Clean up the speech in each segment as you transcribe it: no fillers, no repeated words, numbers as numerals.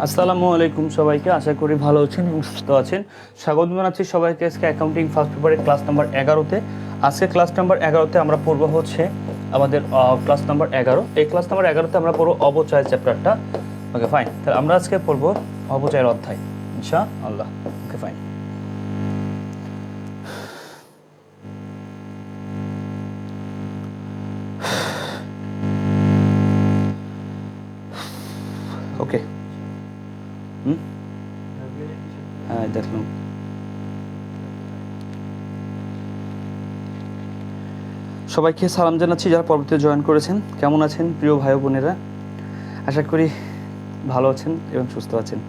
আসসালামু আলাইকুম সবাইকে, আশা করি ভালো আছেন এবং সুস্থ আছেন। স্বাগত জানাচ্ছি সবাইকে আজকে অ্যাকাউন্টিং ফার্স্ট পেপারের ক্লাস নাম্বার 11-তে। আজকে ক্লাস নাম্বার 11-তে আমরা পড়বো হচ্ছে আমাদের ক্লাস নাম্বার 11। এই ক্লাস নাম্বার 11-তে আমরা পড়বো অবচয় চ্যাপ্টারটা। ওকে ফাইন, তাহলে আমরা আজকে পড়বো অবচয়ের অধ্যায় ইনশাআল্লাহ। Okay fine. ওকে হ্যাঁ দেখলাম। সবাইকে সালাম জানাচ্ছি যারা পরবর্তীতে জয়েন করেছেন। কেমন আছেন প্রিয় ভাই বোনেরা? আশা করি ভালো আছেন এবং সুস্থ আছেন।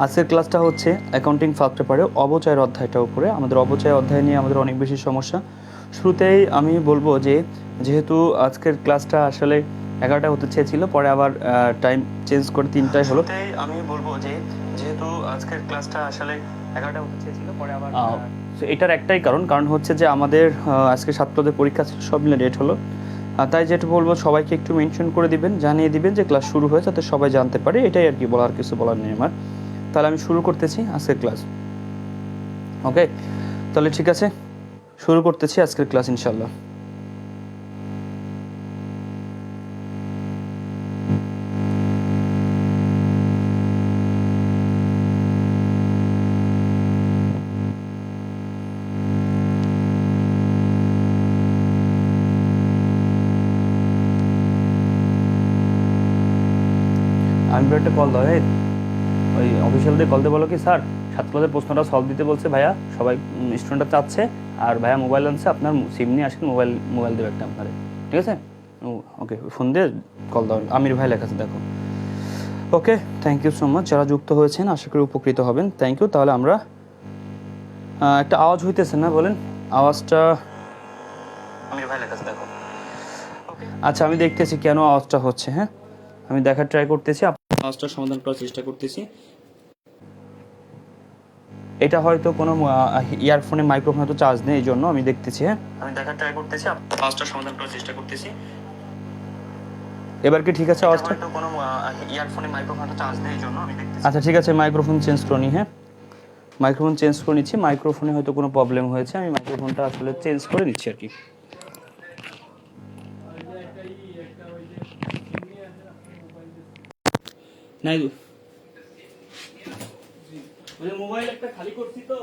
আজকের ক্লাসটা হচ্ছে অ্যাকাউন্টিং ফার্স্ট পেপারে অবচয়ের অধ্যায়টার উপরে। আমাদের অবচয় অধ্যায় নিয়ে আমাদের অনেক বেশি সমস্যা। শুরুতেই আমি বলবো যে যেহেতু আজকের ক্লাসটা আসলে 11টা হতে চেয়েছিল, পরে আবার টাইম চেঞ্জ করে 3টায় হলো। আমি বলবো যে যেহেতু আজকের ক্লাসটা আসলে 11টা হতে চেয়েছিল, পরে আবার এটার একটাই কারণ হচ্ছে যে আমাদের আজকে ছাত্রদের পরীক্ষা ছিল, সব মিলে লেট হলো। তাই যেটা বলবো সবাইকে একটু মেনশন করে দিবেন, জানিয়ে দিবেন যে ক্লাস শুরু হয়েছে, যাতে সবাই জানতে পারে। এটাই আর কি বলার, কিছু বলার নেই আমার। তাহলে আমি শুরু করতেছি আজকের ক্লাস। ওকে, তাহলে ঠিক আছে, শুরু করতেছি আজকের ক্লাস ইনশাল্লাহ। আমি একটা কল দাও, ওই অফিসিয়ালদের কল দিয়ে বলো কি স্যার ছাত্রদের প্রশ্নটা সলভ দিতে বলছে ভাইয়া, সবাই স্টুডেন্টরা চাচ্ছে, আর ভাইয়া মোবাইল আনছে, আপনার সিম নিয়ে আসেন, মোবাইল দেবে একটা আপনার, ঠিক আছে? ওকে, ফোন দিয়ে কল দাও। আমির ভাই লেখা আছে দেখো। Okay, thank you so much যারা যুক্ত হয়েছেন, আশা করি উপকৃত হবেন। Thank you. তাহলে আমরা একটা আওয়াজ হইতেছে না, বলেন আওয়াজটা। আমির ভাই লেখা আছে দেখো। আচ্ছা, আমি দেখতেছি কেন আওয়াজটা হচ্ছে। হ্যাঁ, আমি দেখার ট্রাই করতেছি, আওয়াজটা সমাধান করার চেষ্টা করতেছি। এটা হয়তো কোনো ইয়ারফোনে মাইক্রোফোন হয়তো চার্জ নেই, এই জন্য আমি দেখতেছি। হ্যাঁ, আমি দেখার ট্রাই করতেছি, আওয়াজটা সমাধান করার চেষ্টা করতেছি। এবার কি ঠিক আছে আওয়াজটা? হয়তো কোনো ইয়ারফোনে মাইক্রোফোনটা চার্জ নেই, এই জন্য আমি দেখতেছি। আচ্ছা ঠিক আছে, মাইক্রোফোন চেঞ্জ করে নি। হ্যাঁ, মাইক্রোফোন চেঞ্জ করে নিচ্ছি। মাইক্রোফোনে হয়তো কোনো প্রবলেম হয়েছে, আমি মাইক্রোফোনটা আসলে চেঞ্জ করে নিচ্ছি আর কি। নাই মোবাইল একটা খালি করছি তো।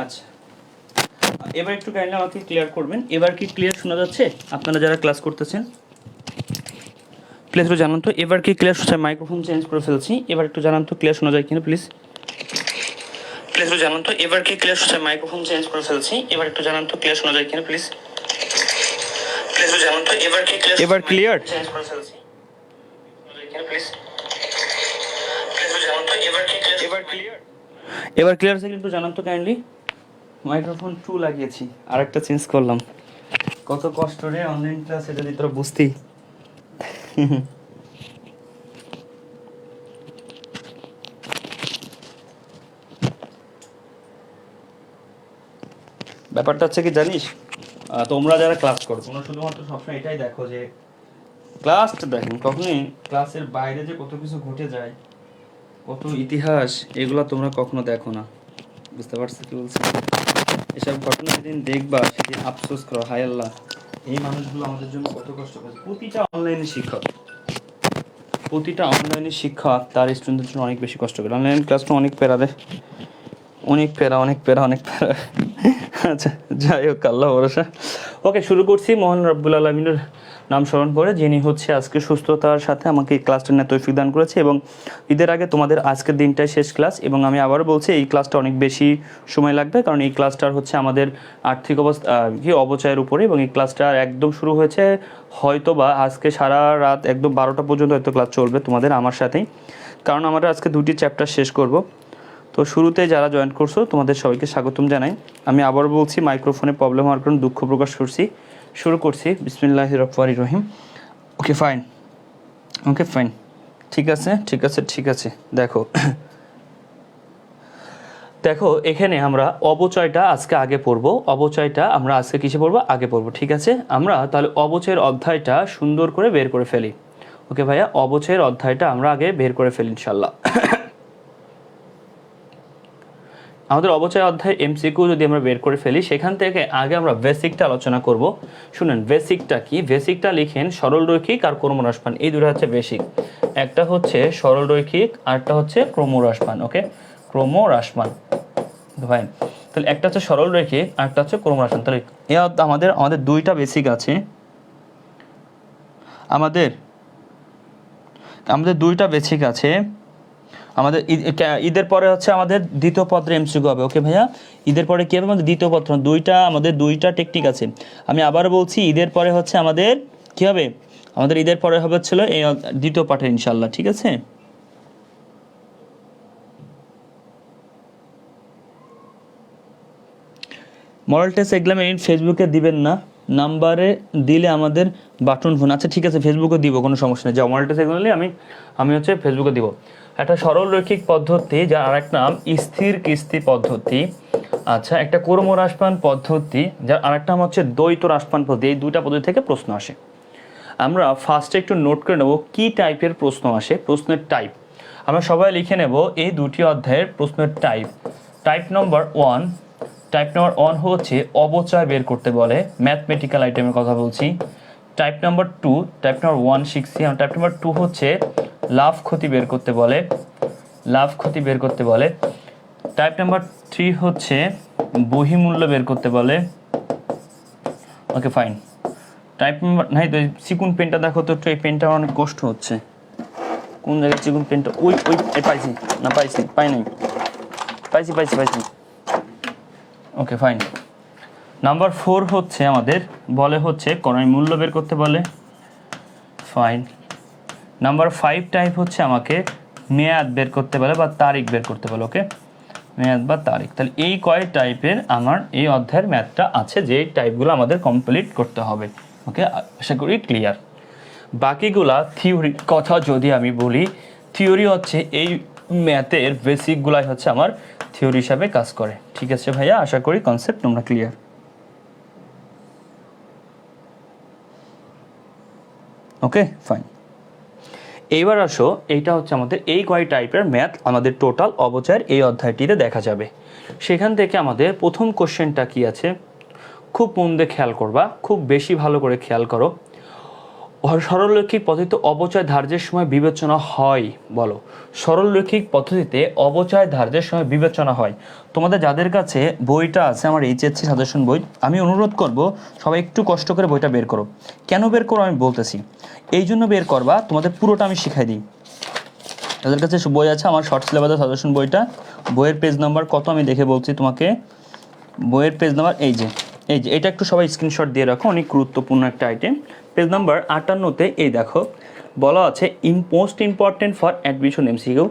আচ্ছা, এবার একটু কাইন্ডলি আমাকে ক্লিয়ার করবেন। এবার কি ক্লিয়ার শোনা যাচ্ছে? আপনারা যারা ক্লাস করতেছেন প্লিজ একটু জানান তো, এবার কি ক্লিয়ার শোনা যায়? মাইক্রোফোন চেঞ্জ করে ফেলছি, এবার একটু জানান তো ক্লিয়ার শোনা যায় কিনা প্লিজ। প্লিজ একটু জানান তো, এবার কি ক্লিয়ার শোনা যায়? মাইক্রোফোন চেঞ্জ করে ফেলছি, এবার একটু জানান তো ক্লিয়ার শোনা যায় কিনা প্লিজ। প্লিজ একটু জানান তো, এবার কি ক্লিয়ার, এবার ক্লিয়ার চেঞ্জ করে ফেলছি প্লিজ। প্লিজ একটু জানান তো এবার কি ক্লিয়ার, এবার ক্লিয়ার, এবার ক্লিয়ার আছে কিন্তু জানান তো কাইন্ডলি। মাইক্রোফোন 2 লাগিয়েছি, আরেকটা চেঞ্জ করলাম। কত কষ্ট রে অনলাইন ক্লাস, এটা যদি তোরা বুঝতি। ব্যাপারটা হচ্ছে কি জানিস, তোমরা যারা ক্লাস করো তোমরা শুধুমাত্র সবসময় এটাই দেখো যে ক্লাসটা দেখেন, কখনোই ক্লাসের বাইরে যে কত কিছু ঘটে যায়, কত ইতিহাস, এগুলো তোমরা কখনো দেখো না। বুঝতে পারছো কি বলছি? এসব ঘটনা যেদিন দেখবা সেদিন আফসোস করো, হায় আল্লাহ এই মানুষগুলো আমাদের জন্য কত কষ্ট করেছে। প্রতিটা অনলাইনে শিক্ষক তার স্টুডেন্টদের জন্য অনেক বেশি কষ্ট করে। অনলাইন ক্লাসটা অনেক প্যারা রে, অনেক প্যারা। আচ্ছা যাই হোক, আল্লাহ ভরসা। ওকে, শুরু করছি মহান রব্বুল আলামিনের নাম স্মরণ করে, যিনি হচ্ছে আজকে সুস্থতার সাথে আমাকে এই ক্লাসটা নিয়ে তৌফিক দান করেছে। এবং ঈদের আগে তোমাদের আজকের দিনটাই শেষ ক্লাস, এবং আমি আবারও বলছি এই ক্লাসটা অনেক বেশি সময় লাগবে, কারণ এই ক্লাসটার হচ্ছে আমাদের আর্থিক অবস্থা কি অবচয়ের উপরে, এবং এই ক্লাসটা একদম শুরু হয়েছে হয়তো বা আজকে সারা রাত একদম 12টা পর্যন্ত হয়তো ক্লাস চলবে তোমাদের আমার সাথেই। কারণ আমরা আজকে দুটি চ্যাপ্টার শেষ করব। তো শুরুতে যারা জয়েন করছো তোমাদের সবাইকে স্বাগতম জানাই। আমি আবার বলছি, মাইক্রোফোনে প্রবলেম হওয়ার কারণে দুঃখ প্রকাশ করছি। শুরু করছি, বিসমিল্লাহির রহমানির রহিম। ওকে ফাইন, ওকে ফাইন, ঠিক আছে ঠিক আছে ঠিক আছে। দেখো দেখো এখানে আমরা অবচয়টা আজকে আগে পড়ব। অবচয়টা আমরা আজকে কিসে পড়বো? আগে পড়বো, ঠিক আছে। আমরা তাহলে অবচয়ের অধ্যায়টা সুন্দর করে বের করে ফেলি। ওকে ভাইয়া, অবচয়ের অধ্যায়টা আমরা আগে বের করে ফেলি ইনশাল্লাহ। আমাদের অবচয় অধ্যায় এমসিকিউ যদি আমরা বের করে ফেলি, সেখান থেকে আগে আমরা বেসিকটা আলোচনা করব। শুনেন বেসিকটা কি, বেসিকটা লিখেন সরলরৈখিক আর ক্রমহ্রাসমান, এই দুটো হচ্ছে বেসিক। একটা হচ্ছে সরলরৈখিক আর একটা হচ্ছে ক্রমহ্রাসমান। ওকে, ক্রমহ্রাসমান ভাই। তাহলে একটা হচ্ছে সরলরৈখিক আর একটা হচ্ছে ক্রমহ্রাসমান। তাহলে এ আমাদের দুইটা বেসিক আছে, আমাদের দুইটা বেসিক আছে। আমাদের ঈদের পরে হচ্ছে আমাদের দ্বিতীয় পত্রে এমসিকিউ হবে। ওকে ভাইয়া, ঈদের পরে কী হবে? আমাদের দ্বিতীয় পত্র, আমাদের দুইটা টেকনিক আছে। আমি আবার বলছি, ঈদের পরে হচ্ছে আমাদের কী হবে? আমাদের ঈদের পরে হবে ছিল এই দ্বিতীয় পাঠে ইনশাল্লাহ, ঠিক আছে। মডেল টেস্ট এক্সাম ফেসবুকে দিবেন না, নাম্বারে দিলে আমাদের বাটন ফোন। আচ্ছা ঠিক আছে, ফেসবুকে দিব, কোনো সমস্যা নেই। যা মডেল টেস্ট এক্সাম দিলে আমি হচ্ছে ফেসবুকে দিব। একটা সরলরৈখিক পদ্ধতি, যার আরেক নাম স্থির কিস্তি পদ্ধতি। আচ্ছা, একটা ক্রমহ্রাসমান পদ্ধতি, যার আরেক নাম হচ্ছে দ্বৈত হ্রাসমান পদ্ধতি। এই দুইটা পদ্ধতি থেকে প্রশ্ন আসে। আমরা ফার্স্টে একটু নোট করে নেব কী টাইপের প্রশ্ন আসে, প্রশ্নের টাইপ। আমরা সবাই লিখে নেব এই দুটি অধ্যায়ের প্রশ্নের টাইপ। টাইপ নম্বর 1, টাইপ নাম্বার 1 হচ্ছে অবচয় বের করতে বলে, ম্যাথমেটিক্যাল আইটেমের কথা বলছি। টাইপ নাম্বার 2, টাইপ নাম্বার 1 শিখছি। টাইপ নাম্বার 2 হচ্ছে লাভ ক্ষতি বের করতে বলে, লাভ ক্ষতি বের করতে বলে। টাইপ নাম্বার 3 হচ্ছে বহিমূল্য বের করতে বলে। Okay fine. টাইপ নাম্বার নাই তো, চিকুন পেনটা দেখো তো একটু, এই পেনটা অনেক কষ্ট হচ্ছে। কোন জায়গায় চিকুন পেনটা? ওই পাইছি না, পাই নাই, পাইছি। Okay fine. নাম্বার 4 হচ্ছে আমাদের বলে হচ্ছে ক্রয় মূল্য বের করতে বলে, ফাইন। নাম্বার 5 টাইপ হচ্ছে আমাকে মেয়াদ বের করতে বলে বা তারিখ বের করতে বলে। ওকে, মেয়াদ বা তারিখ। তাহলে এই কয় টাইপের আমার এই অধ্যায়ের ম্যাথটা আছে, যে টাইপগুলো আমাদের কমপ্লিট করতে হবে। ওকে, আশা করি ক্লিয়ার। বাকিগুলা থিওরি কথা যদি আমি বলি, থিওরি হচ্ছে এই ম্যাথের বেসিকগুলাই হচ্ছে আমার থিওরি হিসাবে কাজ করে, ঠিক আছে ভাইয়া। আশা করি কনসেপ্ট তোমরা ক্লিয়ার। Okay fine. এইবার আসো, এইটা হচ্ছে আমাদের এই কয় টাইপের ম্যাথ আমাদের টোটাল অবচয়ের এই অধ্যায়টিতে দেখা যাবে। সেখান থেকে আমাদের প্রথম কোশ্চেনটা কি আছে, খুব মন দিয়ে খেয়াল করবা, খুব বেশি ভালো করে খেয়াল করো। সরলরৈখিক পদ্ধতিতে অবচয় ধার্যের সময় বিবেচনা হয়, বলো। সরলরৈখিক পদ্ধতিতে অবচয় ধার্যের সময় বিবেচনা হয়। তোমাদের যাদের কাছে বইটা আছে, আমার এইচএসসি সাজেশন বই, আমি অনুরোধ করব সবাই একটু কষ্ট করে বইটা বের করো। কেন বের করো আমি বলতেছি, এই জন্য বের করবা, তোমাদের পুরোটা আমি শিখাই দিই। যাদের কাছে বই আছে, আমার শর্ট সিলেবাসের সাজেশন বইটা, বইয়ের পেজ নাম্বার কত আমি দেখে বলছি তোমাকে। বইয়ের পেজ নাম্বার এই যে এটা একটু সবাই স্ক্রিনশট দিয়ে রাখো, অনেক গুরুত্বপূর্ণ একটা আইটেম। পেজ নাম্বার 58-তে এই দেখো বলা আছে most important for admission MCQ.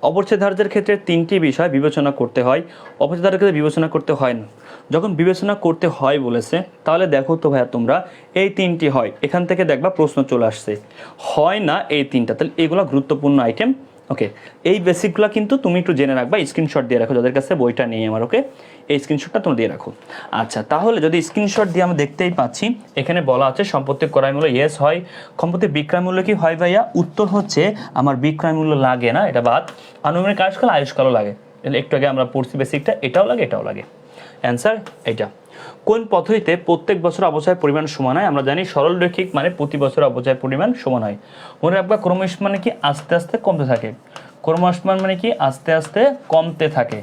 অবচয় ধার্যের ক্ষেত্রে 3টি বিষয় বিবেচনা করতে হয়, অবচয় ধার্যের ক্ষেত্রে বিবেচনা করতে হয় না। যখন বিবেচনা করতে হয় বলেছে, তাহলে দেখো তো ভাইয়া তোমরা, এই 3টি হয়, এখান থেকে দেখবা প্রশ্ন চলে আসছে, হয় না এই 3টা। তাহলে এগুলো গুরুত্বপূর্ণ আইটেম। ওকে, এই বেসিকগুলো কিন্তু তুমি একটু জেনে রাখবা, স্ক্রিনশট দিয়ে রাখো যাদের কাছে বইটা নেই আমার। ওকে, এই স্ক্রিনশটটা তোমরা দিয়ে রাখো। আচ্ছা, তাহলে যদি স্ক্রিনশট দিয়ে আমরা দেখতেই পাচ্ছি, এখানে বলা আছে সম্পত্তির ক্রয় মূল্য ইয়েস হয়, সম্পত্তির বিক্রয় মূল্য কি হয় ভাইয়া? উত্তর হচ্ছে আমার বিক্রয় মূল্য লাগে না, এটা বাদ। আনুমানিক আয়ুষ্কাল, আয়ুষ্কালও লাগে, একটু আগে আমরা পড়ছি বেসিকটা, এটাও লাগে। অ্যান্সার এটা। কোন পদ্ধতিতে প্রত্যেক বছর অবচয়ের পরিমাণ সমান হয়? আমরা জানি সরলরৈখিক মানে প্রতি বছর অবচয়ের পরিমাণ সমান হয়। মনে রাখবা, ক্রমহ্রাসমান মানে কি? আস্তে আস্তে কমতে থাকে। ক্রমহ্রাসমান মানে কি? আস্তে আস্তে কমতে থাকে।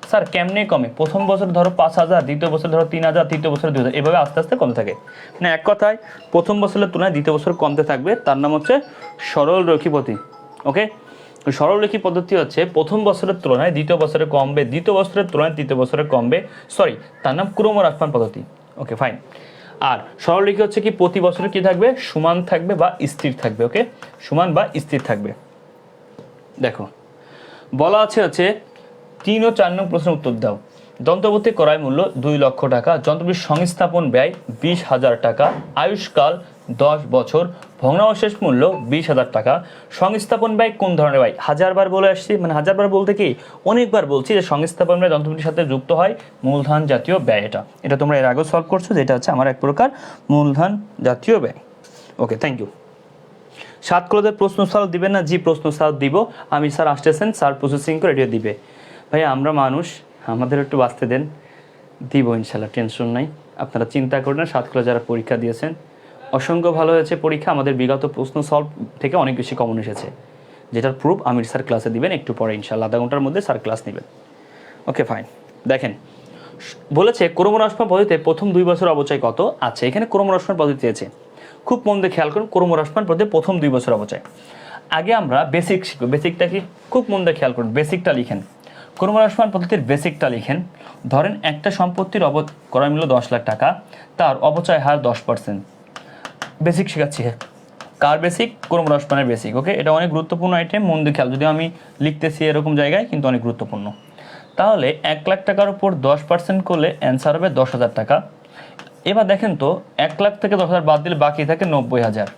স্যার কেমনে কমে? প্রথম বছর ধরো 5,000, দ্বিতীয় বছর ধরো 3,000, তৃতীয় বছর 2,000, এভাবে আস্তে আস্তে কমতে থাকে। মানে এক কথায় প্রথম বছরের তুলনায় দ্বিতীয় বছর কমতে থাকবে, তার নাম হচ্ছে সরলরৈখিক পদ্ধতি। ওকে, সরলরৈখিক পদ্ধতি হচ্ছে প্রথম বছরের তুলনায় দ্বিতীয় বছরে কমবে, দ্বিতীয় বছরের তুলনায় তৃতীয় বছরে কমবে, তার নাম ক্রমহ্রাসমান পদ্ধতি। Okay fine. আর সরলরৈখিক হচ্ছে কি প্রতি বছরে কি থাকবে? সমান থাকবে বা স্থির থাকবে। ওকে, সমান বা স্থির থাকবে। দেখো বলা আছে 3 ও 4 নং প্রশ্নের উত্তর দাও। যন্ত্রপাতি ক্রয় মূল্য 2 লক্ষ টাকা, যন্ত্রপাতির সংস্থাপন ব্যয় 20,000 টাকা, আয়ুষ্কাল 10 বছর, ভগ্নাবশেষ মূল্য 20,000 টাকা। সংস্থাপন ব্যয় কোন ধরনের ব্যয়? হাজারবার বলে আসছি, মানে হাজারবার বলতে কি অনেকবার বলছি যে সংস্থাপন ব্যয় যন্ত্রপাতির সাথে যুক্ত হয় মূলধন জাতীয় ব্যয়। এটা তোমরা এর আগেও সলভ করছো, যেটা হচ্ছে আমার এক প্রকার মূলধন জাতীয় ব্যয়। ওকে, থ্যাংক ইউ। 7 ক্লোজের প্রশ্ন সাল দিবেন না? জি, প্রশ্ন সাল দিব আমি। স্যার আসতেছেন, স্যার প্রসেসিং করে রেডিও দিবে। ভাই আমরা মানুষ, আমাদের একটু বাঁচতে দেন, দিব ইনশাল্লাহ, টেনশন নাই, আপনারা চিন্তা করেন না। 7 ক্লাস যারা পরীক্ষা দিয়েছেন অসংখ্য ভালো হয়েছে পরীক্ষা, আমাদের বিগত প্রশ্ন সলভ থেকে অনেক বেশি কমন এসেছে, যেটার প্রুফ আমির স্যার ক্লাসে দিবেন একটু পরে ইনশাল্লাহ, আধা ঘন্টার মধ্যে স্যার ক্লাস নেবেন। Okay fine. দেখেন বলেছে ক্রমহ্রাসমান পদ্ধতিতে প্রথম 2 বছর অবচয় কত আছে। এখানে ক্রমহ্রাসমান পদ্ধতি আছে, খুব মন দিয়ে খেয়াল করুন। ক্রমহ্রাসমান পদ্ধতি প্রথম 2 বছর অবচয়। আগে আমরা বেসিক শিখব। বেসিকটা কি? খুব মন দিয়ে খেয়াল করুন, বেসিকটা লিখেন। ক্রমহ্রাসমান পদ্ধতির বেসিকটা লিখেন। ধরেন একটা সম্পত্তির ক্রয় মূল্য 10 লাখ টাকা, তার অপচয় হার 10%। বেসিক শেখাচ্ছি, কার বেসিক? ক্রমহ্রাসমানের বেসিক। ওকে, এটা অনেক গুরুত্বপূর্ণ আইটেম, মন দিয়ে খেয়াল। যদিও আমি লিখতেছি এরকম জায়গায়, কিন্তু অনেক গুরুত্বপূর্ণ। তাহলে 1 লাখ টাকার উপর 10% করলে অ্যান্সার হবে 10,000 টাকা। এবার দেখেন তো 1 লাখ থেকে 10,000 বাদ দিলে বাকি থাকে 90,000।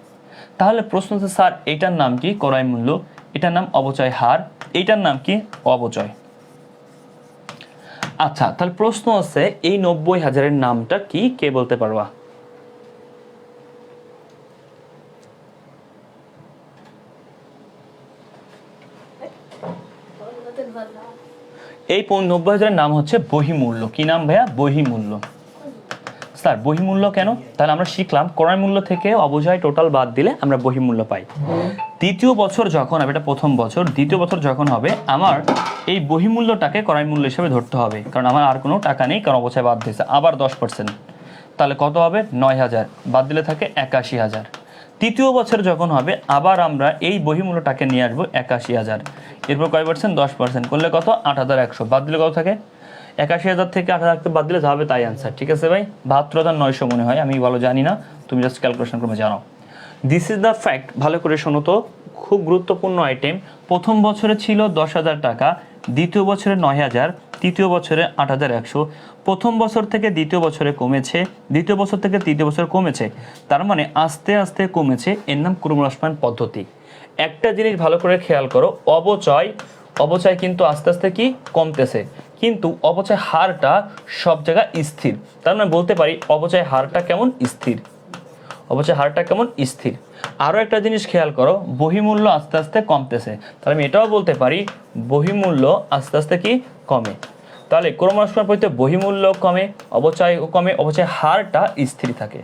তাহলে প্রশ্ন হচ্ছে স্যার এইটার নাম কি? ক্রয় মূল্য। এটার নাম অবচয় হার। এইটার নাম কি? অবচয়। আচ্ছা, তাহলে প্রশ্ন হচ্ছে এই 90,000-এর নামটা কি? কে বলতে পারবা? এই 90,000-এর নাম হচ্ছে বহিমূল্য। কি নাম ভাইয়া? বহিমূল্য। স্যার বহিমূল্য কেন? তাহলে আমরা শিখলাম ক্রয় মূল্য থেকে অবচয় টোটাল বাদ দিলে আমরা বহিমূল্য পাই। দ্বিতীয় বছর যখন হবে, এটা প্রথম বছর, দ্বিতীয় বছর যখন হবে আমার এই বহিমূল্যটাকে ক্রয় মূল্য হিসেবে ধরতে হবে, কারণ আমার আর কোনো টাকা নেই, কারণ অবচয় বাদ দিয়েছে। আবার 10%, তাহলে কত হবে? 9,000, বাদ দিলে থাকে 81,000। তৃতীয় বছর যখন হবে আবার আমরা এই বহিমূল্যটাকে নিয়ে আসবো 81,000, এরপর কয় পার্সেন্ট? 10% করলে কত? 8,100, বাদ দিলে কত থাকে? 81,000 থেকে 8,000 বাদ দিলে যাবে তাই আনসার। ঠিক আছে ভাই? 72,900 মনে হয়, আমি ভালো জানি না, তুমি জাস্ট ক্যালকুলেশন করে জানাও। This is the fact. ভালো করে শোনো তো, খুব গুরুত্বপূর্ণ আইটেম। প্রথম বছরে ছিল 10,000 টাকা, দ্বিতীয় বছরে 9,000, তৃতীয় বছরে 8,100। প্রথম বছর থেকে দ্বিতীয় বছরে কমেছে, দ্বিতীয় বছর থেকে তৃতীয় বছর কমেছে, তার মানে আস্তে আস্তে কমেছে। এর নাম ক্রমহ্রাসমান পদ্ধতি। একটা জিনিস ভালো করে খেয়াল করো, অবচয় কিন্তু আস্তে আস্তে কি কমতেছে, কিন্তু অবচয় হারটা সব জায়গায় স্থির। তার মানে বলতে পারি অবচয় হারটা কেমন? স্থির। অবচয় হারটা কেমন? স্থির। আরও একটা জিনিস খেয়াল করো, বহিমূল্য আস্তে আস্তে কমতেছে, তাহলে আমি এটাও বলতে পারি বহিমূল্য আস্তে আস্তে কি কমে। তাহলে ক্রমহ্রাসমান পদ্ধতিতে বহিমূল্য কমে, অবচয় কমে, অবচয় হারটা স্থির থাকে।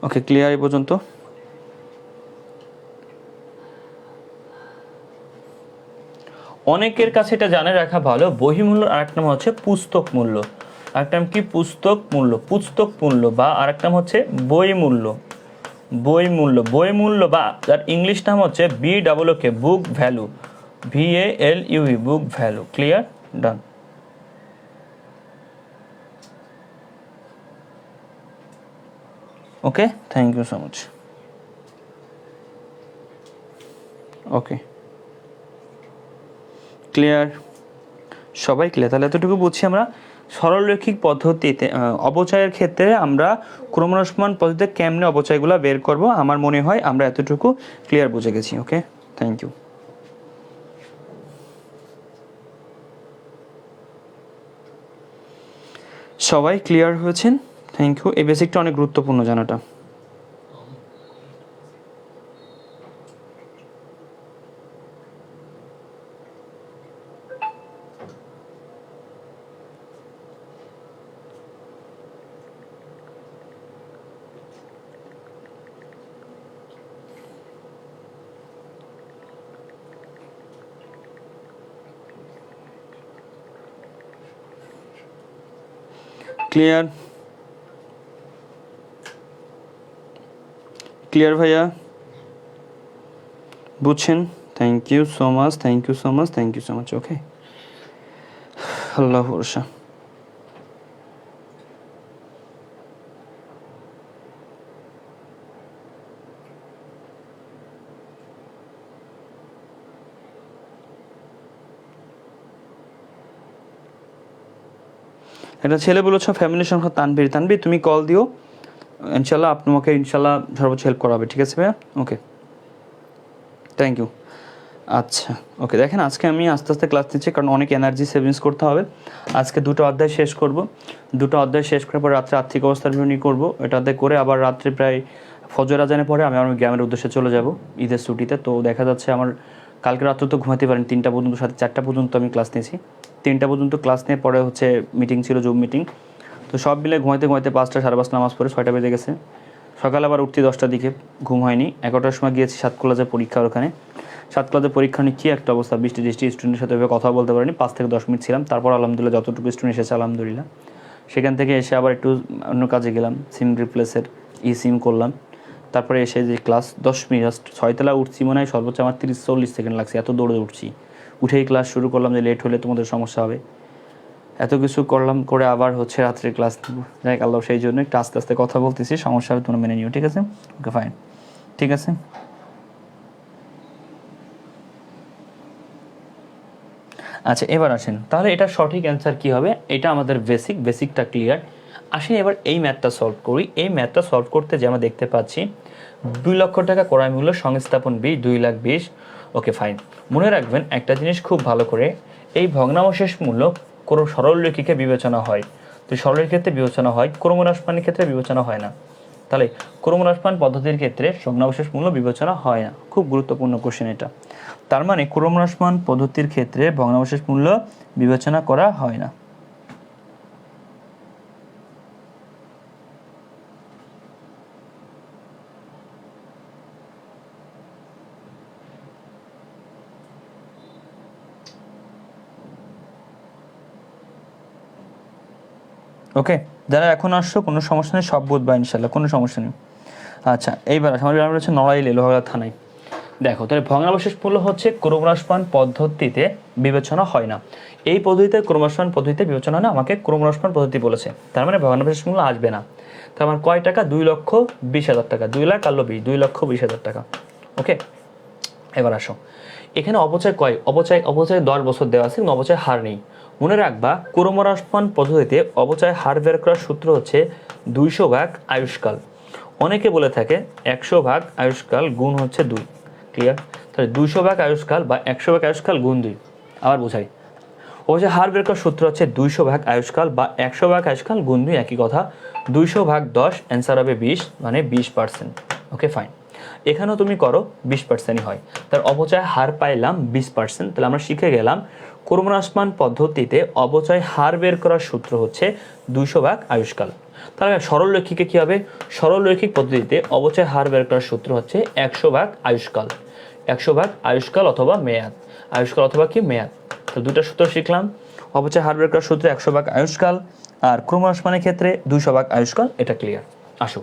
ওকে, ক্লিয়ার এই পর্যন্ত? অনেকের কাছে এটা জানে রাখা ভালো, বহিমূল্যের আরেক নাম হচ্ছে পুস্তক মূল্য। আরেক নাম কি? পুস্তক মূল্য। পুস্তক মূল্য বা আরেক নাম হচ্ছে বই মূল্য। বই মূল্য, বই মূল্য, বা যার ইংলিশ নাম হচ্ছে BWK, book value, VALUE, book value. Clear? Done. Okay, thank you so much. Okay, clear? সবাই ক্লিয়ার? তাহলে এতটুকু বুঝছি আমরা সরলরৈখিক পদ্ধতিতে অবচয়ের ক্ষেত্রে আমরা ক্রমহ্রাসমান পদ্ধতিতে কেমনে অবচয়গুলো বের করব, আমার মনে হয় আমরা এতটুকু ক্লিয়ার বুঝে গেছি। Okay, thank you. সবাই ক্লিয়ার হয়েছেন? Thank you. এই বেসিকটা অনেক গুরুত্বপূর্ণ জানাটা। ক্লিয়ার? ক্লিয়ার ভাইয়া? বুঝছেন? Thank you so much, thank you so much, thank you so much. Okay, আল্লাহ ভরসা। একটা ছেলে বলেছো ফ্যামিলির সংখ্যা তানভীর। তানভীর তুমি কল দিও, ইনশাল্লাহ আপনাকে ইনশাল্লাহ সর্বোচ্চ হেল্প করা হবে, ঠিক আছে ভাইয়া? ওকে, থ্যাংক ইউ। আচ্ছা ওকে, দেখেন আজকে আমি আস্তে আস্তে ক্লাস নিচ্ছি কারণ অনেক এনার্জি সেভিংস করতে হবে। আজকে দুটো অধ্যায় শেষ করব, দুটো অধ্যায় শেষ করার পর রাত্রে আর্থিক অবস্থার নিয়ে করবো। এটা অধ্যায় করে আবার রাত্রে প্রায় ফজর আজানের পরে আমি আমার গ্রামের উদ্দেশ্যে চলে যাব ঈদের ছুটিতে। তো দেখা যাচ্ছে আমার কালকে রাত্রে তো ঘুমাতে পারেন 3টা পর্যন্ত, সাথে 4টা পর্যন্ত আমি ক্লাস নিয়েছি। 3টা পর্যন্ত ক্লাস নিয়ে পরে হচ্ছে মিটিং ছিল, জুম মিটিং। তো সব মিলে ঘুমাইতে ঘুমাইতে 5টা 5:30 নামাজ পড়ে 6টা বেজে গেছে। সকালে আবার উঠতে 10টার দিকে, ঘুম হয়নি। 11টার সময় গিয়েছি সাত কলেজের পরীক্ষা, ওখানে সাত কলেজের পরীক্ষা নিচ্ছি, একটা অবস্থা বৃষ্টি স্টুডেন্টের সাথে কথা বলতে পারিনি, 5 থেকে 10 মিনিট ছিলাম। তারপর আলহামদুলিল্লাহ যতটুকু স্টুডেন্ট এসেছে আলহামদুলিল্লাহ। সেখান থেকে এসে আবার একটু অন্য কাজে গেলাম, সিম রিপ্লেসের সিম করলাম। তারপরে এসে যে ক্লাস 10 মিনিট, 6তলা উঠছি মনে হয় সর্বোচ্চ আমার 30-40 সেকেন্ড লাগছে, এত দৌড়ে উঠছি। উঠেই ক্লাস শুরু করলাম যে লেট হলে তোমাদের সমস্যা হবে, এত কিছু করলাম। করে আবার হচ্ছে রাত্রে ক্লাস নেব, যাই আল্লাহ সেই জন্য একটু আস্তে আস্তে কথা বলতেছি, সমস্যা হবে তোমরা মেনে নিও, ঠিক আছে? ওকে ফাইন, ঠিক আছে। আচ্ছা এবার আসেন তাহলে এটা সঠিক অ্যান্সার কী হবে, এটা আমাদের বেসিকটা ক্লিয়ার। আসেন এবার এই ম্যাথটা সলভ করি। এই ম্যাথটা সলভ করতে যে আমরা দেখতে পাচ্ছি 2 লক্ষ টাকা ক্রয় মূল্য, সংস্থাপন ব্যয় 2,20,000। ওকে ফাইন, মনে রাখবেন একটা জিনিস খুব ভালো করে, এই ভগ্নাবশেষ মূল্য কোনো সরলরেখিকে বিবেচনা হয়। তো সরলের ক্ষেত্রে বিবেচনা হয়, ক্রমহ্রাসমানের ক্ষেত্রে বিবেচনা হয় না। তাহলে ক্রমহ্রাসমান পদ্ধতির ক্ষেত্রে ভগ্নাবশেষ মূল্য বিবেচনা হয় না। খুব গুরুত্বপূর্ণ কোশ্চেন এটা। তার মানে ক্রমহ্রাসমান পদ্ধতির ক্ষেত্রে ভগ্নাবশেষ মূল্য বিবেচনা করা হয় না। ওকে, যারা এখন আসছো কোনো সমস্যা নেই, সব বুঝবা ইনশাল্লাহ, কোনো সমস্যা নেই। আচ্ছা এইবার আমার গ্রাম হচ্ছে নড়াইল লোহাগড়া থানায়। দেখো তাহলে ভগ্নাবশেষ মূল্য হচ্ছে ক্রমহ্রাসমান পদ্ধতিতে বিবেচনা হয় না। এই পদ্ধতিতে ক্রমহ্রাসমান পদ্ধতিতে বিবেচনা হয় না, আমাকে ক্রমহ্রাসমান পদ্ধতি বলেছে, তার মানে ভগ্নাবশেষ মূল্য আসবে না। তার মানে কয় টাকা? 2,20,000 টাকা। 2 লাখ আর 20, 2,20,000 টাকা। ওকে, এবার আসো এখানে অপচয় কয়, অপচয় 10 বছর দেওয়া আছে, কিন্তু অপচয় হার নেই। মনে রাখবা ক্রমহ্রাসমান পদ্ধতিতে অপচয় হার বের করার সূত্র হচ্ছে 200 ভাগ আয়ুষ্কাল। অনেকে বলে থাকে 100 ভাগ আয়ুষ্কাল গুণ হচ্ছে 2। ক্লিয়ার? তাহলে 200 ভাগ আয়ুষ্কাল বা 100 ভাগ আয়ুষ্কাল গুণ 2। আবার বোঝাই, অবশ্যই হার বের করার সূত্র হচ্ছে 200 ভাগ আয়ুষ্কাল বা 100 ভাগ আয়ুষ্কাল গুণ 2, একই কথা। 200 ভাগ 10, অ্যান্সার হবে 20, মানে 20%। ওকে ফাইন, এখানেও তুমি করো 20%ই হয়। তার অপচয় হার পাইলাম 20%। তাহলে আমরা শিখে গেলাম ক্রমহ্রাসমান পদ্ধতিতে অপচয় হার বের করার সূত্র হচ্ছে 200 ভাগ আয়ুষ্কাল। তাহলে সরলরৈখিকে কী হবে? সরলরৈখিক পদ্ধতিতে অপচয় হার বের করার সূত্র হচ্ছে 100 ভাগ আয়ুষ্কাল। 100 ভাগ আয়ুষ্কাল অথবা মেয়াদ, আয়ুষ্কাল অথবা কি মেয়াদ। তো দুটো সূত্র শিখলাম, অপচয় হার বের করার সূত্র 100 ভাগ আয়ুষ্কাল, আর ক্রমহ্রাসমানের ক্ষেত্রে 200 ভাগ আয়ুষ্কাল। এটা ক্লিয়ার? আসো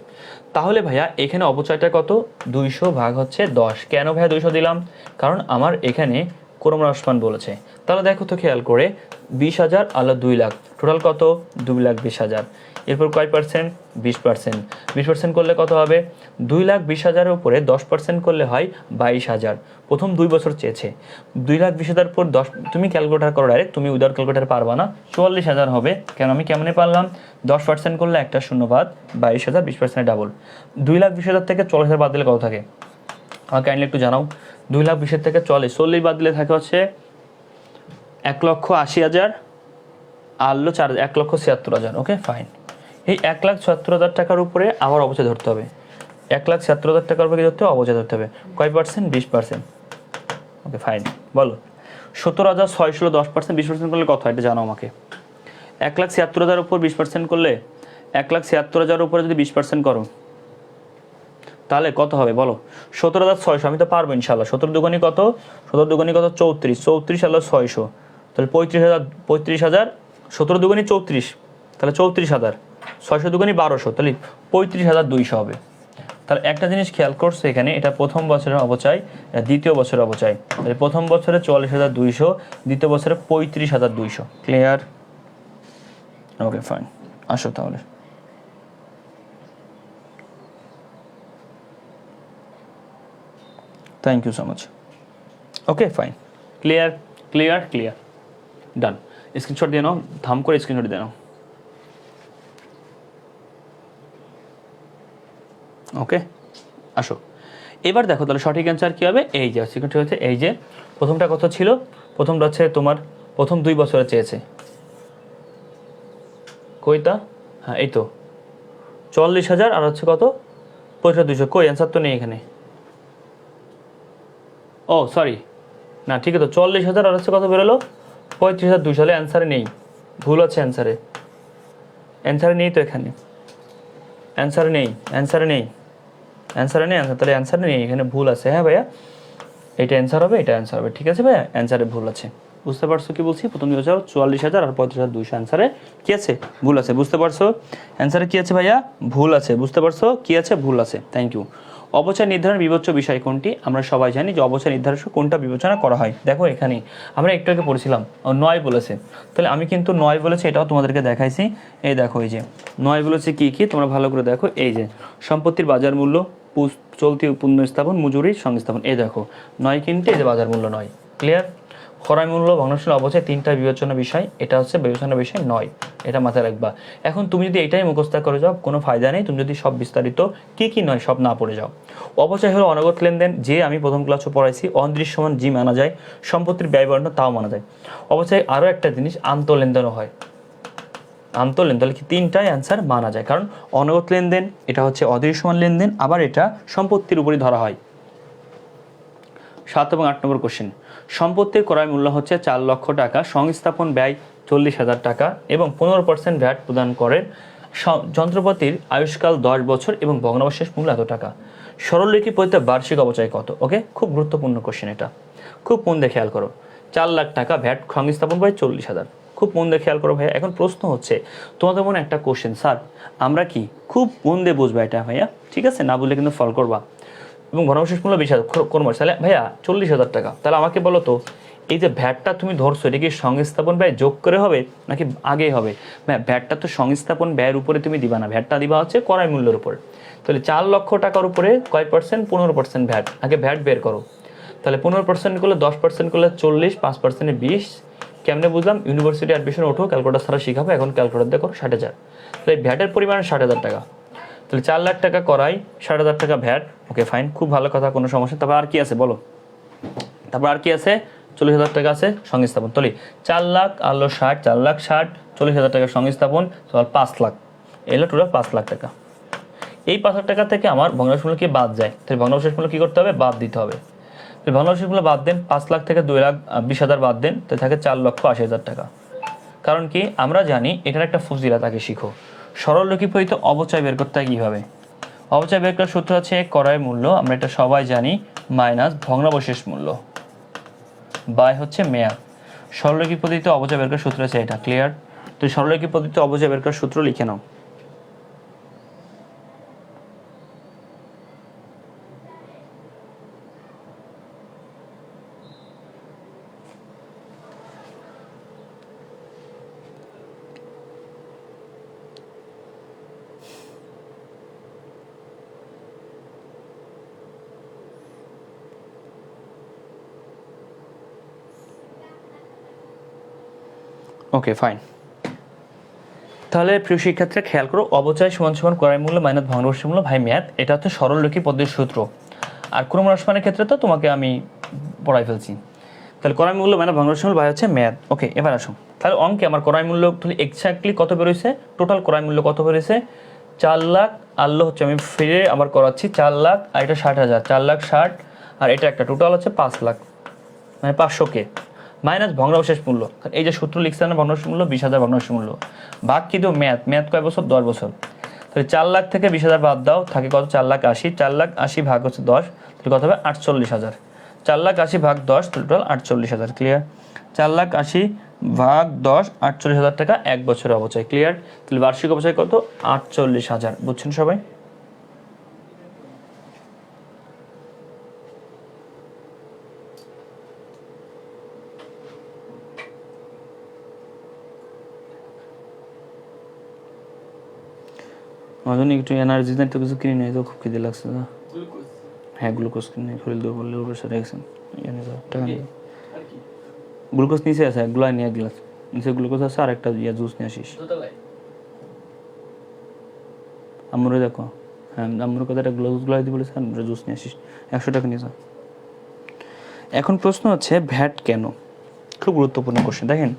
তাহলে ভাইয়া এখানে অপচয়টা কত? 200 ভাগ হচ্ছে 10। কেন ভাইয়া 200 দিলাম? কারণ আমার এখানে ক্রমহ্রাসমান বলেছে। তাহলে দেখো তো খেয়াল করে, 20,000 আর 2 লাখ, টোটাল কত? 2,20,000। এরপর কয় পার্সেন্ট? 20%। 20% করলে কত হবে? 2,20,000-এর উপরে 10% করলে হয় 22,000। প্রথম 2 বছর চেয়েছে। 2,20,000 পর 10, তুমি ক্যালকুলেটার করো ডাইরেক্ট, তুমি উইদাউট ক্যালকুলেটার পারবা না। 44,000 হবে। কেন? আমি কেমনে পারলাম? 10% করলে একটা শূন্য বাদ, 22,000, 20% ডাবল। 2,20,000 থেকে 40,000 বাদ দিলে কত থাকে? আমাকে কাইন্ডলি একটু জানাও। 2,20,000 থেকে 40 বাদ দিলে থাকে হচ্ছে 1,80,000 আর 1,76,000। ওকে ফাইন, এই 1,76,000 টাকার উপরে আবার অবচয় ধরতে হবে। 1,76,000 টাকার উপরে ধরতে হবে, অবচয় ধরতে হবে। কয় পার্সেন্ট? 20%। ওকে ফাইন, বলো 17,600 10%, 20% করলে কত হয় এটা জানো আমাকে। 1,76,000 উপর 20% করলে, 1,76,000 উপরে যদি 20% করো তাহলে কত হবে বলো? 17,600। আমি তো পারবো ইনশাল্লাহ। 17 দুগুণী কত? 17 দুগুণী কত? 34। 34,600। তাহলে 35,000। 17 দুগুণী 34, তাহলে 34,000। 600 দুগুণী 1200, তাহলে 35,200 হবে। তাহলে একটা জিনিস খেয়াল করছো এখানে, এটা প্রথম বছরের অপচয়, দ্বিতীয় বছরের অপচয়। তাহলে প্রথম বছরে 44,200, দ্বিতীয় বছরে 35,200। ক্লিয়ার? ওকে ফাইন, আসো তাহলে। Thank you so much. Okay fine, clear? Done. Screenshot দিয়ে নাও, ধাম করে স্ক্রিনশট দিয়ে নাও। ওকে, আসো এবার দেখো তাহলে সঠিক অ্যান্সার কী হবে, এই যে সেকেন্ডটা হচ্ছে এই যে প্রথমটা কত ছিল, প্রথমটা হচ্ছে তোমার প্রথম 2 বছরে চেয়েছে, কইটা, হ্যাঁ এই তো 40,000 আর হচ্ছে কত 65,200, কই অ্যান্সার তো নেই এখানে, ও সরি না ঠিক আছে, 40,000 আর হচ্ছে কত বেরোলো 35,200, সালে অ্যান্সারে নেই, ভুল আছে অ্যান্সারে, অ্যান্সারে নেই তো এখানে, অ্যান্সারে নেই, অ্যান্সারে নেই, অ্যান্সারে নেই, অ্যান্সার তাহলে অ্যান্সারে নেই, এখানে ভুল আছে। হ্যাঁ ভাইয়া এটা অ্যান্সার হবে, এটা অ্যান্সার হবে, ঠিক আছে ভাইয়া, অ্যান্সারে ভুল আছে, বুঝতে পারছো কি বলছি, প্রথম দিকে যাও 44,000 আর 35,200, অ্যান্সারে কী আছে ভুল আছে, বুঝতে পারছো অ্যান্সারে কী আছে ভাইয়া ভুল আছে, বুঝতে পারছো কী আছে ভুল আছে, থ্যাংক ইউ। অবচয় নির্ধারণ বিবেচ্য বিষয় কোনটি, আমরা সবাই জানি যে অবচয় নির্ধারণ কোনটা বিবেচনা করা হয়, দেখো এখানে আমরা একটু আগে পড়েছিলাম 9 বলেছে, তাহলে আমি কিন্তু 9 বলেছি এটাও তোমাদেরকে দেখাইছি, এই দেখো এই যে 9 বলেছে কী কী, তোমরা ভালো করে দেখো, এই যে সম্পত্তির বাজার মূল্য, চলতি পুনঃস্থাপন, মজুরি, সংস্থাপন, এই দেখো 9 কিন্তু এই যে বাজার মূল্য 9, ক্লিয়ার। ক্রয় মূল্য, ভগ্নশীল, অবচয়, 3টা বিবেচনা বিষয়, এটা হচ্ছে বিবেচনা বিষয় 9, এটা মাথায় রাখবা। এখন তুমি যদি এটাই মুখস্থ করে যাও কোনো ফায়দা নেই, তুমি যদি সব বিস্তারিত কি কি নয় সব না পড়ে যাও। অবচয় হলো অনগত লেনদেন, যে আমি প্রথম ক্লাসে পড়াইছি, অদৃশ্য সমান জি মানা যায়, সম্পত্তির ব্যয় বর্ণনা তাও মানা যায়। অবচয় আরও একটা জিনিস আন্তঃলেনদেনও হয়, আন্তঃলেনদেন, তাহলে কি 3টাই অ্যান্সার মানা যায়, কারণ অনগত লেনদেন এটা হচ্ছে অদৃশ্যমান লেনদেন, আবার এটা সম্পত্তির উপরই ধরা হয়। 7 এবং 8 নম্বর কোশ্চেন, সম্পত্তির ক্রয় মূল্য হচ্ছে 4 লক্ষ টাকা, সংস্থাপন ব্যয় 40,000 টাকা এবং 15% ভ্যাট প্রদান করেন, যন্ত্রপাতির আয়ুষ্কাল 10 বছর এবং ভগ্নাবশেষ মূল্য এত টাকা, সরলরেখী পদ্ধতিতে বার্ষিক অবচয় কত। ওকে, খুব গুরুত্বপূর্ণ কোশ্চেন এটা, খুব মন দিয়ে খেয়াল করো, 4 লাখ টাকা ভ্যাট, সংস্থাপন ব্যয় 40,000, খুব মন দিয়ে খেয়াল করো ভাইয়া। এখন প্রশ্ন হচ্ছে তোমাদের মনে একটা কোশ্চেন, স্যার আমরা কি, খুব মন দিয়ে বুঝবা এটা ভাইয়া, ঠিক আছে, না বুঝলে কিন্তু ফল করবা, এবং ভগ্নাবশেষ মূল্য 20,000 কোন মাস, তাহলে ভাইয়া 40,000 টাকা, তাহলে আমাকে বলো তো এই যে ভ্যাটটা তুমি ধরছো এটা কি সংস্থাপন ব্যয় যোগ করে হবে নাকি আগেই হবে, ভ্যাটটা তো সংস্থাপন ব্যয়ের উপরে তুমি দিবা না, ভ্যাটটা দিবা হচ্ছে ক্রয় মূল্যের উপর, তাহলে 4 লক্ষ টাকার উপরে কয় পার্সেন্ট, 15% ভ্যাট, আগে ভ্যাট বের করো, তাহলে 15% করলে 10% করলে 40, 5% 20, কেমনে বুঝলাম, ইউনিভার্সিটি অ্যাডমিশন ওঠো, ক্যালকুলেটার ছাড়া শিখাবো, এখন ক্যালকুলেটার দিয়ে করো 60,000, তাহলে ভ্যাটের পরিমাণ 60,000 টাকা, তাহলে 4 লাখ টাকা করাই, 60,000 টাকা ভ্যাট, ওকে ফাইন, খুব ভালো কথা, কোনো সমস্যা। তারপর আর কি আছে বলো, তারপর আর কি আছে, 40,000 টাকা আছে সংস্থাপন, তাহলে 4 লাখ আর 60, 4 লাখ 60, 40,000 টাকা সংস্থাপন, তাহলে 5 লাখ, এলো টোটাল 5 লাখ টাকা। এই 5 লাখ টাকা থেকে আমার ভগ্নাবশেষ মূল্য কি বাদ যায়, তাহলে ভগ্নাবশেষ মূল্য কী করতে হবে, বাদ দিতে হবে, তাহলে ভগ্নাবশেষ মূল্য বাদ দেন, 5 লাখ থেকে 2,20,000 বাদ দেন, তাহলে থাকে 4,80,000 টাকা। কারণ কি আমরা জানি এটার একটা ফজিলা তাকে শিখো, সরলরেখী পদ্ধতিতে অবচয় বের করতে হয় কীভাবে, অবচয় বের করার সূত্র হচ্ছে ক্রয় মূল্য, আমরা এটা সবাই জানি, মাইনাস ভগ্নাবশেষ মূল্য বাই হচ্ছে মেয়াদ। সরলরেখী পদ্ধতিতে অবচয় বের করার সূত্র আছে এটা, ক্লিয়ার। তো সরলরেখী পদ্ধতিতে অবচয় বের করার সূত্র লিখে নাও, ওকে ফাইন। তাহলে প্রিয় শিক্ষার্থীরা খেয়াল করো, অবচয় সমান সমান ক্রয় মূল্য মাইনাস ভগ্নাবশেষ মূল্য ভাই মেয়াদ, এটা হচ্ছে সরলরেখী পদ্ধতির সূত্র, আর ক্রমহ্রাসমানের ক্ষেত্রে তো তোমাকে আমি পড়াই ফেলছি। তাহলে ক্রয় মূল্য মাইনাস ভগ্নাবশেষ মূল্য ভাই হচ্ছে মেয়াদ। ওকে, এবার আসো তাহলে অঙ্কে আমার ক্রয় মূল্য তাহলে এক্স্যাক্টলি কত বেরোইছে, টোটাল ক্রয় মূল্য কত বেরোইছে, 4 লাখ, আল্লো হচ্ছে আমি ফিরে আবার করাচ্ছি, 4 লাখ আর এটা 60,000, 4 লাখ 60 আর এটা একটা টোটাল হচ্ছে 5 লাখ, মানে 500K মাইনাস ভগ্নাবশেষ মূল্য, এই যে সূত্র লিখছে না, ভগ্নাবশেষ মূল্য 20,000, ভগ্নাবশেষ মূল্য ভাগ কিন্তু মেয়াদ কয় বছর, 10 বছর, তাহলে 4 লাখ থেকে 20,000 বাদ দাও, থাকে কত, 4,80,000, 4,80,000 ভাগ হচ্ছে 10, তাহলে কত হবে 48,000, 4,80,000 ভাগ 10, টোটাল 48,000, ক্লিয়ার। 4,80,000 ভাগ 10, 48,000 টাকা 1 বছরের অবচয়, ক্লিয়ার। তাহলে বার্ষিক অবচয় কত, 48,000, বুঝছেন সবাই। আমার জন্য একটু এনার্জি দেন, তো কিছু কিনে নেই তো, খুব খিদে লাগছে না। হ্যাঁ গ্লুকোজ কিনে শরীর দেবো বললে ওর সাথে রেখেছেন, টাকা নেই, গ্লুকোজ নিচে আছে, একগুলো নিয়ে এক গ্লাস নিচে গ্লুকোজ আছে, আর একটা জুস নিয়ে আসিস। আমরে দেখো হ্যাঁ আমার কথাটা গ্লাউজগুলো দিয়ে বলেছে জুস নিয়ে আসিস 100 টাকা নিয়ে যা। এখন প্রশ্ন হচ্ছে ভ্যাট কেন? খুব গুরুত্বপূর্ণ কোশ্চেন। দেখেন,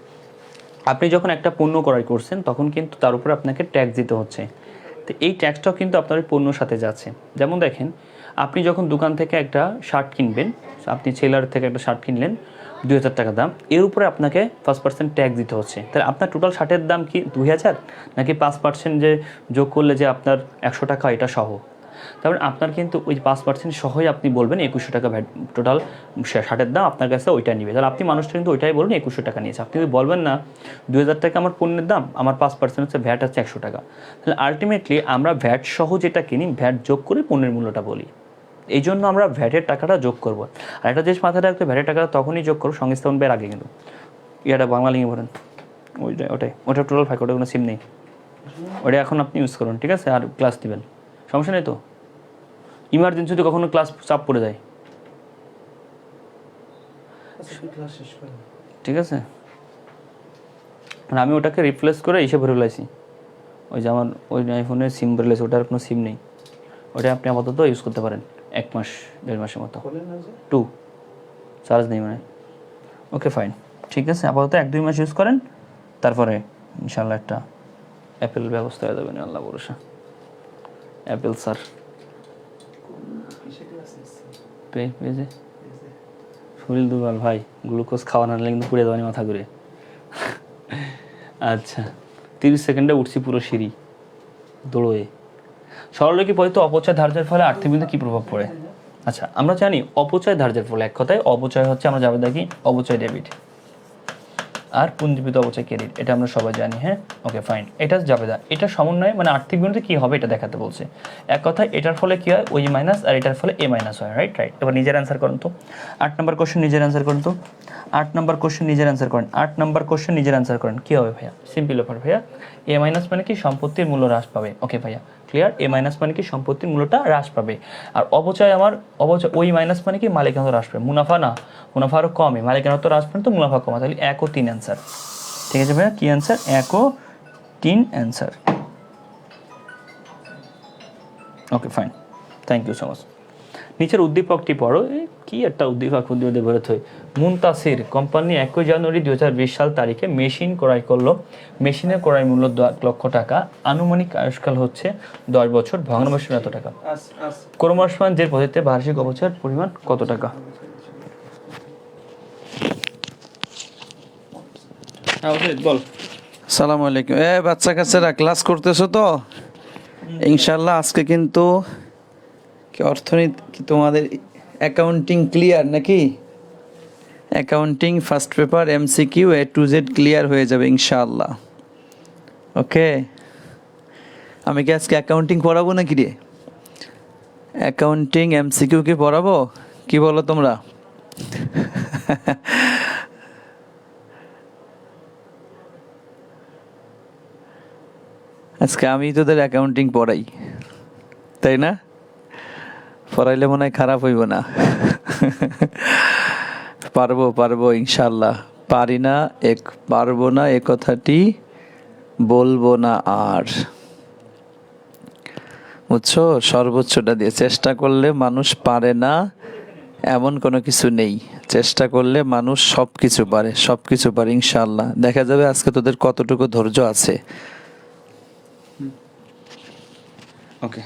আপনি যখন একটা পণ্য ক্রয় করছেন তখন কিন্তু তার উপরে আপনাকে ট্যাক্স দিতে হচ্ছে। তো এই ট্যাক্সটাও কিন্তু আপনার ওই পণ্যর সাথে যাচ্ছে। যেমন দেখেন, আপনি যখন দোকান থেকে একটা শার্ট কিনবেন, আপনি সেলার থেকে একটা শার্ট কিনলেন 2000 টাকা দাম, এর উপরে আপনাকে 5% ট্যাক্স দিতে হচ্ছে। তাহলে আপনার টোটাল শার্টের দাম কি 2000, নাকি 5% যে যোগ করলে যে আপনার 100 টাকা এটা সহ? তারপরে আপনার কিন্তু ওই 5% সহই আপনি বলবেন 2100 টাকা ভ্যাট, টোটাল শার্টের দাম আপনার কাছে ওইটা নিবে। তাহলে আপনি মানুষটা কিন্তু ওইটাই বলবেন 2100 টাকা নিয়েছে। আপনি যদি বলবেন না 2000 টাকা আমার পণ্যের দাম, আমার 5% হচ্ছে ভ্যাট হচ্ছে 100 টাকা। তাহলে আলটিমেটলি আমরা ভ্যাট সহ যেটা কিনি ভ্যাট যোগ করে পণ্যের মূল্যটা বলি। এই জন্য আমরা ভ্যাটের টাকাটা যোগ করবো। আর একটা জিনিস মাথায় রাখতে, ভ্যাটের টাকাটা তখনই যোগ করবো সংস্থাপন ব্যয়ের আগে কিন্তু। ইয়াটা বাংলা লিখে বলেন, ওটা টোটাল ফাঁক, ওটা কোনো সিম নেই, ওটা এখন আপনি ইউজ করুন, ঠিক আছে? আর ক্লাস দিবেন, সমস্যা নেই তো। ইমার্জেন্সিতে কখনো ক্লাস চাপ পড়ে যায়, ঠিক আছে? আমি ওটাকে রিপ্লেস করে এসে ভরে ফেলাইছি। ওই যে আমার ওই আইফোনের সিম ভরে ফেলেছি, ওটার কোনো সিম নেই। ওটা আপনি আপাতত ইউজ করতে পারেন 1 মাস 1.5 মাসের মতো। 2 চার্জ নেই মানে। ওকে ফাইন, ঠিক আছে, আপাতত 1-2 মাস ইউজ করেন, তারপরে ইনশাল্লাহ একটা অ্যাপেল ব্যবস্থা হয়ে যাবে না, আল্লাহ ভরসা। অ্যাপেল স্যার পেয়েছে। শরীর দুর্বল ভাই, গ্লুকোজ খাওয়া না কিন্তু পুড়ে যাওয়ানি মাথা ঘুরে। আচ্ছা, 30 সেকেন্ডে উঠছি পুরো সিঁড়ি দৌড়োয়ে। সরলরেখী পদ্ধতি অপচয় ধার্যের ফলে আর্থিক বৃদ্ধিতে কী প্রভাব পড়ে? আচ্ছা, আমরা জানি অপচয় ধার্যের ফলে, এক কথায় অপচয় হচ্ছে, আমরা যাবে দেখি অপচয় ডেবিট আর পুঞ্জীবিত অপচয় ক্রেডিট, এটা আমরা সবাই জানি। হ্যাঁ, ওকে ফাইন, এটা যাবে দা, এটা সমন্বয় মানে আর্থিক বিনিয়োগে কী হবে এটা দেখাতে বলছে। এক কথায় এটার ফলে কী হয়, ওই মাইনাস, আর এটার ফলে এ মাইনাস হয়। Right right. এবার নিজের অ্যান্সার করুন তো, 8 নম্বর কোশ্চেন নিজের অ্যান্সার করুন তো, 8 নম্বর কোশ্চেন নিজের অ্যান্সার করেন, 8 নম্বর কোশ্চেন নিজের অ্যান্সার করেন। কী হবে ভাইয়া? সিম্পল ব্যাপার ভাইয়া, এ মাইনাস মানে কি সম্পত্তির মূল্য হ্রাস পাবে। ওকে ভাইয়া ক্লিয়ার, এ মাইনাস মানে কি সম্পত্তির মূল্যটা হ্রাস পাবে। আর অপচয় আমার অপচয়, ওই মাইনাস মানে কি মালিকানা হ্রাস পাবে, মুনাফা না, মুনাফা আরও কমে, মালিকানা তো হ্রাস পাবে তো মুনাফা কমা। তাহলে 1 ও 3 অ্যান্সার, ঠিক আছে ভাইয়া? কি অ্যান্সার? 1 ও 3 answer. Okay fine, thank you so much. নিচের উদ্দীপকটি পড়ো। কি একটা উদ্দীপক বেরোতে হয়। মুনতাসির কোম্পানি 1 জানুয়ারি 2020 সাল তারিখে মেশিন ক্রয় করলো। মেশিনের ক্রয় মূল্য 2 লক্ষ টাকা, আনুমানিক আয়ুষ্কাল হচ্ছে 10 বছর, ভগ্নাংশ এত টাকা। ক্রমশমান যে পদ্ধতিতে বার্ষিক অপচয়ের পরিমাণ কত টাকা? বল। সালামু আলাইকুম। বাচ্চা কাচ্চারা ক্লাস করতেছো তো? ইনশাল্লাহ আজকে কিন্তু কি অর্থনীতি কি তোমাদের অ্যাকাউন্টিং ক্লিয়ার নাকি? Accounting first paper MCQ A to Z clear হয়ে যাবে ইনশাআল্লাহ। ওকে, আমি কি আজকে অ্যাকাউন্টিং পড়াবো নাকি রে? অ্যাকাউন্টিং MCQ কি পড়াবো? কি বলো তোমরা? আজকে আমি তোদের অ্যাকাউন্টিং পড়াই, তাই না? পড়াইলে মনে হয় খারাপ হইব না। পারবো ইনশাল্লাহ। পারবো না এ কথাটি বলবো না আর, বুঝছো? সর্বোচ্চটা দিয়ে চেষ্টা করলে মানুষ পারে না এমন কোনো কিছু নেই। চেষ্টা করলে মানুষ সব কিছু পারে ইনশাল্লাহ। দেখা যাবে আজকে তোদের কতটুকু ধৈর্য আছে। ওকে,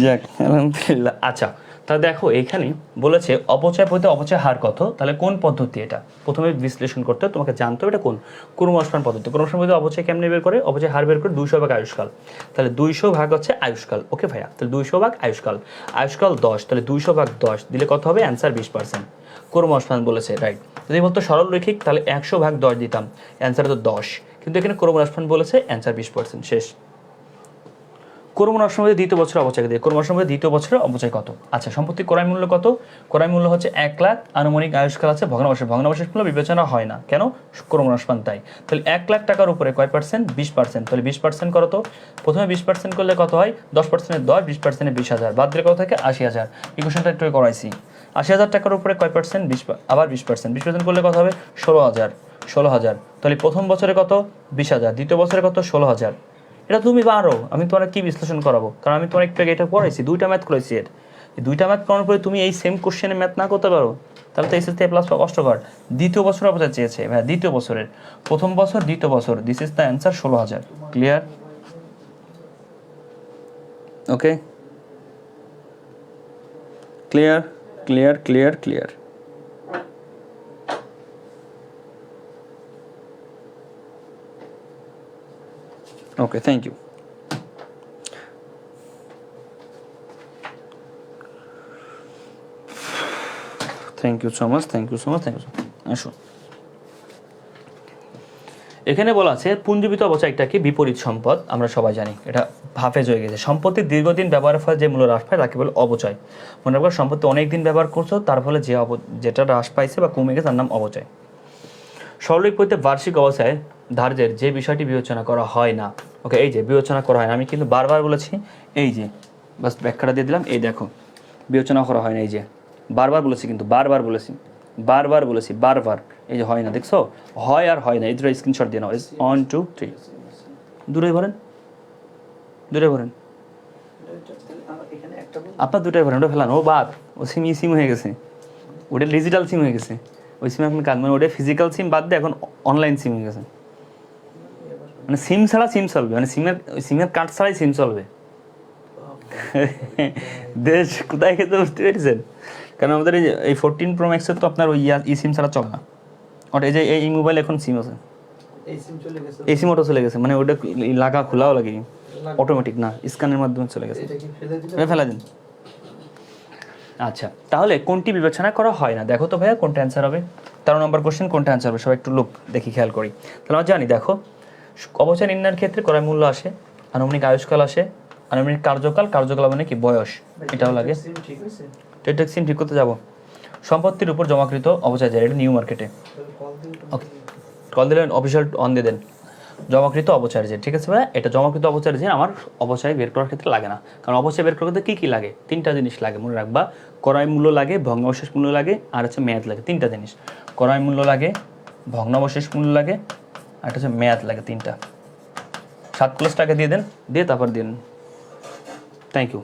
যাক আলহামদুলিল্লাহ। আচ্ছা, তাহলে দেখো এখানে বলেছে অপচয় পদ্ধতি, অপচয় হার কত, তাহলে কোন পদ্ধতি এটা প্রথমে বিশ্লেষণ করতে তোমাকে জানতে হবে এটা কোন ক্রমহ্রাসমান পদ্ধতি। ক্রমহ্রাসমান পদ্ধতি অপচয় কেমনে বের করে? অপচয় হার বের করে 200 ভাগ আয়ুষ্কাল। তাহলে 200 ভাগ হচ্ছে আয়ুষ্কাল। ওকে ভাইয়া, তাহলে 200 ভাগ আয়ুষ্কাল, আয়ুষ্কাল 10, তাহলে 200 ভাগ 10 দিলে কত হবে? অ্যান্সার 20%। ক্রমহ্রাসমান বলেছে, রাইট। যদি বলতো সরল রৈখিক তাহলে 100 ভাগ 10 দিতাম, অ্যান্সার তো 10, কিন্তু এখানে ক্রমহ্রাসমান বলেছে, অ্যান্সার 20%। শেষ। ক্রমহ্রাসমান মধ্যে দ্বিতীয় বছরের অপচয় দিয়ে, ক্রমহ্রাসমান মধ্যে দ্বিতীয় বছরের অপচয় কত? আচ্ছা, সম্পত্তি ক্রয় মূল্য কত? ক্রয় মূল্য হচ্ছে 1 লাখ, আনুমানিক আয়ুষ্কাল আছে ভগ্নাবশেষগুলো বিবেচনা হয় না কেন? ক্রমহ্রাসমান তাই। তাহলে 1 লাখ টাকার উপরে কয় পার্সেন্ট? 20%। তাহলে 20% করো তো, প্রথমে 20% করলে কত হয়? 10% 10, 20% 20,000, বাদ দিলে কত থাকে? 80,000। ইকুয়েশনটা একটু করাইছি। 80,000 টাকার উপরে কয় পার্সেন্ট? 20, আবার 20%। 20% করলে কত হবে? 16,000। 16,000। তাহলে প্রথম বছরে কত? 20,000। দ্বিতীয় বছরে কত? 16,000। এটা তুমি পারো, আমি তোমার কি বিশ্লেষণ করাবো, কারণ আমি তোমার একটু আগে এটা পড়াইছি, 2টা ম্যাথ করেছি। এর এই 2টা ম্যাথ করার পরে তুমি এই সেম কোশ্চেনে ম্যাথ না করতে পারো, তাহলে তো এসএসসি প্লাস কষ্টকর। দ্বিতীয় বছর অবস্থা চেয়েছে ভাই, দ্বিতীয় বছরের, প্রথম বছর দ্বিতীয় বছর, this is the answer 16,000। Clear? Okay, clear clear clear clear. Okay, thank you. Thank you so much, thank you so much, thank you so much. আসুন, এখানে বলা আছে পুঞ্জীবিত অবচয়টা কি? বিপরীত সম্পদ। আমরা সবাই জানি এটা হাফেজ হয়ে গেছে। সম্পত্তির দীর্ঘদিন ব্যবহারের ফলে যে মূল্য হ্রাস পায় তাকে বলে অবচয়। মনে রাখবে, সম্পত্তি অনেক দিন ব্যবহার করছো, তার ফলে যেটা হ্রাস পাইছে বা কমে গেছে তার নাম অবচয়। সরলরেখ পদ্ধতিতে বার্ষিক অবচয় ধার্যের যে বিষয়টি বিবেচনা করা হয় না। ওকে, এই যে বিবেচনা করা হয় না, আমি কিন্তু বারবার বলেছি, এই যে বাস ব্যাখ্যাটা দিয়ে দিলাম। এই দেখো, বিবেচনা করা হয় না, এই যে বারবার বলেছি, কিন্তু বারবার বলেছি, বারবার বলেছি, বারবার। এই যে হয় না, দেখছো? হয় আর হয় না, এই দুটো স্ক্রিনশট দিয়ে নাও। 1 2 3, দূরে ভরেন, দূরে ভরেন, আপনার দুটোই ভরেন, ওটা ফেলান, ও বাদ, ও সিম ই সিম হয়ে গেছে, ওটা ডিজিটাল সিম হয়ে গেছে। ওই সিমে আপনি কাজ, মানে ওটা ফিজিক্যাল সিম বাদ দিয়ে এখন অনলাইন সিম হয়ে গেছে। মানে সিম ছাড়া সিম চলবে, মানে সিমের কার্ড ছাড়াই সিম চলবে। দেশ কোথায় খেতে বুঝতে পেরেছেন? কারণ আমাদের এই 14 Pro Max তো আপনার ওই ই সিম ছাড়া চলে না। ওটা এই যে এই মোবাইল এখন সিম আছে, এই সিম ওটা চলে গেছে, মানে ওটা লাগা খোলাও লাগে, অটোমেটিক না, স্ক্যানের মাধ্যমে চলে গেছে। ফেলা দিন। আচ্ছা, তাহলে কোনটি বিবেচনা করা হয় না? দেখো তো ভাইয়া কোনটা অ্যান্সার হবে। 13 নম্বর কোশ্চেন, কোনটা অ্যান্সার হবে? সবাই একটু লুক দেখি, খেয়াল করি। তাহলে আমরা জানি, দেখো, অবচয় নির্ণয়ের ক্ষেত্রে ক্রয় মূল্য আসে, আনুমানিক আয়ুষ্কাল আসে, আনুমানিক কার্যকাল, কার্যকাল মানে কি? বয়স, এটাও লাগে। টেটেক সিম ঠিক করতে যাবো। সম্পত্তির উপর জমাকৃত অবচয় যায়, এটা নিউ মার্কেটে। ওকে, কল দিলেন, অফিসিয়াল অন দিয়ে দেন। জমাকৃত অবচয় যে, ঠিক আছে ভাই, এটা জমাকৃত অবচয় যে আমার অবচয় বের করার ক্ষেত্রে লাগে না, কারণ অবচয় বের করার ক্ষেত্রে কী কী লাগে? 3টা জিনিস লাগে, মনে রাখবা। ক্রয় মূল্য লাগে, ভগ্নাবশেষ মূল্য লাগে, আর হচ্ছে মেয়াদ লাগে। 3টা জিনিস, ক্রয় মূল্য লাগে, ভগ্নাবশেষ মূল্য লাগে, আর হচ্ছে মেয়াদ লাগে। 3টা। 7 প্লাস টাকা দিয়ে দেন, দিয়ে তারপর দিন। Thank you.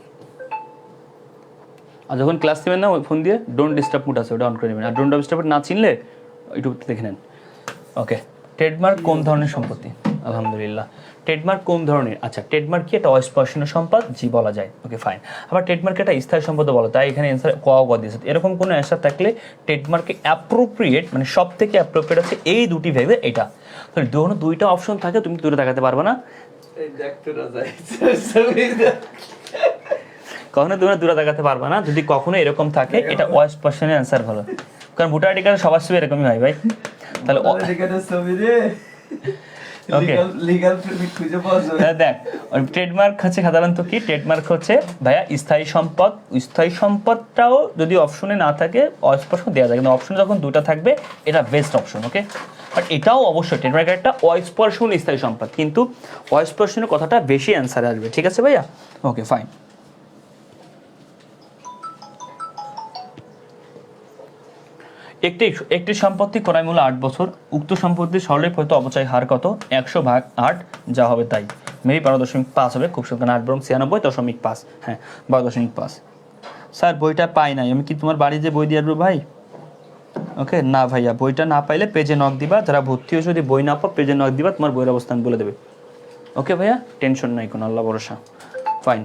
আর যখন ক্লাস নেবেন না, ওই ফোন দিয়ে ডোন্ট ডিস্টার্ব মোড আছে, ওটা অন করে নেবেন। আর ডোন্ট ডিস্টার্ব না চিনলে ইউটিউব দেখে নেন। ওকে, ট্রেডমার্ক কোন ধরনের সম্পত্তি? আলহামদুলিল্লাহ। ট্রেডমার্ক কোন ধরনের? আচ্ছা, ট্রেডমার্ক কি? এটা অস্পর্শনীয় সম্পদ, জি বলা যায়। ওকে, ফাইন। আবার ট্রেডমার্ক এটা স্থায়ী সম্পদ বলা, তাই এখানে অ্যান্সার ক দিয়েছে। এরকম কোনো অ্যান্সার থাকলে ট্রেডমার্কে অ্যাপ্রোপ্রিয়েট, মানে সব থেকে অ্যাপ্রোপ্রিয়েট হচ্ছে এই দুটি ভেবে এটা। তাহলে ধরুন 2টা অপশন থাকে, তুমি দূরে দেখাতে পারবে না, কখনো তুমি দূরে দেখাতে পারবে না। যদি কখনো এরকম থাকে, এটা অস্পর্শনীয় অ্যান্সার ভালো, কারণ ভোটার আইডি কার্ডে সবার ছবি এরকমই হয় ভাই। তাহলে দেখ, ট্রেডমার্ক হচ্ছে সাধারণত কি? ট্রেডমার্ক হচ্ছে ভাইয়া স্থায়ী সম্পদ। স্থায়ী সম্পদটাও যদি অপশনে না থাকে, অস্পর্শন দেওয়া যায়, কিন্তু অপশনে যখন 2টা থাকবে, এটা বেস্ট অপশন। ওকে, বাট এটাও অবশ্যই ট্রেডমার্ক একটা অস্পর্শন স্থায়ী সম্পদ, কিন্তু অস্পর্শনের কথাটা বেশি অ্যান্সারে আসবে। ঠিক আছে ভাইয়া? ওকে, ফাইন। একটি সম্পত্তি ক্রয় মূল্য 8 বছর, উক্ত সম্পত্তির সরলরেখ হয়তো অবচয় হার কত? 100/8, যা হবে তাই। মেবি 12.5 হবে, খুব সুন্দর। 8 বরং 96.5, হ্যাঁ 12.5। স্যার বইটা পাই নাই, আমি কি তোমার বাড়ি যে বই দিয়ে আসবো ভাই? ওকে, না ভাইয়া, বইটা না পাইলে পেজে নক দিবা, যারা ভর্তি হয়েছে যদি বই না পাও পেজে নক দিবা, তোমার বইয়ের অবস্থান বলে দেবে। ওকে ভাইয়া, টেনশন নাই কোনো, আল্লাহ ভরসা। ফাইন,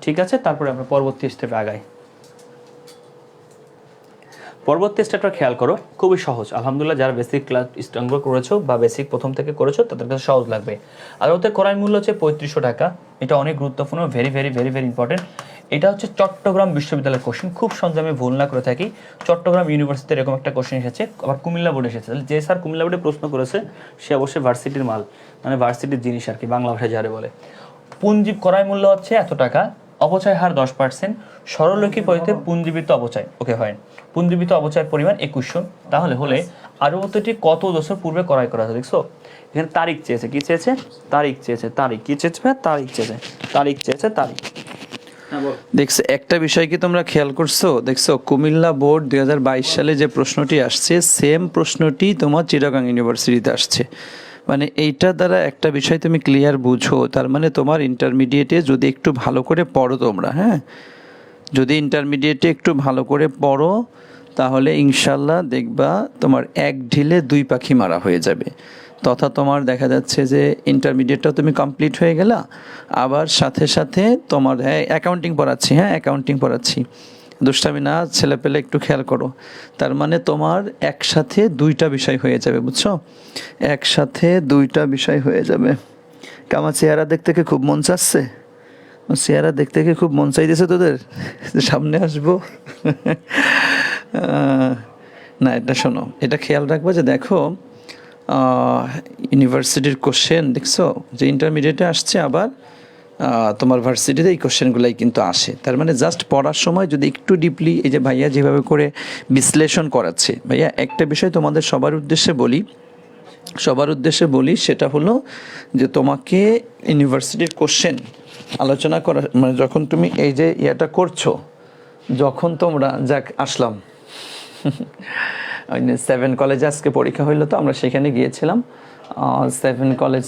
ঠিক আছে। তারপরে আমরা পরবর্তী স্টেপে আগাই। পরবর্তী স্টেপটা খেয়াল করো, খুবই সহজ। আলহামদুলিল্লাহ, যারা বেসিক ক্লাস স্ট্রং করেছো বা বেসিক প্রথম থেকে করেছো, তাদের কাছে সহজ লাগবে। আদালতের ক্রয় মূল্য হচ্ছে 3500 টাকা। এটা অনেক গুরুত্বপূর্ণ, very very very very important. এটা হচ্ছে চট্টগ্রাম বিশ্ববিদ্যালয়ের কোশ্চেন, খুব সহজে আমি ভুল না করে থাকি। চট্টগ্রাম ইউনিভার্সিটির এরকম একটা কোশ্চেন এসেছে, আবার কুমিল্লা বোর্ডে এসেছে। যে স্যার কুমিল্লা বোর্ডে প্রশ্ন করেছে, সে অবশ্যই ভার্সিটির মাল, মানে ভার্সিটির জিনিস আর কি, বাংলা ভাষায় যারে বলে। পুঞ্জি ক্রয় মূল্য হচ্ছে এত টাকা, অবচয় হার 10%, সরলরৈখিক পদ্ধতিতে পুঞ্জীবিত অবচয়। ওকে, হয় পুঞ্জীবিত অবচয়ের পরিমাণ 2100। তাহলে হলে আরবত্বটি কত বছর পূর্বে ক্রয় করা হয়েছে? দেখছো, এখানে তারিখ চেয়েছে, কি চেয়েছে? তারিখ চেয়েছে। তারিখ কি চেয়েছে? তারিখ চেয়েছে, তারিখ চেয়েছে, তারিখ। দেখছো একটা বিষয় কি তোমরা খেয়াল করছো, দেখছো কুমিল্লা বোর্ড 2022 সালে যে প্রশ্নটি আসছে সেম প্রশ্নটি তোমার চিটাগাং ইউনিভার্সিটিতে আসছে। মানে এইটা দ্বারা একটা বিষয় তুমি ক্লিয়ার বুঝো, তার মানে তোমার ইন্টারমিডিয়েটে যদি একটু ভালো করে পড়ো তোমরা, হ্যাঁ, যদি ইন্টারমিডিয়েটে একটু ভালো করে পড়ো তাহলে ইনশাল্লাহ দেখবা তোমার এক ঢিলে দুই পাখি মারা হয়ে যাবে। তথা তোমার দেখা যাচ্ছে যে ইন্টারমিডিয়েটটাও তুমি কমপ্লিট হয়ে গেলা, আবার সাথে সাথে তোমার অ্যাকাউন্টিং পড়াচ্ছি, হ্যাঁ অ্যাকাউন্টিং পড়াচ্ছি, দুষ্টামি না, ছেলে পেলে একটু খেয়াল করো। তার মানে তোমার একসাথে দুইটা বিষয় হয়ে যাবে, বুঝছো, একসাথে দুইটা বিষয় হয়ে যাবে। আমার চেহারা দেখতে কি খুব মন চাচ্ছে? চেহারা দেখতে কি খুব মন চাইতেছে তোদের সামনে আসবো? না, এটা শোনো, এটা খেয়াল রাখবো যে দেখো ইউনিভার্সিটির কোশ্চেন দেখছো যে ইন্টারমিডিয়েটে আসছে, আবার তোমার ভার্সিটিতে এই কোশ্চেনগুলাই কিন্তু আসে। তার মানে জাস্ট পড়ার সময় যদি একটু ডিপলি, এই যে ভাইয়া যেভাবে করে বিশ্লেষণ করাচ্ছে, ভাইয়া একটা বিষয় তোমাদের সবার উদ্দেশ্যে বলি সেটা হলো যে তোমাকে ইউনিভার্সিটির কোশ্চেন আলোচনা করা, মানে যখন তুমি এই যে ইয়েটা করছো, যখন তোমরা যাক আসলাম 7 কলেজে আজকে পরীক্ষা হইলো, তো আমরা সেখানে গিয়েছিলাম। 7 কলেজ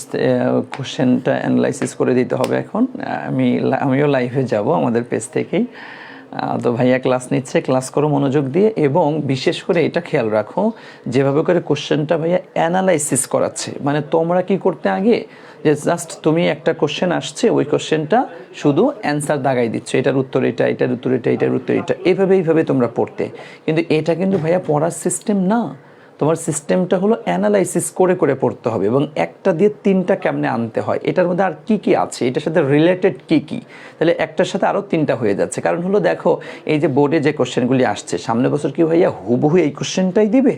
কোশ্চেনটা অ্যানালাইসিস করে দিতে হবে এখন। আমিও লাইভে যাব আমাদের পেজ থেকেই। তো ভাইয়া ক্লাস নিচ্ছে, ক্লাস করো মনোযোগ দিয়ে, এবং বিশেষ করে এটা খেয়াল রাখো যেভাবে করে কোশ্চেনটা ভাইয়া অ্যানালাইসিস করাচ্ছে, মানে তোমরা কি করতে আগে যে জাস্ট তুমি একটা কোশ্চেন আসছে ওই কোশ্চেনটা শুধু অ্যান্সার দাগাই দিচ্ছ, এটার উত্তর এটা, এটার উত্তর এটা, এটার উত্তর এটা, এইভাবে তোমরা পড়তে। কিন্তু এটা কিন্তু ভাইয়া পড়ার সিস্টেম না, তোমার সিস্টেমটা হলো অ্যানালাইসিস করে করে পড়তে হবে, এবং একটা দিয়ে 3টা কেমনে আনতে হয়, এটার মধ্যে আর কি কি আছে, এটার সাথে রিলেটেড কি কি, তাহলে একটার সাথে আরও 3টা হয়ে যাচ্ছে। কারণ হলো দেখো এই যে বোর্ডে যে কোশ্চেনগুলি আসছে, সামনের বছর কি ভাইয়া হুবহু এই কোশ্চেনটাই দিবে?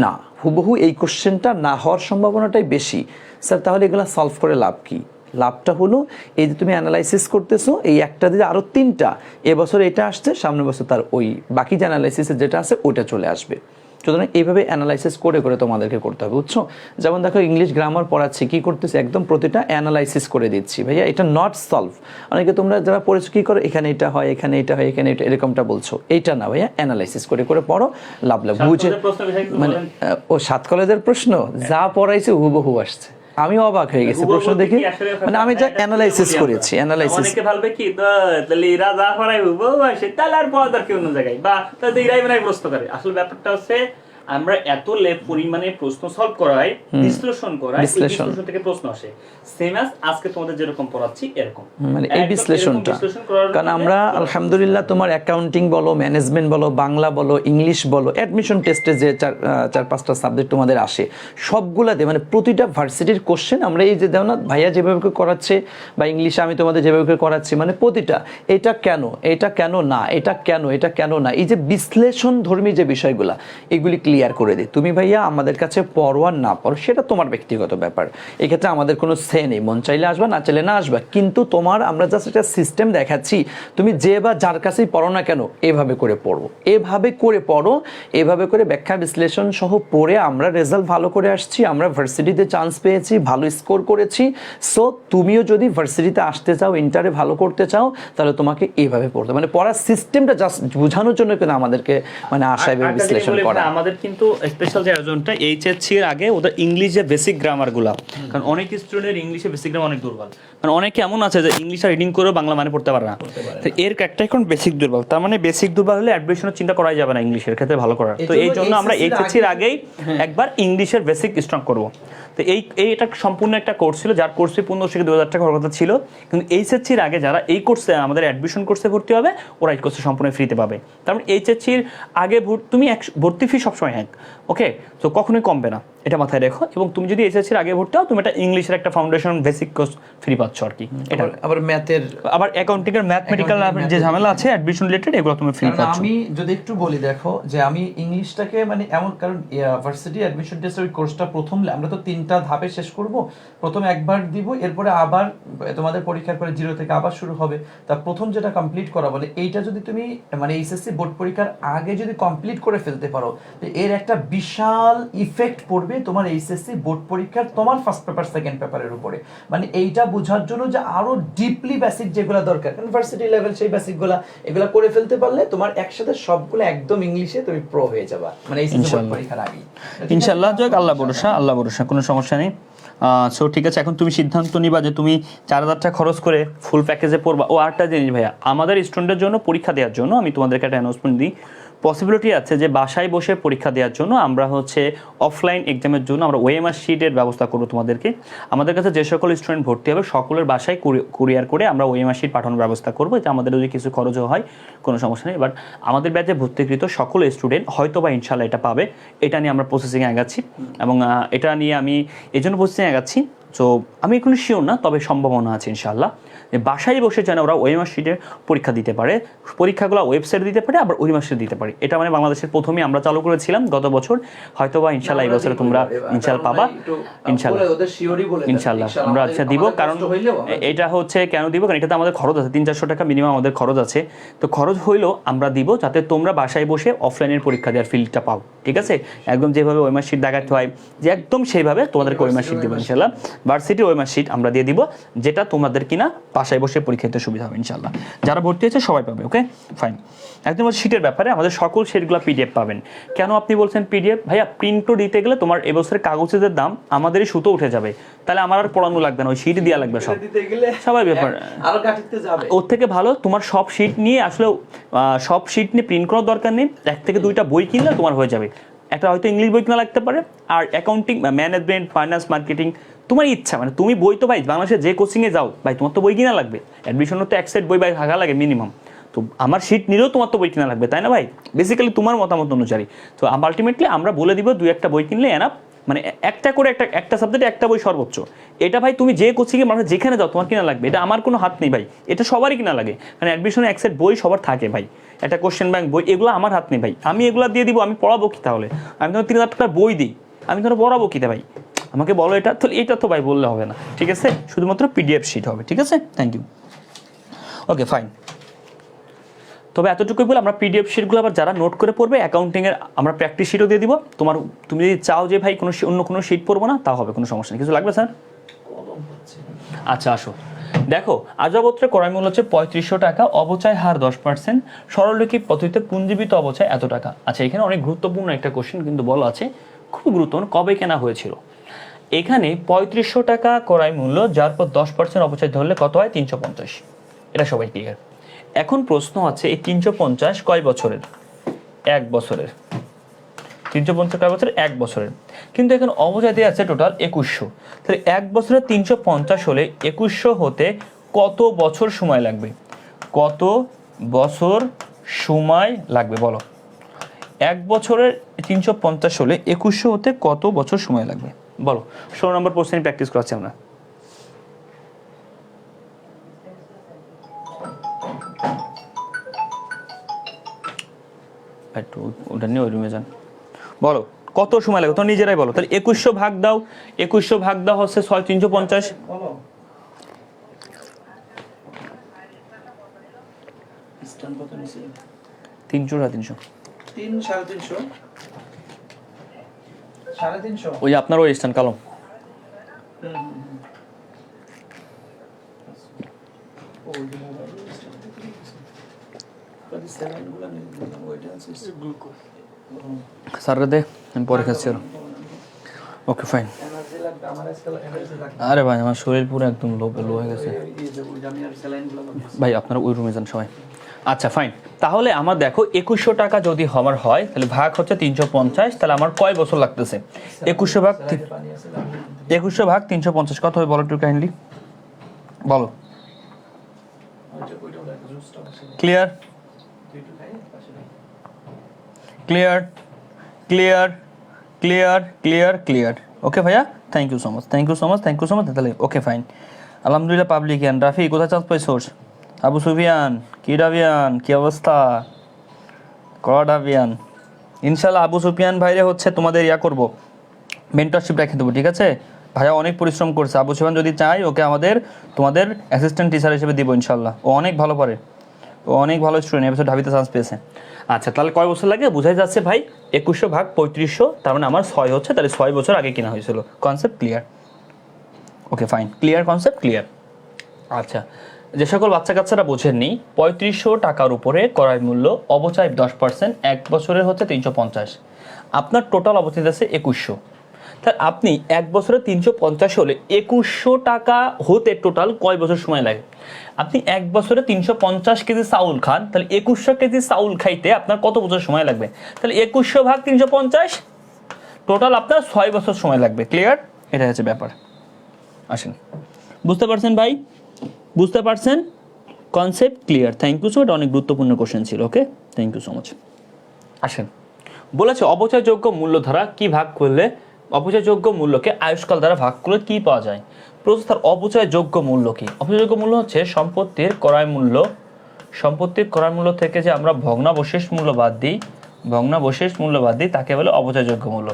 না, হুবহু এই কোশ্চেনটা না হওয়ার সম্ভাবনাটাই বেশি। স্যার তাহলে এগুলো সলভ করে লাভ কি? লাভটা হলো এই যে তুমি অ্যানালাইসিস করতেছো, এই একটা দিয়ে আরও 3টা, এবছর এটা আসছে, সামনের বছর তার ওই বাকি যে অ্যানালাইসিসের যেটা আছে ওইটা চলে আসবে। সুতরাং এইভাবে অ্যানালাইসিস করে করে তোমাদেরকে করতে হবে, বুঝছো? যেমন দেখো ইংলিশ গ্রামার পড়াচ্ছি, কি করতেছি, একদম প্রতিটা অ্যানালাইসিস করে দিচ্ছি। ভাইয়া এটা নট সলভ। অনেকে তোমরা যারা পড়েছো কি করো, এখানে এটা হয়, এখানে এটা হয়, এখানে এটা, এরকমটা বলছো। এইটা না ভাইয়া, অ্যানালাইসিস করে করে পড়ো, লাভ বুঝে। মানে 7 কলেজের প্রশ্ন যা পড়াইছে হুবহু আসছে। আমি অবাক হয়ে গেছি প্রশ্ন দেখে, মানে আমি যা অ্যানালাইসিস করেছি, অ্যানালাইসিস। অনেকে ভাববে কি তাহলে এরা যা পড়াই আসে তাহলে আর পড়া দরকার অন্য জায়গায়, বা তাদের এরাই মানে প্রশ্ন করে। আসলে ব্যাপারটা হচ্ছে আমরা এত পরিমাণে প্রশ্ন সলভ করাই, বিশ্লেষণ করাই, বিশ্লেষণ থেকে প্রশ্ন আসে। সেম অ্যাজ আজকে তোমাদের যেরকম পড়াচ্ছি এরকম, মানে এই বিশ্লেষণটা। কারণ আমরা আলহামদুলিল্লাহ তোমার অ্যাকাউন্টিং বলো, ম্যানেজমেন্ট বলো, বাংলা বলো, ইংলিশ বলো, অ্যাডমিশন টেস্টে যে 4-5টা সাবজেক্ট তোমাদের আসে সবগুলাতে, মানে প্রতিটা ভার্সিটির কোশ্চেন আমরা এই যে দেখো না ভাইয়া যেভাবে করাচ্ছে, বা ইংলিশে আমি তোমাদের যেভাবে করাচ্ছি, মানে প্রতিটা এটা কেন, এটা কেন না, এটা কেন, এটা কেন না, এই যে বিশ্লেষণ ধর্মী যে বিষয়গুলা, এগুলি ক্লিয়ার করে দিই। তুমি ভাইয়া আমাদের কাছে পড়ো আর না পড়ো সেটা তোমার ব্যক্তিগত ব্যাপার, এক্ষেত্রে আমাদের কোনো সে নেই, মন চাইলে আসবা, না চাইলে না আসবা। কিন্তু তোমার আমরা জাস্ট একটা সিস্টেম দেখাচ্ছি, তুমি যে বা যার কাছেই পড়ো না কেন এভাবে করে পড়ো, এভাবে করে পড়ো, এভাবে করে ব্যাখ্যা বিশ্লেষণ সহ পড়ে আমরা রেজাল্ট ভালো করে আসছি, আমরা ভার্সিটিতে চান্স পেয়েছি, ভালো স্কোর করেছি। সো তুমিও যদি ভার্সিটিতে আসতে চাও, ইন্টারে ভালো করতে চাও, তাহলে তোমাকে এইভাবে পড়তে, মানে পড়ার সিস্টেমটা জাস্ট বোঝানোর জন্য কিন্তু আমাদেরকে মানে আশায় বিশ্লেষণ করা। আমাদের কিন্তু স্পেশাল যে আয়োজনটা এইচএসসি এর আগে ওদের ইংলিশে বেসিক গ্রামার গুলা, কারণ অনেক স্টুডেন্টের ইংলিশে বেসিক গ্রামার অনেক দুর্বল, মানে অনেকে এমন আছে যে ইংলিশে রিডিং করেও বাংলা মানে পড়তে পারে না, তো এর একটা এখন বেসিক দুর্বল। তার মানে বেসিক দুর্বল হলে অ্যাডমিশনের চিন্তা করাই যাবে না ইংলিশের ক্ষেত্রে ভালো করার। তো এই জন্য আমরা এইচএসসি এর আগেই একবার ইংলিশের বেসিক স্ট্রং করব। তো এটা সম্পূর্ণ একটা কোর্স ছিল, যার কোর্স ফি 1500 থেকে 2000 টাকা হওয়ার কথা ছিল, কিন্তু এইচএসসির আগে যারা এই কোর্সে আমাদের অ্যাডমিশন কোর্সে ভর্তি হবে ওরা এই কোর্সে সম্পূর্ণ ফ্রিতে পাবে। তার মানে এইচএসসির আগে তুমি ভর্তি ফি সবসময় ওকে, তো কখনোই কমবে না, এটা মাথায় রেখো। এবং তুমি যদি এসএসসির আগে ভর্তি হও, তুমি একটা ইংলিশের একটা ফাউন্ডেশন বেসিক কোর্স ফ্রি পাচ্ছ আর কি। এটা আবার ম্যাথের, আবার অ্যাকাউন্টিং এর ম্যাথমেটিক্যাল যে ঝামেলা আছে অ্যাডমিশন রিলেটেড, এগুলো তুমি ফ্রি পাচ্ছ। আমি যদি একটু বলি, দেখো যে আমি ইংলিশটাকে মানে এমন, কারণ ভার্সিটি অ্যাডমিশন টেস্টের ওই কোর্সটা প্রথম আমরা তো 3টা ধাপে শেষ করব, প্রথমে একবার দিব, এরপরে আবার তোমাদের পরীক্ষার পরে 0 থেকে আবার শুরু হবে। তা প্রথম যেটা কমপ্লিট করা, বলে এইটা যদি তুমি মানে এইচএসসি বোর্ড পরীক্ষার আগে যদি কমপ্লিট করে ফেলতে পারো, এর একটা বিশাল ইফেক্ট পড়বে করবে তোমার এইচএসসি বোর্ড পরীক্ষার তোমার ফার্স্ট পেপার সেকেন্ড পেপারের উপরে। মানে এইটা বোঝার জন্য যে আরো ডিপলি বেসিক যেগুলো দরকার, ইউনিভার্সিটি লেভেল সেই বেসিকগুলো এগুলো করে ফেলতে পারলে তোমার একসাথে সবগুলো একদম ইংলিশে তুমি প্রো হয়ে যাবা, মানে এইচএসসি বোর্ড পরীক্ষার আগে ইনশাল্লাহ। যাক, আল্লাহ ভরসা, আল্লাহ ভরসা, কোনো সমস্যা নেই। সো ঠিক আছে, এখন তুমি সিদ্ধান্ত নিবা যে তুমি 4,000 টাকা খরচ করে ফুল প্যাকেজে পড়বা। ও আরেকটা জিনিস ভাইয়া, আমাদের স্টুডেন্টের জন্য পরীক্ষা দেওয়ার জন্য আমি তোমাদেরকে একটা অ্যানাউন্সমেন্ট দিই, পসিবিলিটি আছে যে বাসায় বসে পরীক্ষা দেওয়ার জন্য আমরা হচ্ছে অফলাইন এক্সামের জন্য আমরা ওএমআর শিটের ব্যবস্থা করবো তোমাদেরকে। আমাদের কাছে যে সকল স্টুডেন্ট ভর্তি হবে সকলের বাসায় কুরিয়ার করে আমরা ওএমআর শিট পাঠানোর ব্যবস্থা করবো, এতে আমাদের যদি কিছু খরচও হয় কোনো সমস্যা নেই। বাট আমাদের ব্যাচে ভর্তিকৃত সকল স্টুডেন্ট হয়তো বা ইনশাল্লাহ এটা পাবে, এটা নিয়ে আমরা প্রসেসিংয়ে আগাচ্ছি এবং এটা নিয়ে আমি এই জন্য প্রসেসিংয়ে আগাচ্ছি। সো আমি কোনো শিওর না, তবে সম্ভাবনা আছে ইনশাল্লাহ যে বাসায় বসে যেন ওরা ওএমআর শিটের পরীক্ষা দিতে পারে, পরীক্ষাগুলো ওয়েবসাইটে দিতে পারে, আবার ওএমআর শিটে দিতে পারে। এটা মানে বাংলাদেশের প্রথমেই আমরা চালু করেছিলাম গত বছর, হয়তো বা ইনশাল্লাহ এই বছরে তোমরা ইনশাল্লাহ পাবা, ইনশাল্লাহ আমরা আচ্ছা দিব। কারণ এটা হচ্ছে কেন দিব, কারণ এটাতে আমাদের খরচ আছে 300-400 টাকা মিনিমাম আমাদের খরচ আছে। তো খরচ হইলেও আমরা দিব যাতে তোমরা বাসায় বসে অফলাইনের পরীক্ষা দেওয়ার ফিল্ডটা পাও, ঠিক আছে? একদম যেভাবে ওএমআর শিট দেখাতে হয় যে একদম সেইভাবে তোমাদেরকে ওএমআর শিট দিব ইনশাল্লাহ। ভার্সিটির ওএমআর শিট আমরা দিয়ে দিব, যেটা তোমাদের কিনা বাসায় বসে পরীক্ষা দিতে সুবিধা হবে ইনশাল্লাহ। যারা ভর্তি হয়েছে সবাই পাবে, ওকে ফাইন। একদম শিটের ব্যাপারে আমাদের সকল শিটগুলো পিডিএফ পাবেন। কেন আপনি বলছেন পিডিএফ? ভাইয়া প্রিন্টও দিতে গেলে তোমার এবছরের কাগজের দাম আমাদেরই সুতো উঠে যাবে, তাহলে আমার আর পড়ানো লাগবে না, ওই শিট দেওয়া লাগবে সব, সবাই ব্যাপার। ওর থেকে ভালো তোমার সব শিট নিয়ে আসলে সব শিট নিয়ে প্রিন্ট করার দরকার নেই, 1 থেকে 2টা বই কিনলে তোমার হয়ে যাবে। একটা হয়তো ইংলিশ বই কিনা লাগতে পারে, আর অ্যাকাউন্টিং, ম্যানেজমেন্ট, ফাইন্যান্স, মার্কেটিং তোমার ইচ্ছা, মানে তুমি বই তো ভাই বাংলাদেশে যে কোচিংয়ে যাও ভাই তোমার তো বই কিনা লাগবে, অ্যাডমিশনও তো 1 সেট বই ভাই থাকা লাগে মিনিমাম। তো আমার শিট নিলেও তোমার তো বই কিনা লাগবে, তাই না ভাই? বেসিক্যালি তোমার মতামত অনুযায়ী। তো আলটিমেটলি আমরা বলে দিব 2-1টা বই কিনলে এনাফ, মানে একটা করে একটা সাবজেক্টে একটা বই সর্বোচ্চ। এটা ভাই তুমি যে কোচিংয়ে মানে যেখানে যাও তোমার কিনা লাগবে, এটা আমার কোনো হাত নেই ভাই, এটা সবারই কিনা লাগে। মানে অ্যাডমিশনে 1 সেট বই সবার থাকে ভাই, একটা কোশ্চেন ব্যাংক বই, এগুলো আমার হাত নেই ভাই। আমি এগুলো দিয়ে দিব, আমি পড়াবো কি তাহলে? আমি তোমার 3,000 টাকার বই দিই, আমি তোমার পড়াবো কি ভাই? আমাকে বলো এটা, তো এটা তো ভাই বললে হবে না, ঠিক আছে? শুধুমাত্র পিডিএফ শিট হবে, ঠিক আছে? Thank you, okay fine. তবে এতটুকুই বলে আমরা পিডিএফ শিটগুলো আবার যারা নোট করে পড়বে অ্যাকাউন্টিংয়ের আমরা প্র্যাকটিস শিটও দিয়ে দিব। তুমি যদি চাও যে ভাই অন্য কোনো শিট পড়বো না, তাও হবে, কোনো সমস্যা নেই। কিছু লাগবে স্যার? আচ্ছা আসো, দেখো আজাবত্রে ক্রয় মূল্য হচ্ছে 3500 টাকা, অবচয় হার 10%, সরলরেখী পদ্ধতিতে পুঞ্জীবিত অবচয় এত টাকা। আচ্ছা, এখানে অনেক গুরুত্বপূর্ণ একটা কোশ্চেন কিন্তু বলা আছে, খুব গুরুত্বপূর্ণ, কবে কেনা হয়েছিল। এখানে 3500 টাকা ক্রয় মূল্য, যার পর 10% অবচয় ধরলে কত হয়? 350। এটা সবাই ক্লিয়ার। এখন প্রশ্ন আছে এই 350 কয় বছরের? 1 বছরের। 350 কয় বছরের? 1 বছরের। কিন্তু এখানে অবচয় দেওয়া আছে টোটাল 2100। তাহলে 1 বছরে 350 হলে 2100 হতে কত বছর সময় লাগবে? কত বছর সময় লাগবে বলো? 1 বছরের 350 হলে 2100 হতে কত বছর সময় লাগবে বলো? 16 নম্বর প্রশ্ন প্র্যাকটিস করাচ্ছি আমরা। একটু ওটা নিয়ে ওই রুমে যান, বলো কত সময় লাগবে? তো নিজেরাই বলো। তাহলে 2100 ভাগ দাও, 2100 ভাগ দাও হচ্ছে 350। 300 ওই আপনার ওই স্ট্যান্ড কালো। স্যার দে, আমি পরে খাচ্ছি। Okay fine. আরে ভাই আমার শরীর পুরো একদম লো হয়ে গেছে ভাই, আপনারা ওই রুমে যান সবাই। আচ্ছা ফাইন, তাহলে আমার দেখো 2100 টাকা যদি আমার হয় তাহলে ভাগ হচ্ছে 350, তাহলে আমার কয় বছর লাগতেছে? 2100 ভাগ 350 কত হয় বলো একটু কাইন্ডলি বলো। Clear clear clear clear clear clear okay ভাইয়া, thank you so much, thank you so much, thank you so much. তাহলে ওকে ফাইন, আলহামদুলিল্লাহ। পাবলিক ইয়ান রাফি কোথায় চান্স পাইছোস? আবু সুফিয়ান কি ডাবিয়ান, কি অবস্থা? ডাবিয়ান ইনশাল্লাহ আবু সুফিয়ান ভাইরে হচ্ছে তোমাদের ইয়া করবো, মেন্টরশিপ রেখে দেবো, ঠিক আছে? ভাইয়া অনেক পরিশ্রম করছে, আবু সুফিয়ান যদি চাই ওকে তোমাদের অ্যাসিস্ট্যান্ট টিচার হিসেবে দিব ইনশাল্লাহ, ও অনেক ভালো পারে। ও অনেক ভালো স্টুডেন্ট, এবছর ঢাবিতে চান্স পেয়েছে। আচ্ছা তাহলে কয় বছর লাগে বোঝাই যাচ্ছে ভাই, 2100 ভাগ 3500, তার মানে আমার 6 হচ্ছে, তাহলে 6 বছর আগে কেনা হয়েছিল। Concept clear? ওকে ফাইন, ক্লিয়ার, কনসেপ্ট ক্লিয়ার। আচ্ছা, যে সকল বাচ্চা কাচ্চারা বোঝেননি, 3500 টাকার উপরে ক্রয় মূল্য অবচয় 10%, 1 বছরের হচ্ছে 350, আপনার টোটাল অবচয় আছে 2100। তাহলে আপনি 1 বছরে 350 হলে 2100 টাকা হতে টোটাল কয় বছর সময় লাগে? আপনি 1 বছরে 350 কেজি চাউল খান, তাহলে 2100 কেজি চাউল খাইতে আপনার কত বছর সময় লাগবে? তাহলে 2100 ভাগ 350, টোটাল আপনার 6 বছর সময় লাগবে। ক্লিয়ার? এটা হচ্ছে ব্যাপার। আসেন, বুঝতে পারছেন ভাই? বুঝতে পারছেন? Concept clear? Thank you so much, অনেক গুরুত্বপূর্ণ কোশ্চেন ছিল। Okay, thank you so much. আসেন, বলেছে অবচয়যোগ্য মূল্য দ্বারা কি ভাগ করলে, অপচয়যোগ্য মূল্যকে আয়ুষ্কাল দ্বারা ভাগ করলে কি পাওয়া যায়? প্রশ্ন, তার অপচয়যোগ্য মূল্য কি? অপচয়যোগ্য মূল্য হচ্ছে সম্পত্তির ক্রয় মূল্য, সম্পত্তির ক্রয় মূল্য থেকে যে আমরা ভগ্নাবশেষ মূল্য বাদ দিই, ভগ্নাবশেষ মূল্য বাদ দিই, তাকে বলে অপচয়যোগ্য মূল্য।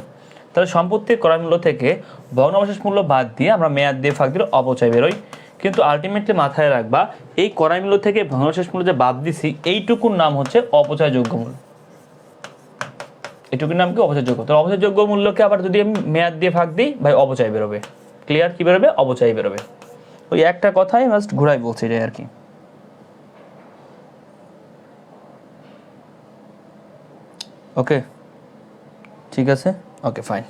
তাহলে সম্পত্তির ক্রয় মূল্য থেকে ভগ্নাবশেষ মূল্য বাদ দিয়ে আমরা মেয়াদ দিয়ে ভাগ দিলে অপচয় বেরোয়। কিন্তু আলটিমেটলি মাথায় রাখবা, এই ক্রয় মূল্য থেকে ভগ্নাবশেষ মূল্য যে বাদ দিছি, এইটুকুর নাম হচ্ছে অপচয়যোগ্য মূল্য। এটুকুর নাম কি? অপচয়যোগ্য। তো অপচয়যোগ্য মূল্যকে আবার যদি আমি মেয়াদ দিয়ে ভাগ দিই, ভাই অপচয় বেরোবে। ক্লিয়ার? কি বেরোবে? অপচয় বেরোবে। ওই একটা কথাই জাস্ট ঘুরাই বলছি, এটাই আর কি। ওকে, ঠিক আছে, ওকে ফাইন।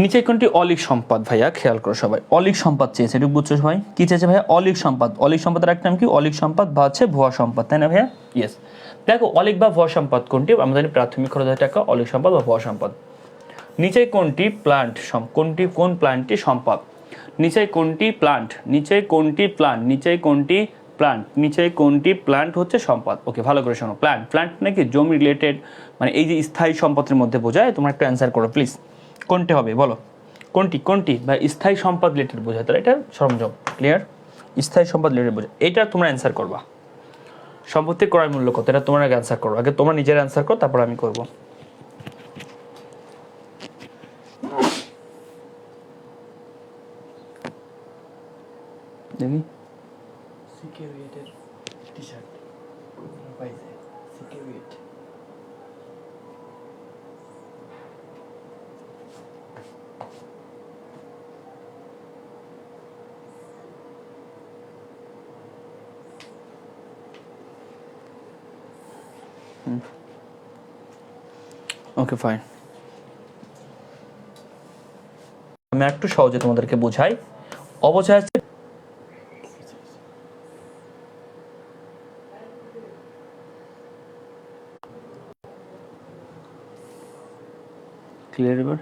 নিচে কোনটি অলিক সম্পদ? ভাইয়া খেয়াল করো সবাই, অলিক সম্পদ চেয়েছে, এটুকু বুঝছো সবাই? কি চেয়েছে ভাইয়া? অলিক সম্পদ। অলিক সম্পদের একটা নাম কি? অলিক সম্পদ বা হচ্ছে ভুয়া সম্পদ, তাই না ভাইয়া? ইয়েস। দেখো, অলিক বা ভুয়া সম্পদ কোনটি? আমরা জানি প্রাথমিক খরচ 1000 টাকা, অলিক সম্পদ বা ভুয়া সম্পদ। নিচে কোনটি প্লান্ট, কোন প্লান্টটি সম্পদ? নিচে কোনটি প্লান্ট, নিচে কোনটি প্লান্ট, নিচে কোনটি প্লান্ট, নিচে কোনটি প্লান্ট হচ্ছে সম্পদ? ওকে, ভালো করে শোনো। প্লান্ট, প্লান্ট নাকি জমি রিলেটেড, মানে এই যে স্থায়ী সম্পদের মধ্যে বোঝায়। তোমরা একটু অ্যান্সার করো প্লিজ, কোনটি হবে বলো? কোনটি কোনটি বা স্থায়ী সম্পদ রিলেটেড বোঝায়, তাহলে এটা সরঞ্জাম। ক্লিয়ার? স্থায়ী সম্পদ রিলেটেড বোঝায়, এটা তোমরা অ্যান্সার করবা। সম্পত্তির ক্রয় মূল্য কত, এটা তোমরা আগে অ্যান্সার করো। আগে তোমরা নিজের অ্যান্সার করো, তারপর আমি করবো। দেখি সিকিউরিটির টি-শার্ট পাইছে, সিকিউরিটি। ওকে ফাইন, আমি একটু সহজে তোমাদেরকে বোঝাই। অবচয় আছে ক্লিয়ার এবার?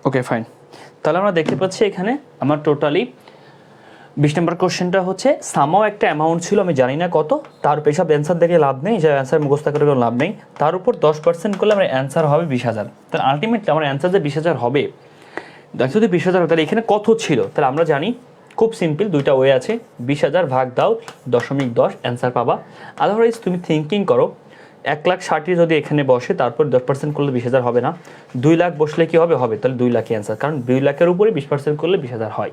ওকে ফাইন, তাহলে আমরা দেখতে পাচ্ছি এখানে আমার টোটালি 20 নম্বর কোশ্চেনটা হচ্ছে সামাও একটা অ্যামাউন্ট ছিল, আমি জানি না কত, তার পেশা অ্যান্সার দেখে লাভ নেই, যে অ্যান্সার মুখস্থ করে কোনো লাভ নেই। তার উপর 10% করলে আমার অ্যান্সার হবে 20,000। তাহলে আলটিমেটলি আমার অ্যান্সার যে 20,000 হবে, যদি 20,000 হয় তাহলে এখানে কত ছিল? তাহলে আমরা জানি খুব সিম্পল, দুইটা ওয়ে আছে। 20,000 ভাগ দাও 0.10, অ্যান্সার পাবা। আদারওয়াইজ তুমি থিঙ্কিং করো, 1,60,000 যদি এখানে বসে, তারপর 10% করলে 20,000 হবে না। 2 লাখ বসলে কি হবে? হবে। তাহলে 2 লাখই অ্যান্সার, কারণ 2 লাখের উপরে 20% করলে 20,000 হয়।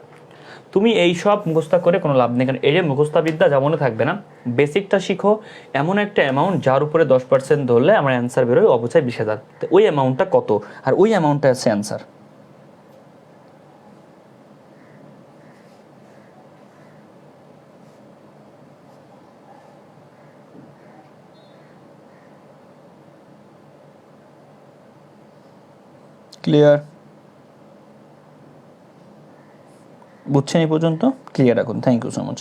তুমি এই সব মুখস্থ করে কোনো লাভ নেই, কারণ এই যে মুখস্থবিদ্যা যা মনে থাকবে না, বেসিকটা শিখো। এমন একটা অ্যামাউন্ট যার উপরে 10% ধরলে আমার অ্যান্সার বেরোয় অবচয় 20,000। তো ওই অ্যামাউন্টটা কত, আর ওই অ্যামাউন্টটা আছে অ্যান্সার। ক্লিয়ার? বুঝছেন এই পর্যন্ত? ক্লিয়ার রাখুন। Thank you so much.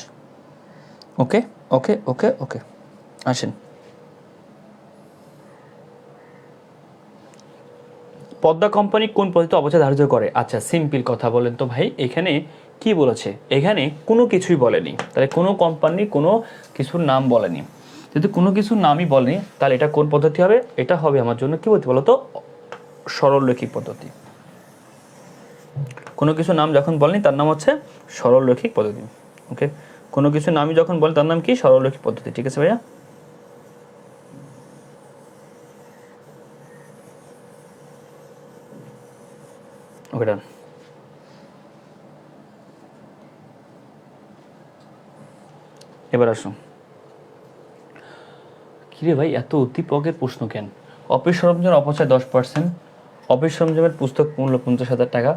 Okay okay okay okay, আসেন। পদ্মা কোম্পানি কোন পদ্ধতিতে অবচয় ধার্য করে? আচ্ছা, সিম্পল কথা বলেন তো ভাই, এখানে কি বলেছে? এখানে কোনো কিছুই বলেনি, তাহলে কোনো কোম্পানি কোনো কিছুর নাম বলেনি। যদি কোনো কিছু নামই বলেনি তাহলে এটা কোন পদ্ধতি হবে? এটা হবে আমার জন্য কি বলতে বলো তো, সরলরৈখিক পদ্ধতি। কোনো কিছু নাম যখন বলেনি তার নাম হচ্ছে সরলরৈখিক পদ্ধতি। ওকে, কোনো কিছু নামই যখন বলে তার নাম কি? সরলরৈখিক পদ্ধতি। ঠিক আছে ভাইয়া? ওকে, ডান। এবার আসো, কিরে ভাই এত উদ্দীপকের প্রশ্ন কেন? অফিস সরঞ্জামের অপচয় 10%, অফিস সরঞ্জামের পুস্তক মূল্য 50,000 টাকা,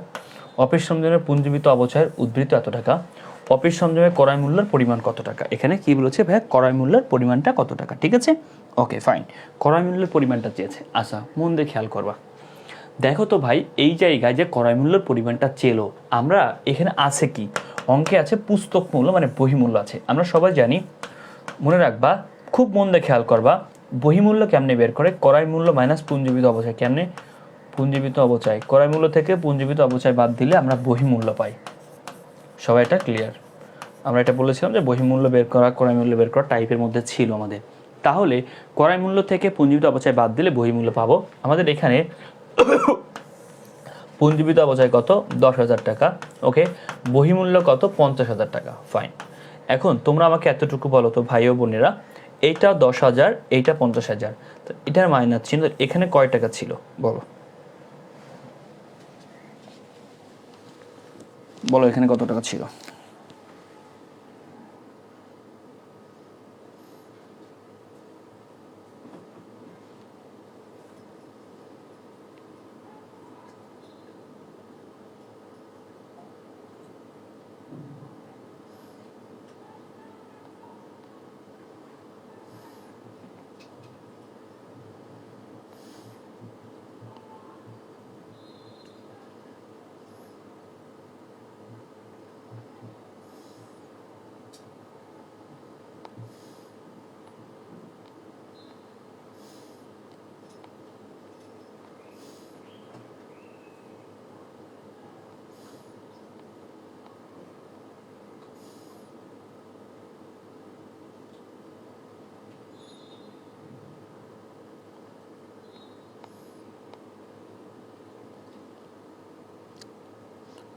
অফিস সরঞ্জামের পুঞ্জীবিত অপচয়ের উদ্বৃত্ত এত টাকা, অফিস সরঞ্জামের ক্রয় মূল্যের পরিমাণ কত টাকা। এখানে কি বলেছে ভাইয়া? ক্রয় মূল্যের পরিমাণটা কত টাকা। ঠিক আছে, ওকে ফাইন। ক্রয় মূল্যের পরিমাণটা চেয়েছে। আচ্ছা, মন দিয়ে খেয়াল করবা, দেখো তো ভাই এই জায়গায় যে ক্রয় মূল্যের পরিমাণটা চেলো, আমরা এখানে আছে কি? অঙ্কে আছে পুস্তক মূল্য মানে বহিমূল্য আছে। আমরা সবাই জানি, মনে রাখবা, খুব মন দিয়ে খেয়াল করবা, বহিমূল্য কেমনে বের করে? ক্রয় মূল্য মাইনাস পুঞ্জীবিত অবচয়। কেমনে? পুঞ্জীবিত অবচয়, ক্রয় মূল্য থেকে পুঞ্জীবিত অবচয় বাদ দিলে আমরা বহিমূল্য পাই। সবাই এটা ক্লিয়ার? আমরা এটা বলেছিলাম যে বহিমূল্য বের করা ক্রয় মূল্য বের করা টাইপের মধ্যে ছিল আমাদের। তাহলে ক্রয় মূল্য থেকে পুঞ্জীবিত অবচয় বাদ দিলে বহিমূল্য পাবো। আমাদের এখানে পুঞ্জীবিত অবচয় কত? 10,000 টাকা। ওকে, বহিমূল্য কত? 50,000 টাকা। ফাইন। এখন তোমরা আমাকে এতটুকু বলো তো ভাই ও বোনেরা, এইটা 10,000, এইটা 50,000, তো এটার মাইনাস চিহ্ন এখানে কয় টাকা ছিল বলো? বলো এখানে কত টাকা ছিল?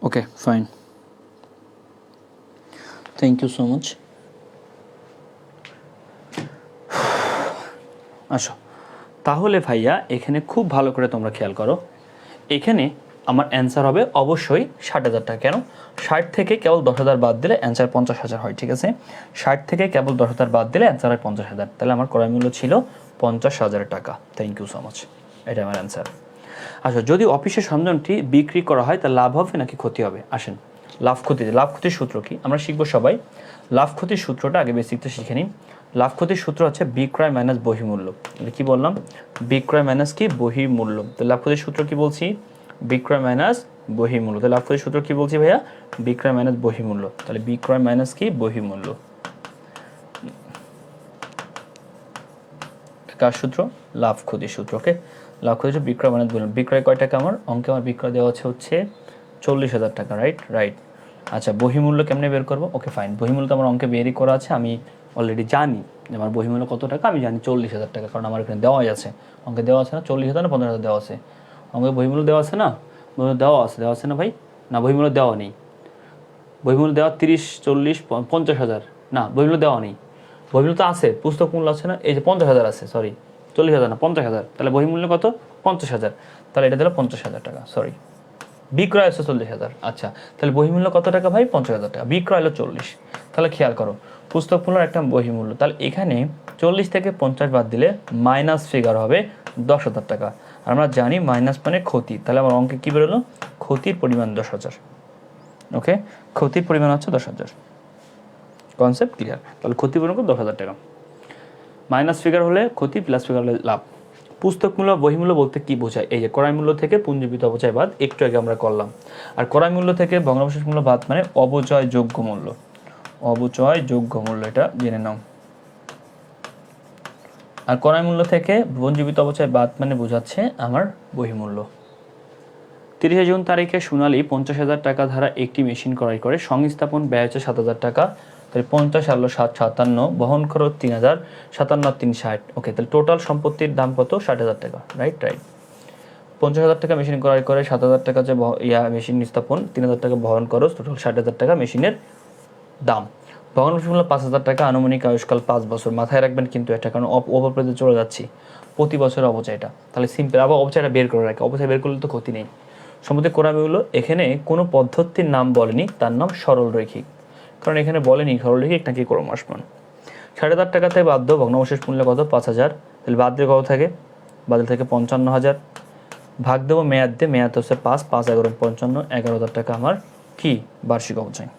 Okay fine, thank you so much. আসো তাহলে ভাইয়া এখানে খুব ভালো করে তোমরা খেয়াল করো, এখানে আমার অ্যান্সার হবে অবশ্যই 60,000 টাকা। কেন? 60 থেকে কেবল 10,000 বাদ দিলে অ্যান্সার 50,000 হয়। ঠিক আছে, 60 থেকে কেবল 10,000 বাদ দিলে অ্যান্সার হয় 50,000। তাহলে আমার ক্রয় মূল্য ছিল 50,000 টাকা। থ্যাংক ইউ সো মাচ, এটা আমার অ্যান্সার। আচ্ছা, যদি অফিসের সরঞ্জামটি বিক্রি করা হয় তা লাভ হবে নাকি ক্ষতি হবে? আসেন লাভ ক্ষতির সূত্র কি আমরা শিখবো সবাই। লাভ ক্ষতির সূত্রটা আগে বেসিকটা শিখে নিই। লাভ ক্ষতির সূত্র হচ্ছে বিক্রয় মাইনাস বহিমূল্য। কি বললাম? বিক্রয় মাইনাস কি? বহিমূল্য। তো লাভ ক্ষতির সূত্র কি বলছি? বিক্রয় মাইনাস বহিমূল্য। তো লাভ ক্ষতির সূত্র কি বলছি ভাইয়া? বিক্রয় মাইনাস বহিমূল্য। তাহলে বিক্রয় মাইনাস কি? বহিমূল্য। কার সূত্র? লাভ ক্ষতির সূত্র। ওকে, লাভ ক্ষতির সূত্র বিক্রয় মাইনাস বহিমূল্য। বিক্রয় কয় টাকা আমার অঙ্কে? আমার বিক্রয় দেওয়া হচ্ছে 40,000 টাকা। রাইট। আচ্ছা, বহিমূল্য কেমনে বের করবো? ওকে ফাইন, বহিমূল্য তো আমার অঙ্কে বেরই করা আছে, আমি অলরেডি জানি যে আমার বহিমূল্য কত টাকা। আমি জানি 40,000 টাকা, কারণ আমার এখানে দেওয়াই আছে। অঙ্কে দেওয়া আছে না 40,000 না 15,000 দেওয়া আছে? অঙ্কে বহিমূল্য দেওয়া আছে না? দেওয়া আছে না ভাই? না, বহিমূল্য দেওয়া নেই। বহিমূল্য দেওয়া 30, 40, 50,000 না, বহিমূল্য দেওয়া নেই। বহিমূল্য তো আছে, পুস্তক মূল্য আছে না? এই যে 50,000 আছে, সরি 40,000 না 50,000। তাহলে বহিমূল্য কত? 50,000। তাহলে এটা দিল 50,000 টাকা। সরি, বিক্রয় আছে 40,000। আচ্ছা, তাহলে বহিমূল্য কত টাকা ভাই? 50,000 টাকা। বিক্রয় হলো 40। তাহলে খেয়াল করো, পুস্তক মূল্যের একটা বহিমূল্য। তাহলে এখানে 40 থেকে 50 বাদ দিলে মাইনাস ফিগার হবে 10,000 টাকা। আর আমরা জানি মাইনাস মানে ক্ষতি। তাহলে আমার অঙ্কে কী বেরোলো? ক্ষতির পরিমাণ 10,000। ওকে, ক্ষতির পরিমাণ হচ্ছে 10,000। Concept clear? তাহলে ক্ষতির পরিমাণ 10,000 টাকা। মাইনাস ফিগার হলে ক্ষতি, প্লাস ফিগার হলে লাভ। পুস্তক মূল্য বহিমূল্য বলতে কি বোঝায়? এই যে ক্রয় মূল্য থেকে পুঞ্জীবিত অপচয় বাদ, একটু আগে আমরা করলাম। আর ক্রয় মূল্য থেকে ভগ্নাবশেষ মূল্য বাদ মানে অবচয়যোগ্য মূল্য। অবচয়যোগ্য মূল্য, এটা জেনে নাও। আর ক্রয় মূল্য থেকে পুঞ্জীবিত অপচয় বাদ মানে বোঝাচ্ছে আমার বহিমূল্য। 30 জুন তারিখে সোনালী 50,000 টাকা ধারা একটি মেশিন ক্রয় করে। সংস্থাপন ব্যয় হচ্ছে 7,000 টাকা। তাহলে 50 আর 7 57 বহন খরচ 3000, 57 আর 3 60। ওকে, তাহলে টোটাল সম্পত্তির দাম কত? 60,000 টাকা। রাইট। 50,000 টাকা মেশিন ক্রয় করে, 7,000 টাকা যে মেশিন স্থাপন, 3,000 টাকা বহন খরচ, টোটাল 60,000 টাকা মেশিনের দাম। ভগ্নাংশ মূল্য 5,000 টাকা, আনুমানিক আয়ুষ্কাল 5 বছর। মাথায় রাখবেন কিন্তু এটা, কারণ অপপ্রদে চলে যাচ্ছি প্রতি বছর অবচয়টা। তাহলে সিম্পল আবার অবচয়টা বের করে রাখে, অবচয় বের করলে তো ক্ষতি নেই। সম্পত্তি ক্রয় মূল্য এখানে কোনো পদ্ধতির নাম বলেনি, তার নাম সরল রৈখিক, কারণ এখানে বলেনি সরল রৈখিক নাকি ক্রমহ্রাসমান। 60,000 টাকাতে বাধ্য ভগ্নাবশেষ মূল্য কত? 5,000। তাহলে বাদ দিয়ে কত থাকে? বাদে থেকে 55,000। ভাগ দেবো মেয়াদ দিয়ে, মেয়াদ হচ্ছে 5, 5 11 55, 11,000 টাকা আমার কি বার্ষিক অবচয়।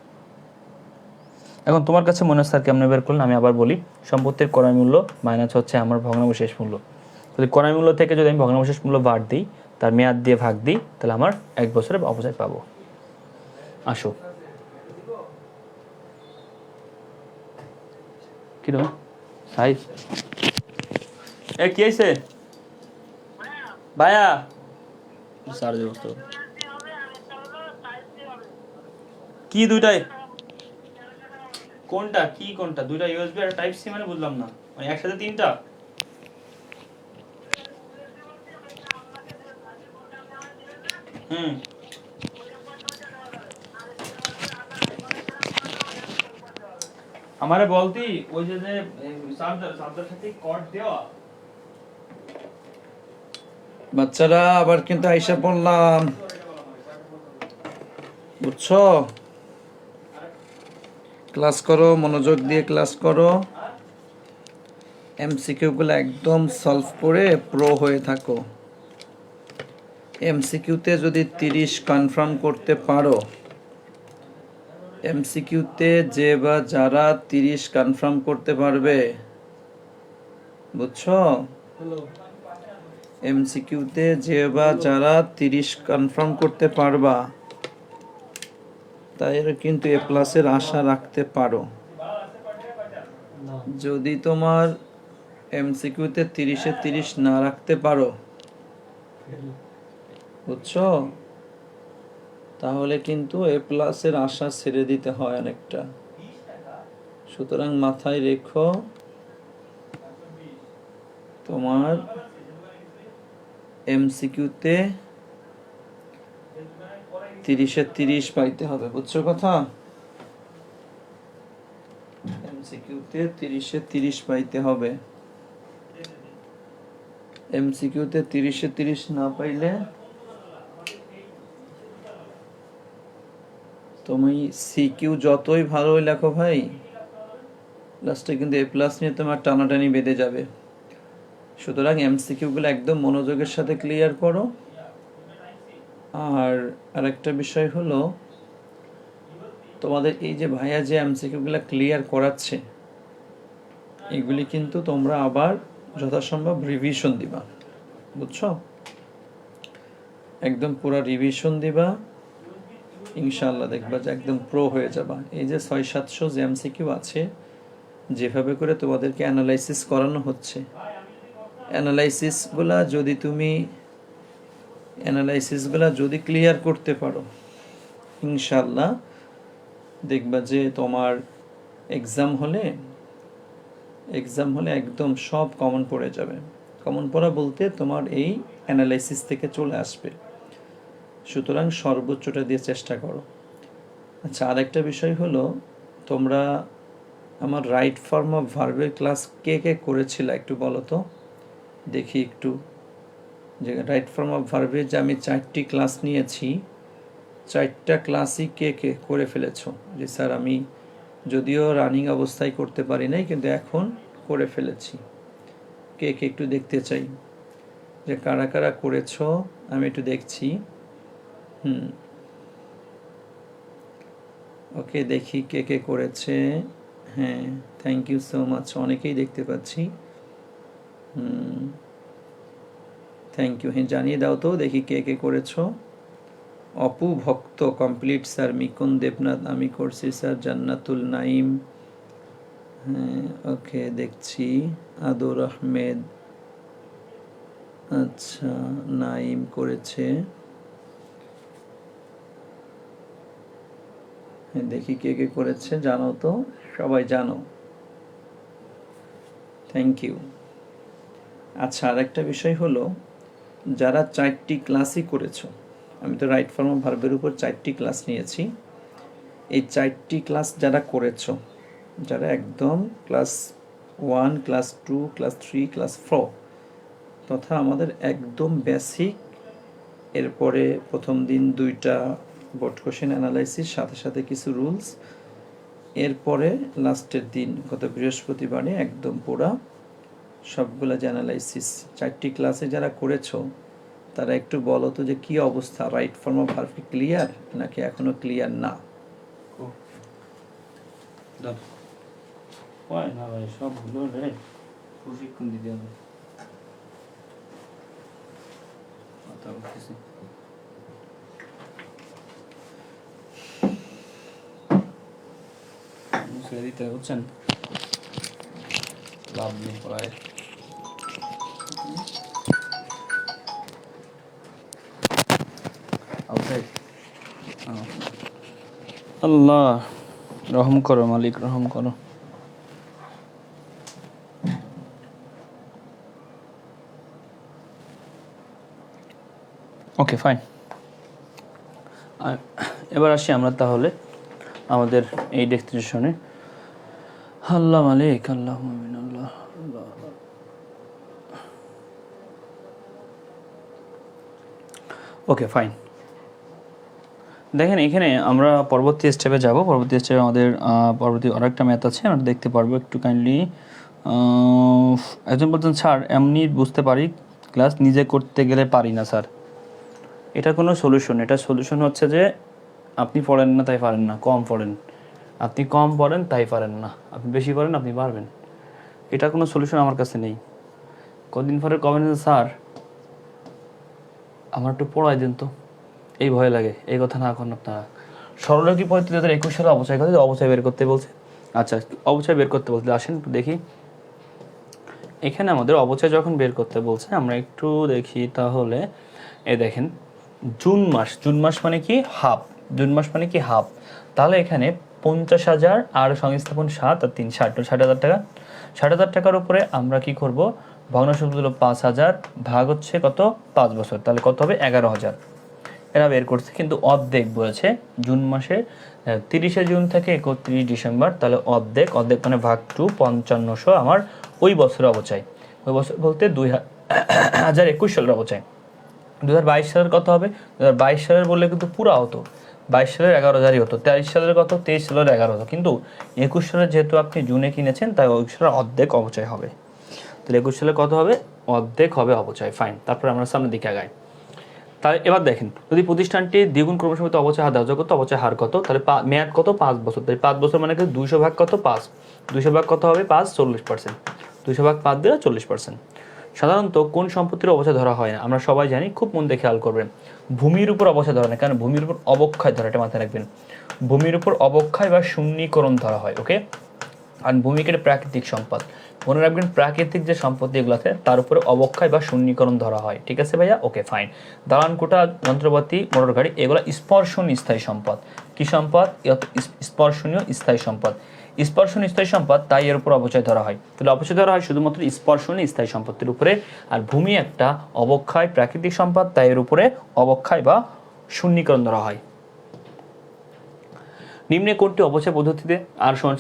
এখন তোমার কাছে মনে হয় স্যার কেমন বের করলেন? আমি আবার বলি, সম্পত্তির ক্রয় মূল্য মাইনাস হচ্ছে আমার ভগ্নাবশেষ মূল্য। যদি ক্রয় মূল্য থেকে যদি আমি ভগ্নাবশেষ মূল্য বাদ দিই, তার মেয়াদ দিয়ে ভাগ দিই, তাহলে আমার 1 বছরের অবচয় পাবো। আসো, কিরকম সাইজ? কি হয়েছে ভাইয়া? স্যার যে বস্তু কি দুইটাই? কোনটা কি কোনটা? দুইটা ইউএসবি আর টাইপ সি মানে বুঝলাম না, মানে একসাথে 3টা? হুম, আমারে বলতি ওই যে চার্জার সাথে কর্ড দেওয়া। বাচ্চারা আবার কিন্তু আইসা পড়লাম, বুঝছো? ক্লাস করো, মনোযোগ দিয়ে ক্লাস করো, এমসিকিউ গুলো একদম সলভ করে প্রো হয়ে থাকো। এমসিকিউতে যদি 30 কনফার্ম করতে পারো, এমসিকিউতে যে বা যারা 30 কনফার্ম করতে পারবে, বুঝছো? এমসিকিউতে যে বা যারা 30 কনফার্ম করতে পারবা, তাই কিন্তু এ প্লাসের আশা রাখতে পারো। যদি তোমার এমসিকিউতে 30-এ 30 না রাখতে পারো, বুঝছো, তাহলে কিন্তু এ প্লাসের আশা ছেড়ে দিতে হয় অনেকটা। সুতরাং মাথায় রেখো, তোমার এমসিকিউতে 30-এ 30 পাইতে হবে, বুঝছো কথা? এমসিকিউতে 30-এ 30 পাইতে হবে। এমসিকিউতে 30-এ 30 না পাইলে তুমি সিকিউ যতই ভালোই লেখো ভাই, লাস্টে কিন্তু এ প্লাস নিয়ে তোমার টানাটানি বেঁধে যাবে। সুতরাং এমসিকিউ গুলো একদম মনোযোগের সাথে ক্লিয়ার করো। আর আরেকটা বিষয় হলো, তোমাদের এই যে ভাইয়া যে এমসিকিউ গুলো ক্লিয়ার করাচ্ছে, এগুলি কিন্তু তোমরা আবার যথাসম্ভব রিভিশন দিবা, বুঝছো? একদম পুরো রিভিশন দিবা, ইনশাআল্লাহ দেখবা যে একদম প্রো হয়ে যাবা। এই যে 600-700 যে এমসিকিউ আছে, যেভাবে করে তোমাদেরকে অ্যানালাইসিস করানো হচ্ছে, অ্যানালাইসিসগুলা যদি ক্লিয়ার করতে পারো, ইনশাআল্লাহ দেখবা যে তোমার এক্সাম হলে একদম সব কমন পড়ে যাবে। কমন পড়া বলতে তোমার এই অ্যানালাইসিস থেকে চলে আসবে। সুতরাং সর্বোচ্চটা দিয়ে চেষ্টা করো। আচ্ছা, আরেকটা বিষয় হলো, তোমরা আমার রাইট ফর্ম অফ ভার্বের ক্লাস কে কে করেছিল একটু বলো তো দেখি একটু, যে রাইট ফর্ম অফ ভার্বের যে আমি 4টি ক্লাস নিয়েছি, 4টা ক্লাসই কে কে করে ফেলেছো? যে স্যার আমি যদিও রানিং অবস্থায় করতে পারি নাই, কিন্তু এখন করে ফেলেছি। কে কে একটু দেখতে চাই যে কারা কারা করেছো, আমি একটু দেখছি। ওকে, দেখি কে কে করেছে। হ্যাঁ, থ্যাংক ইউ সো মাচ, অনেকেই দেখতে পাচ্ছি। Thank you. হ্যাঁ, জানিয়ে দাও তো দেখি কে কে করেছো। অপু ভক্ত কমপ্লিট স্যার। মিকুন দেবনাথ আমি করছি স্যার। জান্নাতুল নাইম, হ্যাঁ ওকে দেখছি। আদর আহমেদ, আচ্ছা নাইম করেছে। দেখি কে কে করেছে, জানো তো, সবাই জানো। Thank you. আচ্ছা, আর একটা বিষয় হলো, যারা 4টি ক্লাসই করেছো, আমি তো রাইট ফর্ম অফ ভার্বের উপর 4টি ক্লাস নিয়েছি। এই 4টি ক্লাস যারা করেছো, যারা একদম ক্লাস 1, ক্লাস 2, ক্লাস 3, ক্লাস 4 তথা আমাদের একদম বেসিক, এরপরে প্রথম দিন 2টা বোর্ড কোশ্চেন অ্যানালাইসিস, সাথে সাথে কিছু রুলস, এরপরে লাস্টের দিন গত বৃহস্পতিবারে একদম পুরা সবগুলা যে অ্যানালাইসিস, 4টি ক্লাসে যারা করেছো তারা একটু বলো তো যে কী অবস্থা, right form of verb clear নাকি এখনো ক্লিয়ার না? না ভাই, সব ভুলো রে, প্রশিক্ষণ দিতে হবে। দিতে বুঝছেন, লাভ নেই প্রায়। আল্লাহ রহম করো, মালিক রহম করো। ওকে ফাইন, এবার আসি আমরা তাহলে আমাদের এই ডেস্টিনেশনে। আল্লাহ মালিক, আল্লাহ মুমিন, আল্লাহ আল্লাহ। ওকে ফাইন, দেখেন এখানে আমরা পরবর্তী স্টেপে যাব। পরবর্তী স্টেপে আমাদের পরবর্তী আরেকটা ম্যাথ আছে, আমরা দেখতে পারবো একটু কাইন্ডলি। একজন বলছেন স্যার এমনি বুঝতে পারি, ক্লাস নিজে করতে গেলে পারি না স্যার। এটা কোনো সলিউশন, এটা সলিউশন হচ্ছে যে আপনি পড়েন না তাই পারেন না, কম পড়েন। আপনি কম পড়েন তাই পারেন না, আপনি বেশি পড়েন আপনি পারবেন। এটা কোনো সলিউশন আমার কাছে নেই। কদিন পরে কবেন স্যার আমার একটু পড়াই দিন তো, এই ভয় লাগে, এই কথা না করেন আপনারা। সরলরৈখিক পদ্ধতি 2021 সালে অবচয় কথা, অবচয় বের করতে বলছে। আচ্ছা, অবচয় বের করতে বলছে, আসেন একটু দেখি। এখানে আমাদের অবচয় যখন বের করতে বলছে, আমরা একটু দেখি তাহলে। এই দেখেন জুন মাস, জুন মাস মানে কি হাফ, জুন মাস মানে কি হাফ। তাহলে এখানে 50,000 আর সংস্থাপন 7 আর 3 60,000 টাকা। 60,000 টাকার উপরে আমরা কি করব, ভগ্নাংশ হলো 5,000 ভাগ হচ্ছে কত 5 বছর, তাহলে কত হবে 11,000। এরা বের করছে, কিন্তু অর্ধেক বলেছে জুন মাসে 30শে জুন থেকে 31 ডিসেম্বর, তাহলে অর্ধেক, অর্ধেক মানে ভাগ 2, 5500 আমার ওই বছরের অবচয়। ওই বছর বলতে 2021 সালের অবচয়। 2022 সালের কত হবে, 2022 সালের বললে কিন্তু পুরা হতো, 22 সালের 11,000ই হতো। 23 সালের কত, 23 সালের 11 হতো, কিন্তু 21 সালে যেহেতু আপনি জুনে কিনেছেন তাই 21 সালের অর্ধেক অবচয় হবে। তাহলে 21 সালে কত হবে, অর্ধেক হবে অবচয়। ফাইন, তারপরে আমরা সামনের দিকে আগাই। তাহলে এবার দেখেন, যদি প্রতিষ্ঠানটি দ্বিগুণ ক্রমসমিত অবচয় হার ধার্য করতো, অবচয় হার কত, তাহলে মেয়াদ কত 5 বছর। তাই 5 বছর মানে 200 ভাগ কত 5, 200 ভাগ কত হবে 5, 40%। 200 ভাগ 5 দিলে 40%। সাধারণত কোন সম্পত্তির অবচয় ধরা হয় না, আমরা সবাই জানি, খুব মন দিয়ে খেয়াল করবেন। ভূমির উপর অবচয় ধরা হয় না, কারণ ভূমির উপর অবক্ষয় ধরা, এটা মাথায় রাখবেন। ভূমির উপর অবক্ষয় বা শূন্যীকরণ ধরা হয়, ওকে। আর ভূমিকে প্রাকৃতিক সম্পদ, মনে রাখবেন, প্রাকৃতিক যে সম্পত্তি এগুলো আছে তার উপরে অবক্ষয় বা শূন্যীকরণ ধরা হয়, ঠিক আছে ভাইয়া? Okay fine. দালান কোঠা, যন্ত্রপাতি, মোটর গাড়ি, এগুলো স্পর্শনীয় স্থায়ী সম্পদ। কি সম্পদ? স্পর্শনীয় স্থায়ী সম্পদ। স্পর্শনীয় স্থায়ী সম্পদ, তাই এর উপর অবচয় ধরা হয়। তাহলে অবচয় ধরা হয় শুধুমাত্র স্পর্শনীয় স্থায়ী সম্পত্তির উপরে। আর ভূমি একটা অবক্ষয় প্রাকৃতিক সম্পদ, তাই এর উপরে অবক্ষয় বা শূন্যীকরণ ধরা হয়। নিম্নে কোনটি অবচয় পদ্ধতিতে আর সমান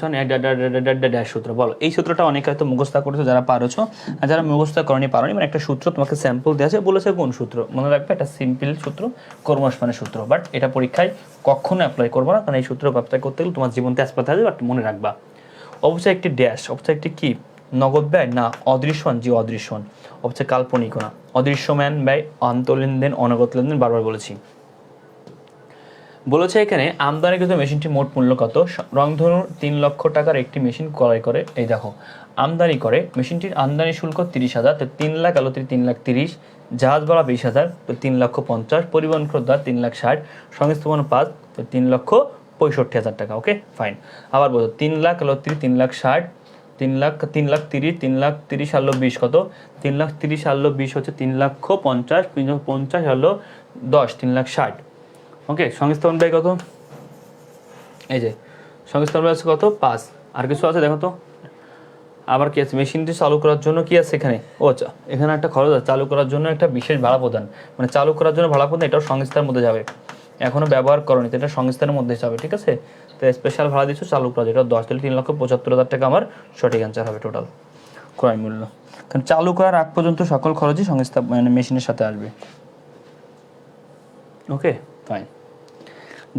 ড্যাশ সূত্র বলো। এই সূত্রটা অনেকে হয়তো মুখস্থ করেছো, যারা পারছো, আর যারা মুখস্থ করনি পারোনি, মানে একটা সূত্র তোমাকে স্যাম্পল দেওয়া আছে, বলেছে কোন সূত্র, মনে রাখবে এটা সিম্পল সূত্র, কর্মসমানের সূত্র। বাট এটা পরীক্ষায় কখনো অ্যাপ্লাই করবো না, কারণ এই সূত্র অ্যাপ্লাই করতে গেলে তোমার জীবনতে আসপাতে হবে, বাট মনে রাখবা। অবচয় একটি ড্যাশ, অবচয় একটি কি নগদ ব্যয় না অদৃশ্যমান, জি অদৃশ্যমান। অবচয় কাল্পনিক না, অদৃশ্যমান ব্যয়, আন্তঃলেনদেন, অনগত লেনদেন, বারবার বলেছি। বলেছে এখানে আমদানিকৃত মেশিনটি মোট মূল্য কত। রংধনুর 3 লক্ষ টাকার একটি মেশিন ক্রয় করে, এই দেখো আমদানি করে, মেশিনটির আমদানি শুল্ক 30,000, তো 3 লাখ আলো 3 লাখ 30, জাহাজ ভাড়া 20,000, তো 3 লক্ষ 50, পরিবহন খরচ 3 লাখ 60, সংস্থাপন 5, তো 3 লক্ষ 65,000 টাকা, ওকে ফাইন। আবার বলো 3 লাখ আলো 3 লাখ 60, 3 লাখ 30, 3 লাখ 30 আলো 20 কত, 3 লাখ 30 আলো 20 হচ্ছে 3 লক্ষ 50, 50 আলো 10, 3 লাখ 60, ওকে। সংস্থাপন ব্যয় কত, এই যে সংস্থান আছে কত 5, আর কিছু আছে দেখো তো, আবার কি আছে, মেশিনটি চালু করার জন্য কি আছে এখানে, ও আচ্ছা এখানে একটা খরচ আছে, চালু করার জন্য একটা বিশেষ ভাড়া প্রদান, মানে চালু করার জন্য ভাড়া প্রদান, এটাও সংস্থার মধ্যে যাবে, এখনো ব্যবহার করনি তো এটা সংস্থার মধ্যে যাবে, ঠিক আছে। তো স্পেশাল ভাড়া দিচ্ছ চালু করা, যেটা 10 তাহলে 3,75,000 টাকা আমার সঠিক অ্যান্সার হবে টোটাল ক্রয় মূল্য, কারণ চালু করার আগ পর্যন্ত সকল খরচই সংস্থা মানে মেশিনের সাথে আসবে। Okay fine.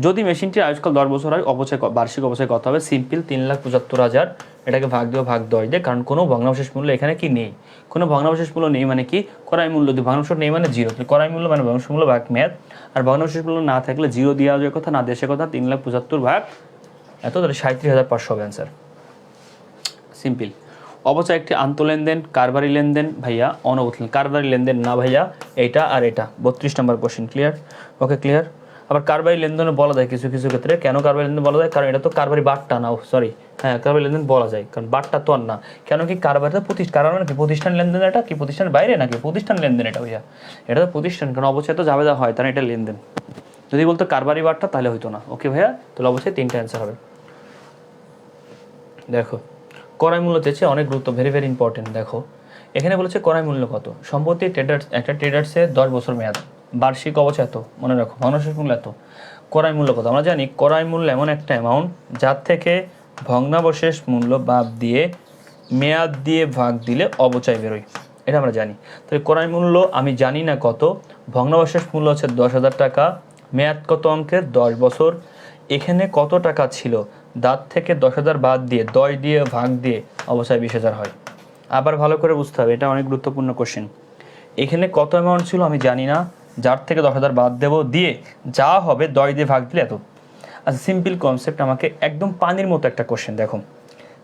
যদি মেশিনটি আজকাল 10 বছর হয়, অপচয় বার্ষিক অপচয় কত হবে, সিম্পল 3,75,000, এটাকে ভাগ দিয়ে ভাগ 10 দিয়ে, কারণ কোনো ভগ্নাবশেষ মূল্য এখানে কি নেই, কোনো ভগ্নাবশেষ মূল্য নেই মানে কি, ক্রয় মূল্য যদি ভগ্নাবশেষ নেই মানে 0, তাহলে ক্রয় মূল্য মানে ভগ্নাবশেষ মূল্য ভাগ মেয়াদ, আর ভগ্নাবশেষ মূল্য না থাকলে 0 দেওয়া যায় কথা, না দেশের কথা, 3,75,000 ভাগ এত, তাহলে 37,500 হবে অ্যান্সার। সিম্পল। অপচয় একটি আন্তঃলেনদেন, কারবারি লেনদেন ভাইয়া, অনবত কারবারি লেনদেন না ভাইয়া, এইটা আর এটা 32 নম্বর কোশ্চেন, ক্লিয়ার? Okay clear. আবার কারবারি লেনদেন বলা যায় কিছু কিছু ক্ষেত্রে, কেন কারবারি লেনদেন বলা যায়, কারণ এটা তো কারবারি বাট্টা না, সরি হ্যাঁ কারবারি লেনদেন বলা যায়, কারণ বাট্টা তো আর না, কেন কি কারবারিতে কারণ নাকি প্রতিষ্ঠান লেনদেন, এটা কি প্রতিষ্ঠানের বাইরে নাকি প্রতিষ্ঠান লেনদেন, এটা ভাইয়া এটা তো প্রতিষ্ঠান, কারণ অবশ্যই তো যাবে যা হয় তার এটা লেনদেন, যদি বলতো কারবারি বাট্টা তাহলে হইতো না। ওকে ভাইয়া, তাহলে অবশ্যই 3টা অ্যান্সার হবে। দেখো ক্রয় মূল্য চেয়েছে, অনেক গুরুত্ব, ভেরি ভেরি ইম্পর্টেন্ট। দেখো এখানে বলেছে ক্রয় মূল্য কত, সম্পত্তি ট্রেডার্স, একটা ট্রেডার্সে 10 বছর মেয়াদ, বার্ষিক অবচয় এত, মনে রাখো ভগ্নাবশেষ মূল্য এত, ক্রয় মূল্য কত, আমরা জানি ক্রয় মূল্য এমন একটা অ্যামাউন্ট যার থেকে ভগ্নাবশেষ মূল্য বাদ দিয়ে মেয়াদ দিয়ে ভাগ দিলে অবচয় বেরোয়, এটা আমরা জানি। তাহলে ক্রয় মূল্য আমি জানি না কত, ভগ্নাবশেষ মূল্য হচ্ছে 10,000 টাকা, মেয়াদ কত অঙ্কের 10 বছর, এখানে কত টাকা ছিল, দাঁত থেকে 10,000 বাদ দিয়ে 10 দিয়ে ভাগ দিয়ে অবশ্যই 20,000 হয়। আবার ভালো করে বুঝতে হবে, এটা অনেক গুরুত্বপূর্ণ কোশ্চেন। এখানে কত অ্যামাউন্ট ছিল আমি জানি না, যার থেকে 10,000 বাদ দেবো, দিয়ে যা হবে 10 দিয়ে ভাগ দিলে এত। আচ্ছা সিম্পল কনসেপ্ট, আমাকে একদম পানির মতো একটা কোশ্চেন, দেখো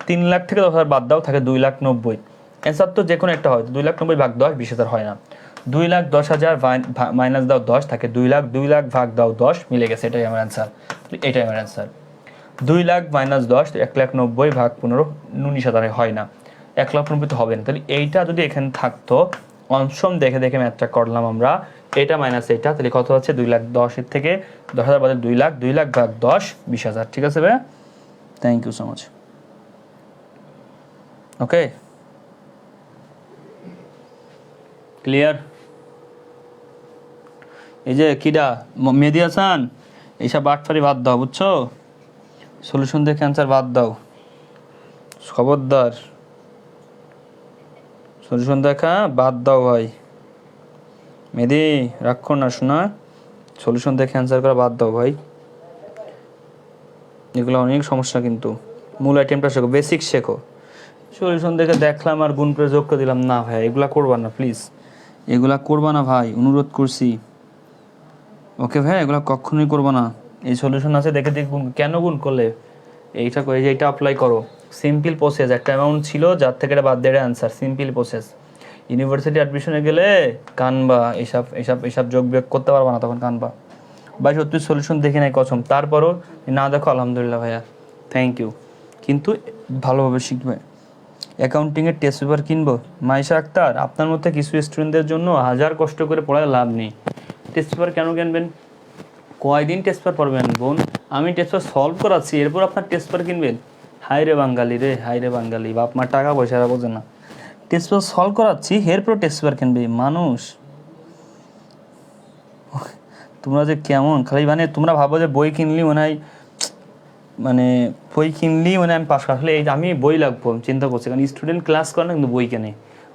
3 লাখ থেকে 10,000 বাদ দাও, থাকে 2,90,000, অ্যান্সার তো যে কোনো একটা হয়, 2,90,000 ভাগ 10 20,000 হয় না, 2,10,000 মাইনাস দাও 10, থাকে 2 লাখ, 2 লাখ ভাগ দাও 10, মিলে গেছে, এটাই আমার অ্যান্সার, এটাই আমার অ্যান্সার। 2 লাখ মাইনাস 10, 1,90,000 ভাগ 15, 19,000 হয় না, 1,90,000 তো হবে না, তাহলে এইটা যদি এখানে থাকতো, অপশন দেখে দেখে ম্যাথটা করলাম আমরা, এটা মাইনাস এইটা, তাহলে কত হচ্ছে 2,10,000 থেকে 10,000 বাদে 2 লাখ, 2 লাখ ভাগ 10 20,000, ঠিক আছে ভাই, thank you so much. Okay clear. এই যে কিডা মেহেদি হাসান, এইসব বাটফারি বাদ দাও, বুঝছো, সলিউশন দেখে অ্যান্সার বাদ দাও, খবরদার সলিউশন দেখা বাদ দাও ভাই, মেহেদি রাখো না শোনা, সলিউশন দেখে অ্যান্সার করা বাদ দাও ভাই, এগুলো অনেক সমস্যা, কিন্তু মূল আইটেমটা শেখো, বেসিক শেখো, সলিউশন দেখে দেখলাম আর গুণ করে যোগ করে দিলাম না ভাই, এগুলা করবা না প্লিজ, এগুলা করবা না ভাই, অনুরোধ করছি। ওকে ভাই, এগুলো কখনোই করবো না, এই সলিউশন আছে দেখে দেখে গুণ, কেন গুণ করলে, এইটা করে যে এটা অ্যাপ্লাই করো, সিম্পল প্রসেস, একটা অ্যামাউন্ট ছিল যার থেকে এটা বাদ দিয়ে অ্যান্সার, সিম্পল প্রসেস। ইউনিভার্সিটি অ্যাডমিশনে গেলে কানবা, এইসব এইসব এইসব যোগ বিয়োগ করতে পারবা না, তখন কানবা ভাই, সত্যি সলিউশন দেখে নাই কসম, তারপরও না দেখো আলহামদুলিল্লাহ ভাইয়া, থ্যাংক ইউ, কিন্তু ভালোভাবে শিখবে। অ্যাকাউন্টিংয়ের টেস্ট পেপার কিনবো, মাইশা আক্তার, আপনার মধ্যে কিছু স্টুডেন্টদের জন্য হাজার কষ্ট করে পড়ায় লাভ নেই, টেস্ট পেপার কেন কিনবেন, কয়দিন টেস্ট পেপার পড়বেন বোন, আমি টেস্ট পেপার সলভ করাচ্ছি, এরপর আপনার টেস্ট পেপার কিনবেন, হাই রে বাঙালি রে, হাই রে বাঙালি, বাপ মার টাকা পয়সা বোঝে না, টেস্ট পেপার সলভ করাচ্ছি এরপর টেস্ট পেপার কিনবে মানুষ, তোমরা যে কেমন খালি, মানে তোমরা ভাবো যে বই কিনলি মনে হয়, মানে বই কিনলি মানে আমি পাস, আসলে এই আমি বই লাগবো চিন্তা করছি, কারণ স্টুডেন্ট ক্লাস করে না কিন্তু বই কেনে,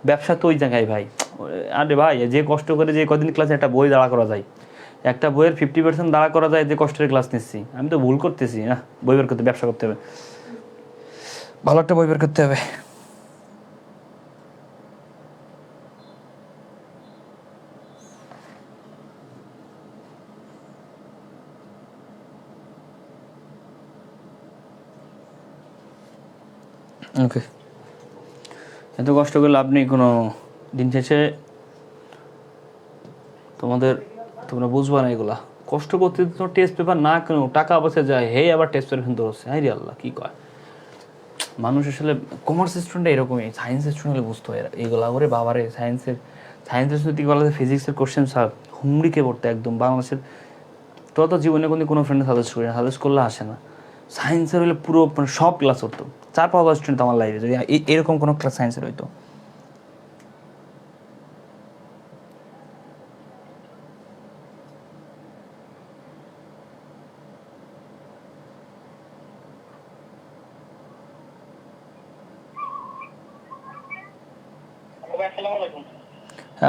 ব্যবসা তো ওই জায়গায় ভাই, আরে ভাই যে কষ্ট করে যে কদিন ক্লাসে একটা বই দাঁড়া করা যায়, একটা বইয়ের 50% দাঁড়া করা যায়, যে কষ্টের ক্লাস নিচ্ছি, আমি তো ভুল করতেছি না, বই বের করতে, ব্যবসা করতে হবে, ভালো একটা বই বের করতে হবে। ওকে, এত কষ্ট করে লাভ নেই কোনো, দিন শেষে তোমরা বুঝবা না এগুলা, কষ্ট করতে তো টেস্ট পেপার না কেন, টাকা বসে যায়, হে আবার টেস্ট পেপার কিন্তু হচ্ছে, হাই রে আল্লাহ কী কয় মানুষ, আসলে কমার্স স্টুডেন্ট এরকমই, সায়েন্স স্টুডেন্ট বুঝতে হয় এগুলা, ওরে বাবারে সায়েন্সের যদি বলা যায় ফিজিক্সের কোশ্চেন স্যার হুমড়িকে পড়তে একদম, বাংলাদেশের তোরা তো জীবনে কোনো ফ্রেন্ডে সাজেস্ট করি না, সাজেস্ট করলে আসে না, সায়েন্সের হলে পুরো মানে সব ক্লাস হতো, 4-5 স্টুডেন্ট আমার লাইফে যদি এরকম কোনো ক্লাস সায়েন্সের হইতো।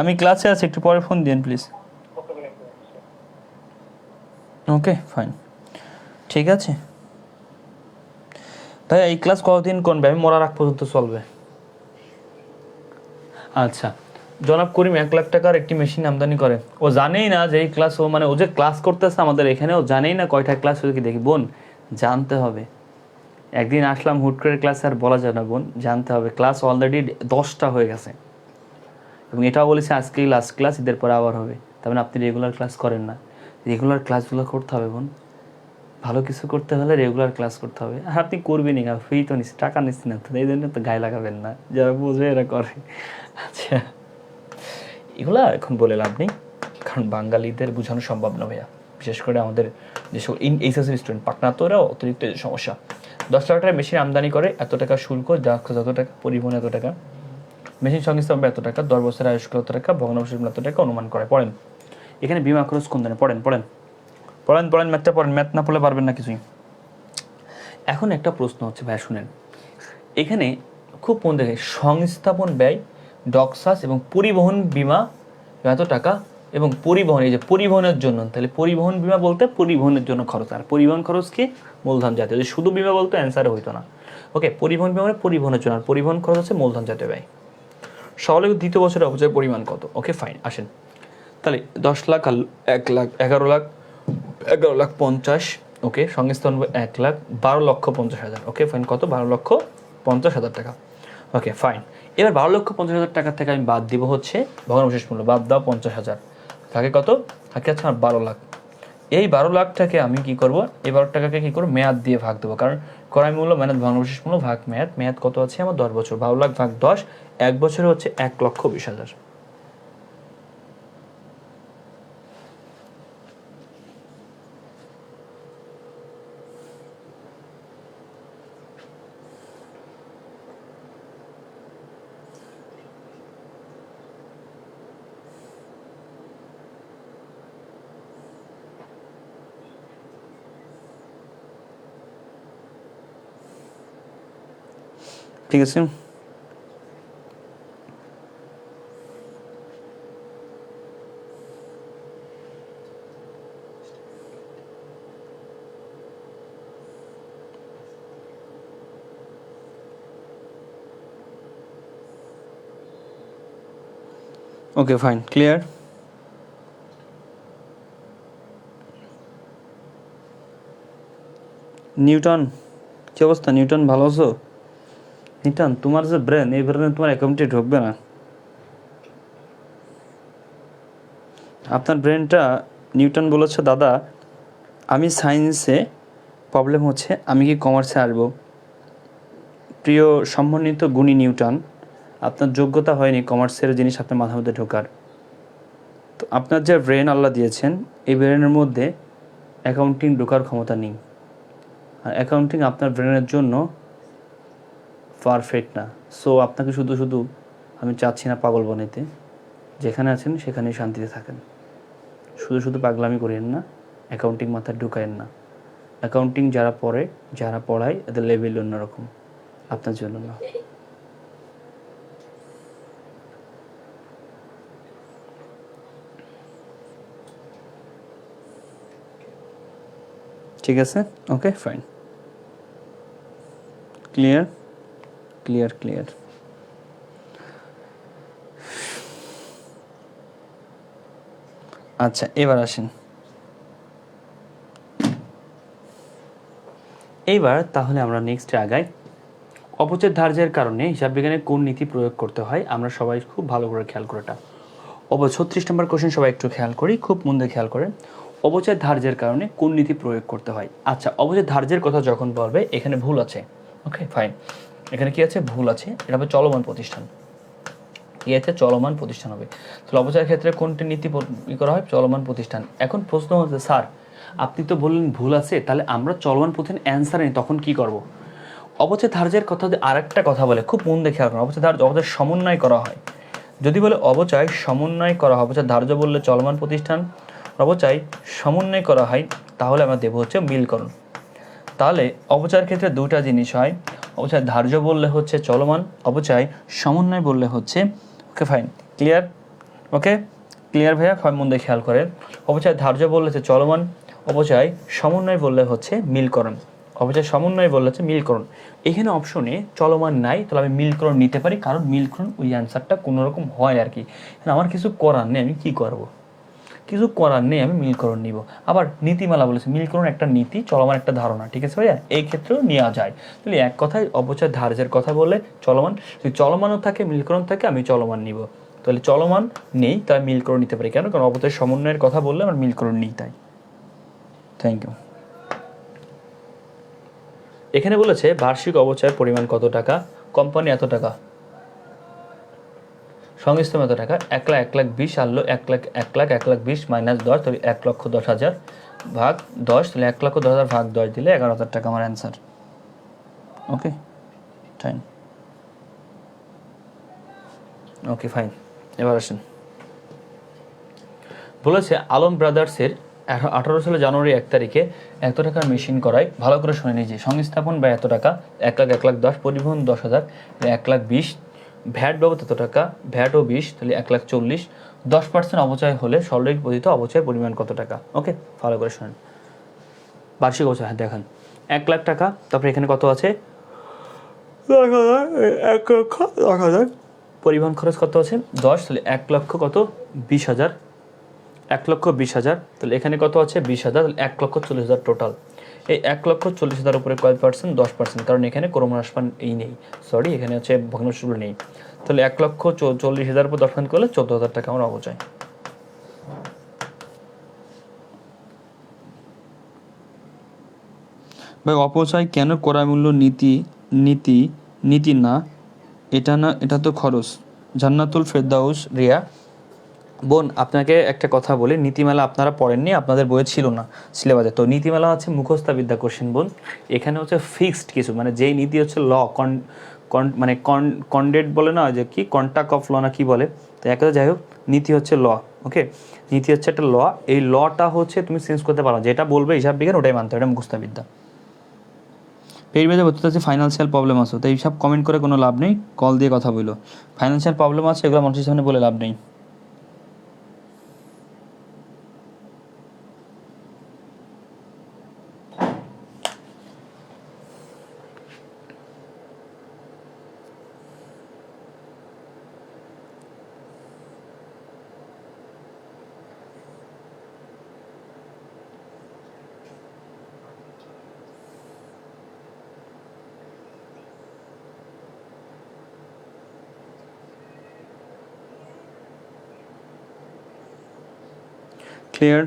আমি ক্লাসে আছি, একটু পরে ফোন দিন প্লিজ। ওকে ফাইন, ঠিক আছে ভাই। এই ক্লাস কতদিন করবে? আমি মরার আগ পর্যন্ত চলবে। আচ্ছা, জনাব করিম 1 লাখ টাকার একটি মেশিন আমদানি করে, ও জানেই না যে এই ক্লাস, ও মানে ও যে ক্লাস করতেছে আমাদের এখানে, ও জানেই না কয়টা ক্লাস হয়েছে কি দেখি। বোন জানতে হবে, একদিন আসলাম হুট করে ক্লাস আর বলা যায় না বোন, জানতে হবে। ক্লাস অলরেডি 10টা হয়ে গেছে এবং এটাও বলেছে আজকেই লাস্ট ক্লাস, ঈদের পরে আবার হবে। তার মানে আপনি রেগুলার ক্লাস করেন না। রেগুলার ক্লাসগুলো করতে হবে বোন, ভালো কিছু করতে হলে রেগুলার ক্লাস করতে হবে। আর আপনি করবেনই না, ফ্রি তো নিচ্ছি, টাকা নিচ্ছি না তো, এই জন্য তো গায়ে লাগাবেন না, যারা বুঝবে এরা করে। আচ্ছা, এগুলা এখন বলে লাভ নেই, কারণ বাঙালিদের বোঝানো সম্ভব না ভাইয়া, বিশেষ করে আমাদের যেসব এইচএসসি স্টুডেন্ট পাকনা, তো ওরাও অতিরিক্ত সমস্যা। 10 লাখ টাকার মেশিন আমদানি করে, এত টাকা শুল্ক, যত টাকা পরিবহন, এত টাকা মেশিন সংস্থাপন, এত টাকা 10 বছরের আয়ুষ্কাল, এত টাকা ভগ্নাবশেষ, এত টাকা অনুমান করে। পড়েন এখানে বিমা খরচ কোন ধরনের, পড়েন পড়েন পড়েন পড়েন ম্যাথটা পড়েন, ম্যাথ না পড়লে পারবেন না কিছুই। এখন একটা প্রশ্ন হচ্ছে ভাই, শুনেন এখানে খুব মন দেখে, সংস্থাপন ব্যয়, ডক্সাস এবং পরিবহন বিমা এত টাকা, এবং পরিবহন, এই যে পরিবহনের জন্য, তাহলে পরিবহন বিমা বলতে পরিবহনের জন্য খরচ, আর পরিবহন খরচ কি মূলধন জাতীয়। যদি শুধু বিমা বলতো অ্যান্সারে হইতো না। ওকে, পরিবহন বিমা মানে পরিবহনের জন্য, আর পরিবহন খরচ হচ্ছে মূলধন জাতীয় ব্যয়। সহলে দ্বিতীয় বছরের অপচয়ের পরিমাণ কত? ওকে ফাইন, আসেন তাহলে 10 লাখ আর 1 লাখ 11 লাখ 50। ওকে, সংস্থান 1 লাখ 12,50,000। ওকে ফাইন, কত? 12,50,000 টাকা। ওকে ফাইন, এবার 12,50,000 টাকা থেকে আমি বাদ দিব হচ্ছে ভগ্নাবশেষ মূল্য, বাদ দাও 50,000, থাকে কত? থাকে আছে আমার 12 লাখ। এই 12 লাখটাকে আমি কি করব, এই 12 টাকাকে কি করবো, মেয়াদ দিয়ে ভাগ দেবো, কারণ ক্রয় মূল্য মানে ভগ্নাবশেষ মূল্য ভাগ মেয়াদ, মেয়াদ কত আছে আমার? 10 বছর। 12 লাখ ভাগ 10, 1 বছরে হচ্ছে 1,20,000। ঠিক আছে, ওকে ফাইন, ক্লিয়ার। নিউটন কি অবস্থা? নিউটন ভালো আছো? নিউটন তোমার যে ব্রেন, এই ব্রেনে তোমার অ্যাকাউন্টে ঢুকবে না। আপনার ব্রেনটা, নিউটন বলেছে দাদা আমি সায়েন্সে প্রবলেম হচ্ছে, আমি কি কমার্সে আসবো? প্রিয় সম্মানিত গুণী নিউটন, আপনার যোগ্যতা হয়নি কমার্সের জিনিস আপনার মাথার মধ্যে ঢোকার। তো আপনার যে ব্রেন আল্লাহ দিয়েছেন, এই ব্রেনের মধ্যে অ্যাকাউন্টিং ঢোকার ক্ষমতা নেই। আর অ্যাকাউন্টিং আপনার ব্রেনের জন্য পারফেক্ট না। সো আপনাকে শুধু শুধু আমি চাচ্ছি না পাগল বানাইতে, যেখানে আছেন সেখানেই শান্তিতে থাকেন। শুধু শুধু পাগলামি করেন না, অ্যাকাউন্টিং মাথায় ঢুকায়েন না। অ্যাকাউন্টিং যারা পড়ে, যারা পড়ায়, এদের লেভেল অন্যরকম, আপনার জন্য না। ঠিক আছে, ওকে ফাইন, ক্লিয়ার ক্লিয়ার ক্লিয়ার। আচ্ছা, এবার আসেন, এইবার তাহলে আমরা নেক্সটে আগাই। অপচয় ধার্যের কারণে হিসাব বিজ্ঞানে কোন নীতি প্রয়োগ করতে হয় আমরা সবাই খুব ভালো করে খেয়াল করে এটা। 36 নম্বর কোশ্চেন সবাই একটু খেয়াল করি, খুব মন দিয়ে খেয়াল করেন। অপচয় ধার্যের কারণে কোন নীতি প্রয়োগ করতে হয়? আচ্ছা, অপচয় ধার্যের কথা যখন বলবে এখানে ভুল আছে। ওকে ফাইন, এখানে কি আছে? ভুল আছে। এটা হবে চলমান প্রতিষ্ঠান। কি আছে? চলমান প্রতিষ্ঠান হবে। তাহলে অপচয়ের ক্ষেত্রে কোনটি নীতি করা হয়? চলমান প্রতিষ্ঠান। এখন প্রশ্ন হচ্ছে স্যার আপনি তো বললেন ভুল আছে, তাহলে আমরা চলমান পথের অ্যান্সার নেই, তখন কি করব? অবচয় ধার্যের কথা যদি আরেকটা কথা বলে, খুব মন দেখে রাখুন, অবচয় ধার্য অবচয় সমন্বয় করা হয়। যদি বলে অবচয় সমন্বয় করা হয়, অবচয় ধার্য বললে চলমান প্রতিষ্ঠান, অবচয় সমন্বয় করা হয়, তাহলে আমরা দেবো হচ্ছে মিলকরণ। তাহলে অবচয়ের ক্ষেত্রে দুটা জিনিস হয়, অবচয় ধার্য বললে হচ্ছে চলমান, অবচয় সমন্বয় বললে হচ্ছে, ওকে ফাইন, ক্লিয়ার? ওকে ক্লিয়ার ভাইয়া, মন দিয়ে খেয়াল করেন। অবচয় ধার্য বললে হচ্ছে চলমান, অবচয় সমন্বয় বললে হচ্ছে মিলকরণ, অবচয় সমন্বয় বললে হচ্ছে মিলকরণ। এখানে অপশনে চলমান নাই, তাহলে আমি মিলকরণ নিতে পারি, কারণ মিলকরণ ওই অ্যান্সারটা কোনো রকম হয় আর কি। আমার কিছু করার নেই, আমি কি করব? কিছু করার নেই, আমি মিলকরণ নিব। আবার নীতিমালা বলেছে মিলকরণ একটা নীতি, চলমান একটা ধারণা, ঠিক আছে ভাইয়া, এই ক্ষেত্রেও নেওয়া যায়। তাহলে এক কথায় অবচয় ধার্যের কথা বললে চলমান, যদি চলমানও থাকে মিলকরণ থাকে, আমি চলমান নিব। তাহলে চলমান নেই, তাই মিলকরণ নিতে পারি, কেন? কারণ অবচয় সমন্বয়ের কথা বললে আমার মিলকরণ নেই, তাই। Thank you. এখানে বলেছে বার্ষিক অবচয়ের পরিমাণ কত টাকা, কোম্পানি এত টাকা, সংস্থান এত টাকা, 1,20,000 আনলো, 1,20,000 মাইনাস 10, তাহলে 1,10,000 ভাগ 10, তাহলে 1,10,000 ভাগ 10 দিলে 11,000 টাকা আমার answer. Okay fine, okay fine. এবার আসেন, বলেছে আলম ব্রাদার্সের 18 সালে জানুয়ারি 1 তারিখে এত টাকার মেশিন করায়, ভালো করে শুনে নিজে, সংস্থাপন ব্যয় এত টাকা, 1,10,000, পরিবহন 10,000, 1,20,000, ভ্যাট বাবদ এত টাকা, ভ্যাটও 20, তাহলে 1,40,000, 10% অবচয় হলে সরলরেখ পতিত অবচয়ের পরিমাণ কত টাকা? ওকে ভালো করে শুনেন। বার্ষিক অবচয়, হ্যাঁ দেখেন 1,00,000 টাকা, তারপরে এখানে কত আছে 1,10,000, পরিবহন খরচ কত আছে 10, তাহলে 1,00,000 কত 20,000, 1,20,000, তাহলে এখানে কত আছে 20,000, তাহলে 1,40,000 টোটাল। এই 1,40,000 উপরে কয় পার্সেন্ট? 10%, কারণ এখানে কোনো হ্রাসমান এই নেই, সরি এখানে হচ্ছে ভগ্নাংশগুলো নেই। তাহলে 1,40,000 উপর 10% করলে 14,000 টাকা আমার অবচয়। ভাই অপচয় কেন ক্রয় মূল্য নীতি নীতি নীতি না? এটা তো খরচ। জান্নাতুল ফেরদাউস রিয়া। বোন আপনাকে একটা কথা বলি, নীতিমালা আপনারা পড়েননি, আপনাদের বইয়ে ছিল না সিলেবাসে। তো নীতিমালা হচ্ছে মুখস্থ বিদ্যা কোশ্চেন বোন, এখানে হচ্ছে ফিক্সড কিছু, মানে যেই নীতি হচ্ছে ল, মানে কন্ডেট বলে না, যে কি কন্টাক্ট অফ ল না কি বলে, তো এক কথা যাই হোক, নীতি হচ্ছে ল। ওকে, নীতি হচ্ছে একটা ল, এই লটা হচ্ছে তুমি চেঞ্জ করতে পারো, যেটা বলবে হিসাব বিজ্ঞান ওটাই মানতে হবে, এটা মুখস্থ বিদ্যা। পেরিবেদে বলতে হচ্ছে ফাইন্যান্সিয়াল প্রবলেম আছে, তো এইসব কমেন্ট করে কোনো লাভ নেই, কল দিয়ে কথা বলো। ফাইন্যান্সিয়াল প্রবলেম আছে এগুলো মানুষের সামনে বলে লাভ নেই। ক্লিয়ার?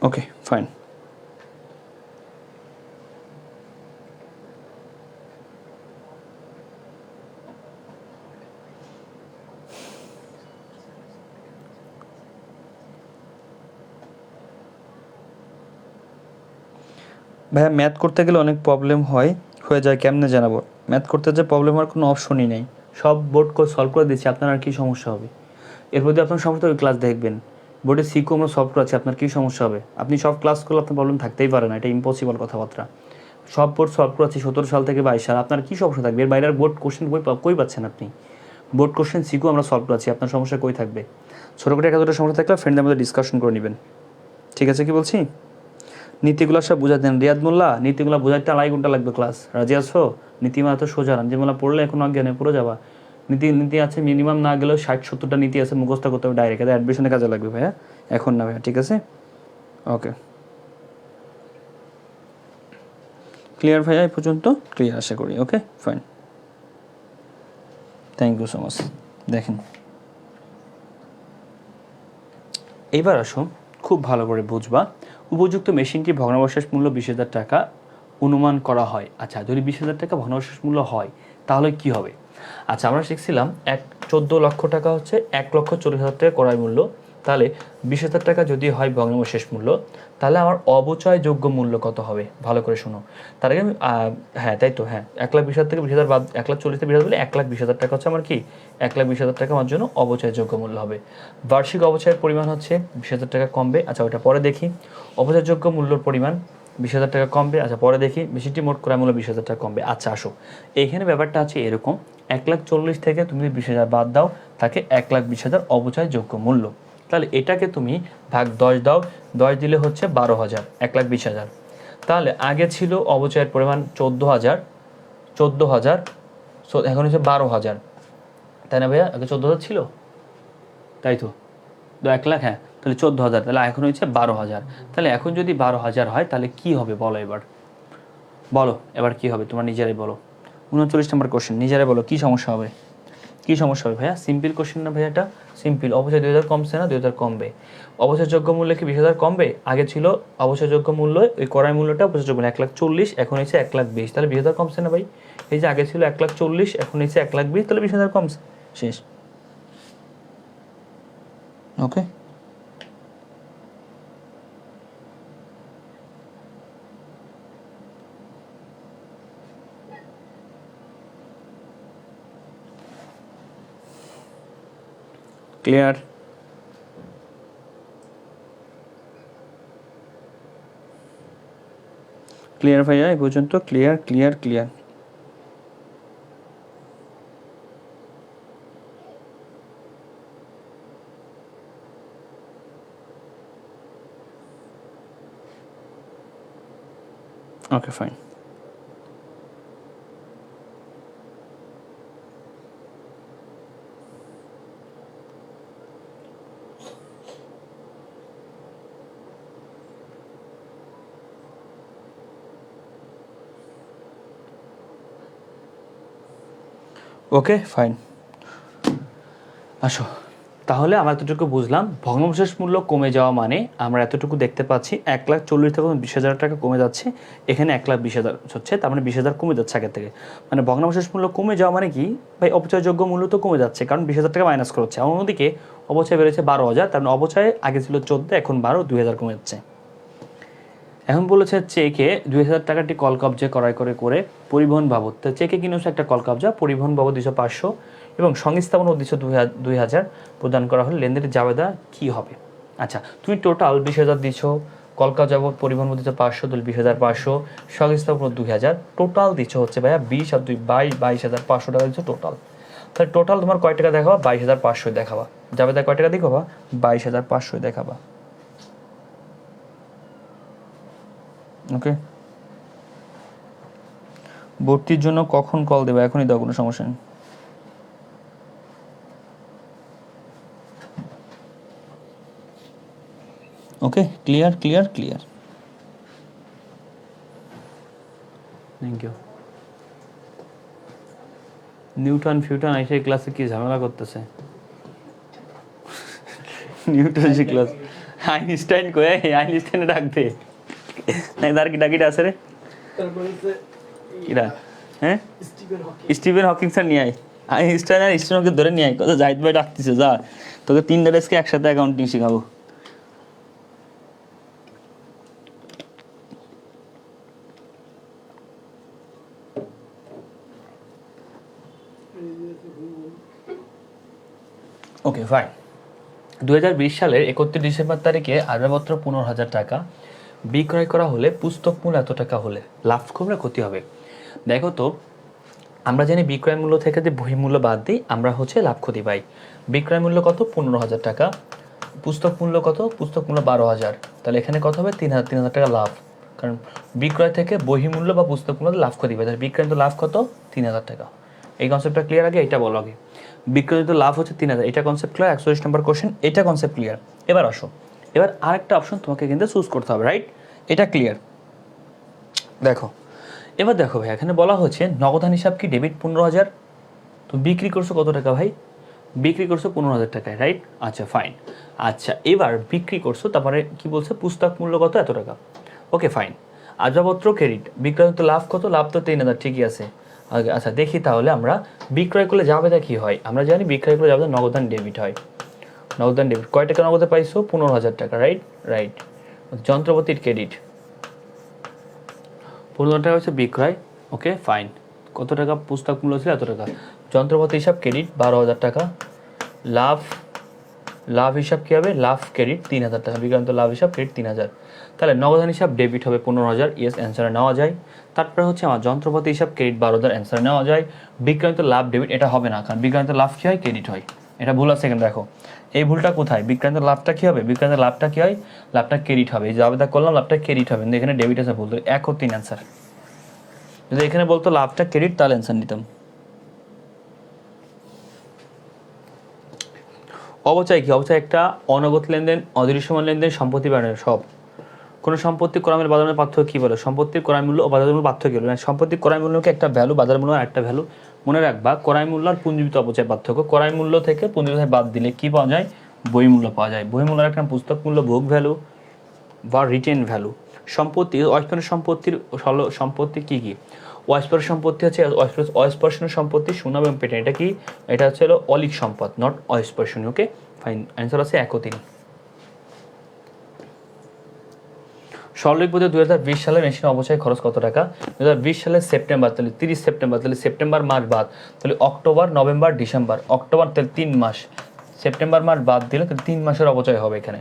Okay fine. ভাইয়া ম্যাথ করতে গেলে অনেক প্রবলেম হয়ে যায়, কেমনে জানাবো? ম্যাথ করতে যে প্রবলেম হওয়ার কোনো অপশনই নেই, সব বোর্ড সলভ করে দিচ্ছি, আপনার আর কি সমস্যা হবে? এরপর যদি আপনার সমস্যা ওই ক্লাস দেখবেন, বোর্ডে সিকো আমরা সলভ করাচ্ছি, আপনার কী সমস্যা হবে? আপনি সব ক্লাস করলে আপনার প্রবলেম থাকতেই পারে না, এটা ইম্পসিবল কথাবার্তা। সব বোর্ড সলভ করাচ্ছি 17 সাল থেকে 22 সাল, আপনার কী সমস্যা থাকবে? এর বাইরে বোর্ড কোশ্চেন কই পাচ্ছেন আপনি? বোর্ড কোশ্চেন সিকো আমরা সলভ করাচ্ছি, আপনার সমস্যা কই থাকবে? ছোটো করে একটা দুটো সমস্যা থাকলে ফ্রেন্ডদের মধ্যে ডিসকাশন করে নেবেন, ঠিক আছে? কি বলছি, নীতিগুলো সব বুঝা দেন। রিয়াদ মোল্লা, নীতিগুলো বুঝাইতে 2.5 ঘন্টা লাগবে ক্লাস, রাজি আছো? নীতিমালা তো সোজা, যেগুলো পড়লে এখন অজ্ঞানে পুরো যাবা। নীতি আছে মিনিমাম না গেলেও 60-70টা নীতি আছে, মুখস্থ করতে হবে ডাইরেক্ট, এটা অ্যাডমিশনে কাজে লাগবে ভাইয়া, এখন না ভাইয়া, ঠিক আছে? ওকে ক্লিয়ার ভাইয়া, এই পর্যন্ত ক্লিয়ার আশা করি। Okay fine. Thank you so much. দেখেন এইবার আসো, খুব ভালো করে বুঝবা। উপযুক্ত মেশিনটি ভগ্নাবশেষ মূল্য 20,000 টাকা অনুমান করা হয়। আচ্ছা, যদি 20,000 টাকা ভগ্নাবশেষ মূল্য হয় তাহলে কি হবে? আচ্ছা, আমরা শিখছিলাম 14 লক্ষ টাকা হচ্ছে 1,40,000 টাকা ক্রয় মূল্য। তাহলে 20,000 টাকা যদি হয় ভগ্নাবশেষ মূল্য, তাহলে আমার অবচয়যোগ্য মূল্য কত হবে? ভালো করে শোনো। তার আগে আমি হ্যাঁ তাই তো, হ্যাঁ 1,20,000 থেকে 20,000 বাদ, 1,40,000 থেকে 20,000 বলে 1,20,000 টাকা হচ্ছে আমার কি, 1,20,000 টাকা আমার জন্য অবচয়যোগ্য মূল্য হবে। বার্ষিক অবচয়ের পরিমাণ হচ্ছে 20,000 টাকা কমবে। আচ্ছা, ওটা পরে দেখি। অবচয়যোগ্য মূল্যর পরিমাণ 20,000 টাকা কমবে। আচ্ছা, পরে দেখি। মেশিনটি মোট ক্রয় মূল্য 20,000 টাকা কমবে। আচ্ছা আসো, এইখানে ব্যাপারটা আছে এরকম, 1,40,000 থেকে তুমি 20,000 বাদ দাও, তাকে 1,20,000 অবচয়যোগ্য মূল্য। তাহলে এটাকে তুমি ভাগ 10 দাও, 10 দিলে হচ্ছে 12,000, 1,20,000। তাহলে আগে ছিল অবচয়ের পরিমাণ 14,000, এখন হচ্ছে 12,000, তাই না ভাইয়া? আগে 14,000 ছিল, তাই তো, 1 লাখ, হ্যাঁ, তাহলে 14,000, তাহলে এখন হচ্ছে 12,000। তাহলে এখন যদি 12,000 হয় তাহলে কি হবে বলো এবার? বলো এবার কি হবে, তোমরা নিজেরাই বলো। 39 নম্বর কোশ্চেন, নিজেরাই বলো কি সমস্যা হবে? কি সমস্যা হবে ভাইয়া? সিম্পল কোশ্চেন না ভাইয়া, এটা সিম্পল। অবচয় 2,000 কমছে না, 2,000 কমবে। অবচয়যোগ্য মূল্য কি 20,000 কমবে? আগে ছিল অবচয়যোগ্য মূল্য, ওই ক্রয় মূল্যটা অবচয়যোগ্য মূল্য 1,40,000, এখন হচ্ছে 1,20,000, তাহলে 20,000 কমছে না ভাই? এই যে আগে ছিল 1,40,000, এখন হচ্ছে 1,20,000, তাহলে 20,000 কমছে, শেষ। ওকে, ক্লিয়ার? ক্লিয়ার ভাইয়া এই পর্যন্ত? Clear clear clear. Okay fine. ওকে ফাইন, আসো। তাহলে আমরা এতটুকু বুঝলাম, ভগ্নাবশেষ মূল্য কমে যাওয়া মানে আমরা এতটুকু দেখতে পাচ্ছি 1,40,000 থেকে 20,000 টাকা কমে যাচ্ছে, এখানে 1,20,000 হচ্ছে, তার মানে 20,000 কমে যাচ্ছে আগের থেকে। মানে ভগ্নাবশেষ মূল্য কমে যাওয়া মানে কি ভাই? অবচয়যোগ্য মূল্য তো কমে যাচ্ছে, কারণ 20,000 টাকা মাইনাস করছে। অন্যদিকে অবচয় বেড়েছে 12,000, তার মানে অবচয় আগে ছিল 14, এখন 12, 2,000 কমে যাচ্ছে। এখন বলেছে চেকে 2,000 টাকাটি কল কবজা ক্রয় করে পরিবহন বাবদ, তো চেকে কিনে একটা কল কবজা, পরিবহন বাবদ 500 এবং সংস্থাপন উদ্দেশ্য 2,000 প্রদান করা হলে লেনদেনের জাবেদা কি হবে? আচ্ছা, তুমি টোটাল 20,000 দিচ্ছ, কল কবজা বাবদ পরিবহন দিচ্ছ 500, তাহলে 20,500, সংস্থাপন 2,000, টোটাল দিচ্ছ হচ্ছে ভাইয়া 20 আর 2 22,500 টাকা দিচ্ছ টোটাল। তাহলে টোটাল তোমার কয় টাকা দেখাবা? 22,500 দেখাবা। জাবেদা কয় টাকা দেখাবা? 22,500 দেখাবা। ওকে, ভর্তির জন্য কখন কল দেবে? এখনই দাও, কোনো সমস্যা নেই। Okay, clear clear clear, thank you. Newton ফিউটন এই ক্লাসে কি ঝামেলা করতেছে? নিউটন যে ক্লাস, আইনস্টাইন কই? আইনস্টাইনে ডাক দে, নাই তার কি ডাকিটা আছে রে? তারপরে যে কিরা? হ্যাঁ, Steven Hawking, Steven Hawking sir নিয়ে আয়। আইনস্টাইন আর স্টিভেনকে ধরে নিয়ে আয়, কথা জাহিদ ভাই ডাকতেছে, যা তোকে 3টা ডেস্কে একসাথে অ্যাকাউন্টিং শেখাবো। Okay fine. 2020 সালের 31 ডিসেম্বর তারিখে আসবাবপত্র 15,000 টাকা বিক্রয় করা হলে পুস্তক মূল্য এত টাকা হলে লাভ কমলে ক্ষতি হবে। দেখো তো, আমরা জানি বিক্রয় মূল্য থেকে যে বহিমূল্য বাদ দিই আমরা হচ্ছে লাভ ক্ষতি পাই। বিক্রয় মূল্য কত? 15,000 টাকা। পুস্তক মূল্য কত? পুস্তক মূল্য 12,000, তাহলে এখানে কত হবে? 3,000 টাকা লাভ, কারণ বিক্রয় থেকে বহিমূল্য বা পুস্তক মূল্য লাভ ক্ষতি পাই, তাহলে বিক্রয় লাভ কত? 3,000 টাকা। এই কনসেপ্টটা ক্লিয়ার? আগে এটা বলো আগে, বিক্রয়িত লাভ হচ্ছে 3,000, এটা কনসেপ্ট ক্লিয়ার? 41 নম্বর কোশ্চেন, এটা কনসেপ্ট ক্লিয়ার। এবার আসো, এবার আরেকটা অপশন তোমাকে কিন্তু চুজ করতে হবে, রাইট? এটা ক্লিয়ার? দেখো, এবার দেখো ভাই, এখানে বলা হচ্ছে নগদান হিসাব কি ডেবিট 15,000, তো বিক্রি করছো কত টাকা ভাই? বিক্রি করছো 15,000 টাকায়, রাইট? আচ্ছা ফাইন। আচ্ছা এবার বিক্রি করছো, তারপরে কি বলছে পুস্তক মূল্য কত? এত টাকা। Okay fine. আসবাবপত্র ক্রেডিট, বিক্রয়কৃত লাভ কত? লাভ তো 3,000, ঠিকই আছে। আচ্ছা দেখি তাহলে আমরা বিক্রয় করলে যাবেটা কি হয়? আমরা জানি বিক্রয় করলে যাবে নগদান ডেবিট হয়। নগদান ডেবিট কয় টাকা নগদে পাইছো? 15,000 টাকা, রাইট? রাইট। যন্ত্রপাতির ক্রেডিট 15,000 টাকা হচ্ছে বিক্রয়। Okay fine. কত টাকা পুস্তক মূল্য ছিল? এত টাকা। যন্ত্রপাতি হিসাব ক্রেডিট 12,000 টাকা। লাভ, লাভ হিসাব কী হবে? লাভ ক্রেডিট 3,000 টাকা। বিক্রান্ত লাভ হিসাব ক্রেডিট 3,000। তাহলে নগদান হিসাব ডেবিট হবে 15,000, ইয়েস অ্যান্সারে নেওয়া যায়। তারপরে হচ্ছে আমার যন্ত্রপাতি হিসাব ক্রেডিট 12,000, অ্যান্সারে নেওয়া যায়। বিক্রান্ত লাভ ডেবিট এটা হবে না, কারণ বিক্রান্ত লাভ কী হয়? ক্রেডিট হয়। এটা ভুল আছে এখানে, দেখো এই ভুলটা কোথায়? বিক্রান্ত লাভটা কী হবে? বিক্রান্ত লাভটা কী হয়? লাভটা ক্রেডিট হবে। এই যে আবেদন করলাম লাভটা ক্রেডিট হবে, কিন্তু এখানে ডেবিট আছে, ভুল। 1 ও 3 অ্যান্সার। যদি এখানে বলতো লাভটা ক্রেডিট, তাহলে অ্যান্সার নিতাম। অবচয় কি? অবচয় একটা অনগত লেনদেন, অদৃশ্যমান লেনদেন, সম্পত্তি বাড়ানোর সব। কোনো সম্পত্তি ক্রয় মূল্য বাজার মূল্যের পার্থক্য কী বলে? সম্পত্তির ক্রয় মূল্য ও বাজার মূল্য পার্থক্য কী বলে? মানে সম্পত্তির ক্রয় মূল্যকে একটা ভ্যালু, বাজার মূল্য একটা ভ্যালু। মনে রাখবা ক্রয় মূল্য আর পুঞ্জীবিত অপচয় পার্থক্য। ক্রয় মূল্য থেকে পুঞ্জীবিত বাদ দিলে কী পাওয়া যায়? বই মূল্য পাওয়া যায়। বই মূল্যের একটা পুস্তক মূল্য, বুক ভ্যালু বা রিটেন ভ্যালু। সম্পত্তি, অস্পর্শনীয় সম্পত্তির সম্পত্তি কী কী? অস্পর্শনীয় সম্পত্তি হচ্ছে অস্পর্শনীয় সম্পত্তি, সুনাম এবং পেটেন্ট। এটা কি? এটা হচ্ছে হলো অলিক সম্পদ, নট অস্পর্শনীয়। ওকে ফাইন, অ্যান্সার আছে 1 ও 3। সরলরেখ পদ্ধতি 2020 সালে মেশিন অবচয় খরচ কত টাকা? 2020 সালের সেপ্টেম্বর, তাহলে 30 সেপ্টেম্বর, তাহলে সেপ্টেম্বর মাস বাদ, তাহলে অক্টোবর, নভেম্বর, ডিসেম্বর। অক্টোবর তাহলে 3 মাস, সেপ্টেম্বর মাস বাদ দিলে তাহলে 3 মাসের অপচয় হবে এখানে।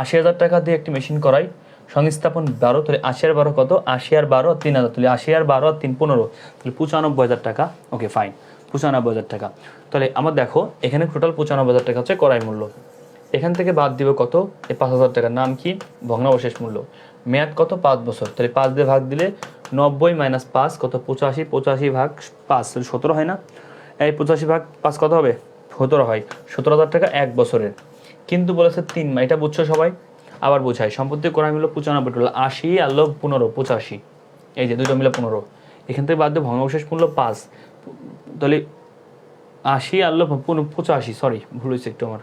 80,000 টাকা দিয়ে একটি মেশিন করাই, সংস্থাপন 12, তাহলে 80 আর 12 কত? 80 আর 12 3,000, তাহলে 80 আর 12 আর 3 15, তাহলে 95,000 টাকা। ওকে ফাইন, 95,000 টাকা। তাহলে আমার দেখো এখানে টোটাল 95,000 টাকা হচ্ছে ক্রয় মূল্য। এখান থেকে বাদ দিব কত? এই 5,000 টাকার নাম কি? ভগ্নাবশেষ মূল্য। মেয়াদ কত? 5 বছর। তাহলে 5 দিয়ে ভাগ দিলে 90 মাইনাস 5 কত? 85, 85 ভাগ 5 তাহলে 17 হয় না? এই 85 ভাগ 5 কত হবে? 17 হয়। 17,000 টাকা 1 বছরের। কিন্তু বলেছে 3 মাস, এটা বুঝছো সবাই? আবার বোঝায় সম্পত্তি ক্রয় মূল্য 95 টোটাল 80 আর লোক 15, 85। এই যে দুটো মিলে 15। এখান থেকে বাদ দিয়ে ভগ্নাবশেষ মূল্য 5, তাহলে 80 আর লোক 85, সরি ভুল হয়েছে একটু আমার।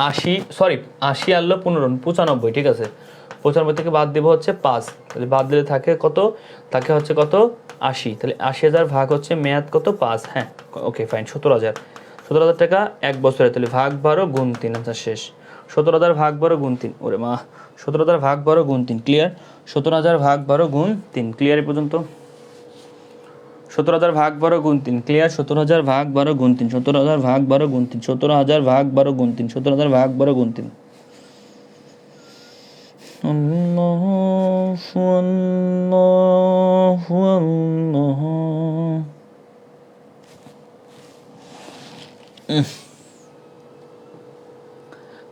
80 আর 15, 95, ঠিক আছে। 95 থেকে বাদ দেবো হচ্ছে 5, তাহলে বাদ দিলে থাকে কত? থাকে হচ্ছে কত? 80। তাহলে 80,000 ভাগ হচ্ছে মেয়াদ কত? 5। হ্যাঁ ওকে ফাইন, 17,000। 17,000 টাকা 1 বছরে, তাহলে ভাগ 12 গুণ 3, আনসার শেষ। 17,000 ভাগ 12 গুণ 3, ওরে মা, 17,000 ভাগ 12 গুণ 3, ক্লিয়ার? 17,000 ভাগ 12 গুণ 3, ক্লিয়ার এ পর্যন্ত? 17,000 ভাগ 12 গুণ 3, ক্লিয়ার? 17,000 ভাগ 12 গুণ 3, 17,000 ভাগ 12 গুণ 3, 17,000 ভাগ 12 গুণ 3, 17,000 ভাগ 12 গুণ 3।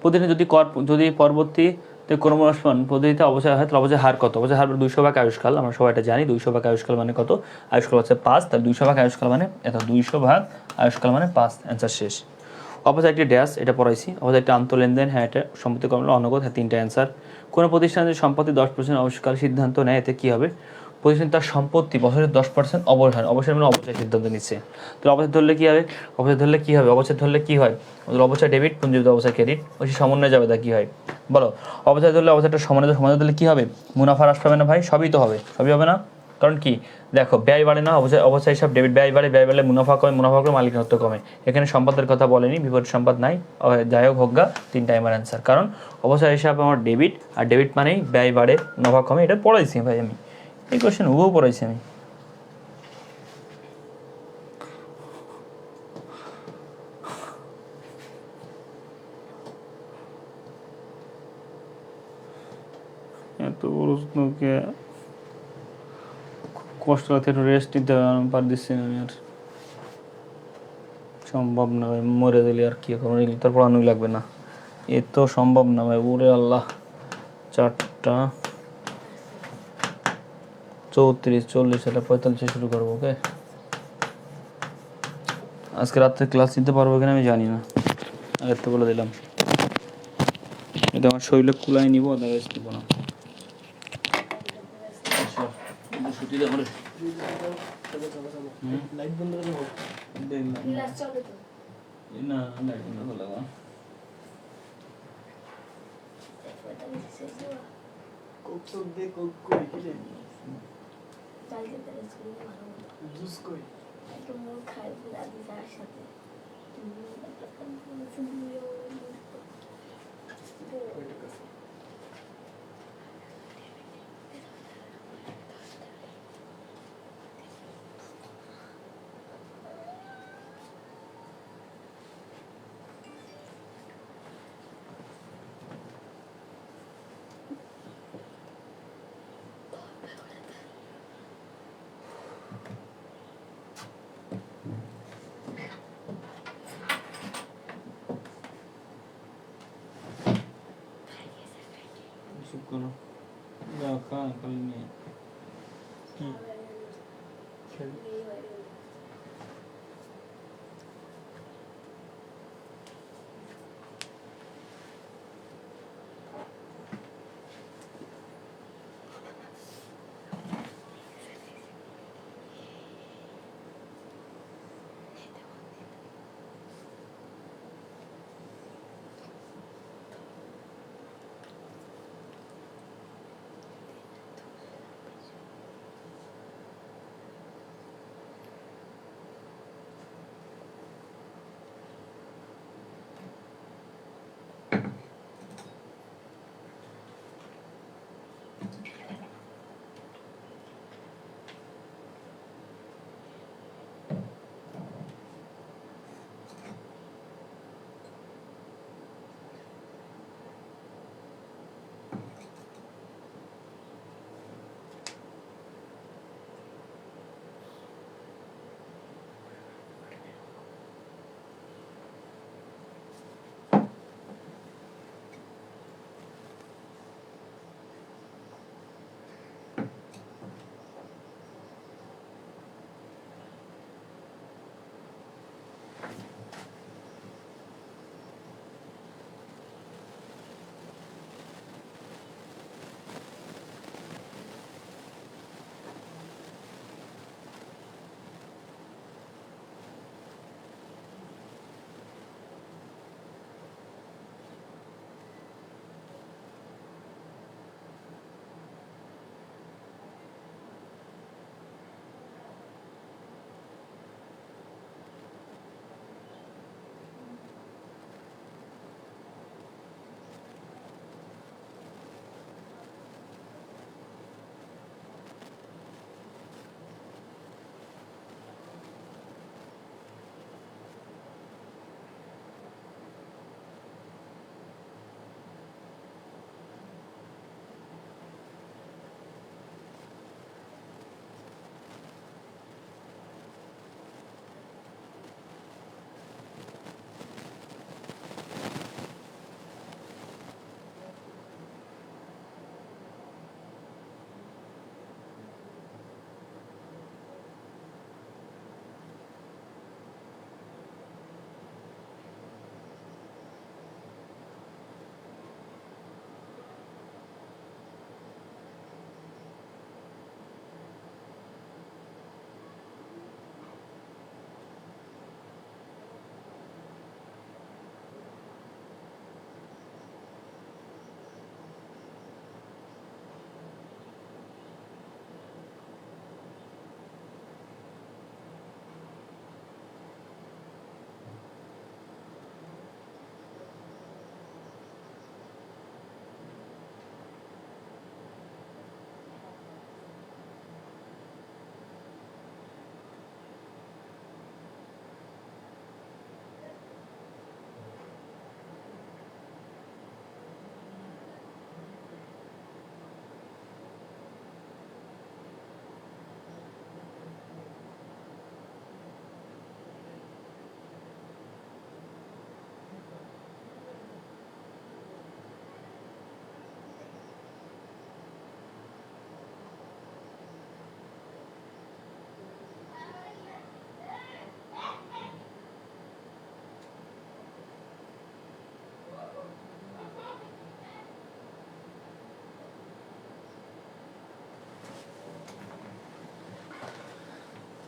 প্রতিদিন যদি পরবর্তীতে ক্রমহ্রাসমান পদ্ধতিতে অবচয় হয়, তাহলে অবচয় হার কত? অবচয় হার 200 ভাগ আয়ুষ্কাল, আমরা সবাই এটা জানি। 200 ভাগ আয়ুষ্কাল মানে কত? আয়ুষ্কাল হচ্ছে 5, তাহলে 200 ভাগ আয়ুষ্কাল মানে এত, 200 ভাগ আয়ুষ্কাল মানে 5, অ্যান্সার শেষ। অবচয় একটি ড্যাশ, এটা পড়াইছি। অবচয় একটা আন্তঃলেনদেন, হ্যাঁ এটা সম্পত্তি কর্ম অনগদ, হ্যাঁ 3টা অ্যান্সার। কোনো প্রতিষ্ঠান যদি সম্পত্তি 10% আবিষ্কার সিদ্ধান্ত নেয়, এতে কী হবে? প্রতিষ্ঠান তার সম্পত্তি বছরে 10% অবসর মানে অবচয় সিদ্ধান্ত নিচ্ছে। তো অবচয় ধরলে কী হবে? অবচয় ধরলে কী হবে? অবচয় ধরলে কী হয়? ওদের অবচয় ডেবিট, পুঞ্জীবিত অবচয় ক্রেডিট, ওই সমন্বয় যাবে, তা কী হয় বলো? অবচয় ধরলে অবচয়টা সমানে ধরলে কী হবে? মুনাফা হ্রাস পাবে না ভাই? সবই তো হবে, সবই হবে না? কারণ কি দেখো, ব্যয় বাড়ে না, অবচয় হিসাব ডেবিট, ব্যয় বাড়লে মুনাফা কমে, মুনাফা কমে মালিকানাত্ব কমে। এখানে সম্পদের কথা বলেনি, বিপরীত সম্পদ নাই। যাই হোক হোক গা, 3টা আমার অ্যান্সার। কারণ অবচয় হিসাব আমার ডেবিট, আর ডেবিট মানেই ব্যয় বাড়ে মুনাফা কমে। এটা পড়াইছি ভাই আমি, এই কোয়েশ্চেন হুবহু পড়াইছি আমি। এত প্রশ্নকে কষ্ট করতে একটু রেস্ট নিতে পারতেছি না আমি, আর সম্ভব না ভাই, মরে দিলে আর কি করবো, তার পড়ানোই লাগবে না, এ তো সম্ভব না ভাই। ওরে আল্লাহ, 4টা 34, 40, এটা 45 শুরু করবো। ওকে, আজকে রাত্রে ক্লাস নিতে পারবো কিনা আমি জানি না, আগের তো বলে দিলাম। এটা আমার শরীরে কুলাই নিবো, আদারওয়াইজ নিবো না। ছুটি দে আমারে লাইট বন্ধ করে দাও। ক্লাস চলে তো না লাইট বন্ধ হলো না এটা শেষ হলো কোক চোখ দিয়ে কোক কই খেলে কালকে তাহলে স্কুলে ভালো হতো জুস কই একটু মুখ খাই দাদি তার সাথে ওইটা কাছে চুপ করো যাও খান খালি নিয়ে কি খেল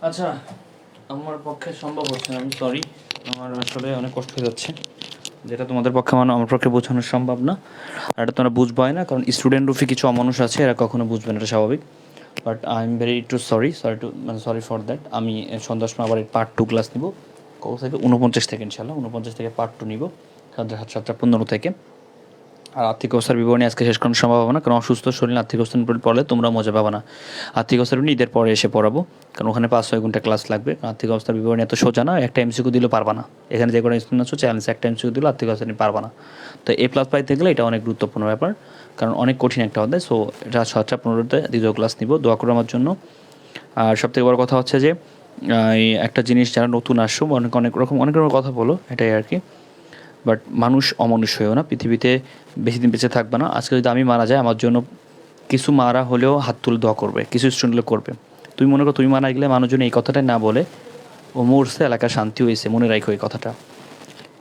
আচ্ছা, আমার পক্ষে সম্ভব হচ্ছে না, আমি সরি, আমার আসলে অনেক কষ্ট হয়ে যাচ্ছে, যেটা তোমাদের পক্ষে আমার পক্ষে বোঝানো সম্ভব না। আর এটা তোমরা বুঝবাই না, কারণ স্টুডেন্ট রূপে কিছু অমানুষ আছে, এরা কখনো বুঝবে না, এটা স্বাভাবিক। But I am very sorry for that. আমি সন্ধ্যার সময় আবার পার্ট 2 ক্লাস নিব, কত থেকে 49 থেকে, ইনশাল্লাহ 49 থেকে পার্ট 2 নিব, 7:15 থেকে। আর আর্থিক অবস্থার বিবরণী আজকে শেষ করানো সম্ভব হবে না, কারণ অসুস্থ শরীর আর্থিক অবস্থার পড়লে তোমরা মজা পাবে না। আর্থিক অবস্থার বিবরণী ঈদের পরে এসে পড়াবো, কারণ ওখানে 5-6 ঘন্টা ক্লাস লাগবে। আর্থিক অবস্থার বিবরণী এত সোজা না, একটা এমসিকিউ দিলেও পারবা না। এখানে যে কোনো স্টুডেন্ট আছো চ্যালেঞ্জ একটা এমসিকিউ দিলেও আর্থিক অবস্থা নিয়ে পারবা না। তো এ প্লাস পাইতে গেলে এটা অনেক গুরুত্বপূর্ণ ব্যাপার, কারণ অনেক কঠিন একটা হবে। সো এটা 7:15-তে দ্বিতীয় ক্লাস নিব, দোয়া করো আমার জন্য। আর সবথেকে বড় কথা হচ্ছে যে এই একটা জিনিস, যারা নতুন আসছো অনেক রকম কথা বলো, এটাই আর কি। বাট মানুষ অমানুষ হয়েও না, পৃথিবীতে বেশি দিন বেঁচে থাকবে না। আজকে যদি আমি মারা যাই, আমার জন্য কিছু মারা হলেও হাত তুলে দোয়া করবে, কিছু স্টুডেন্ট করবে। তুমি মনে করো তুমি মারা গেলে মানুষজন এই কথাটাই না বলে ও মরছে, এলাকা শান্তি হয়েছে, মনে রাখো এই কথাটা।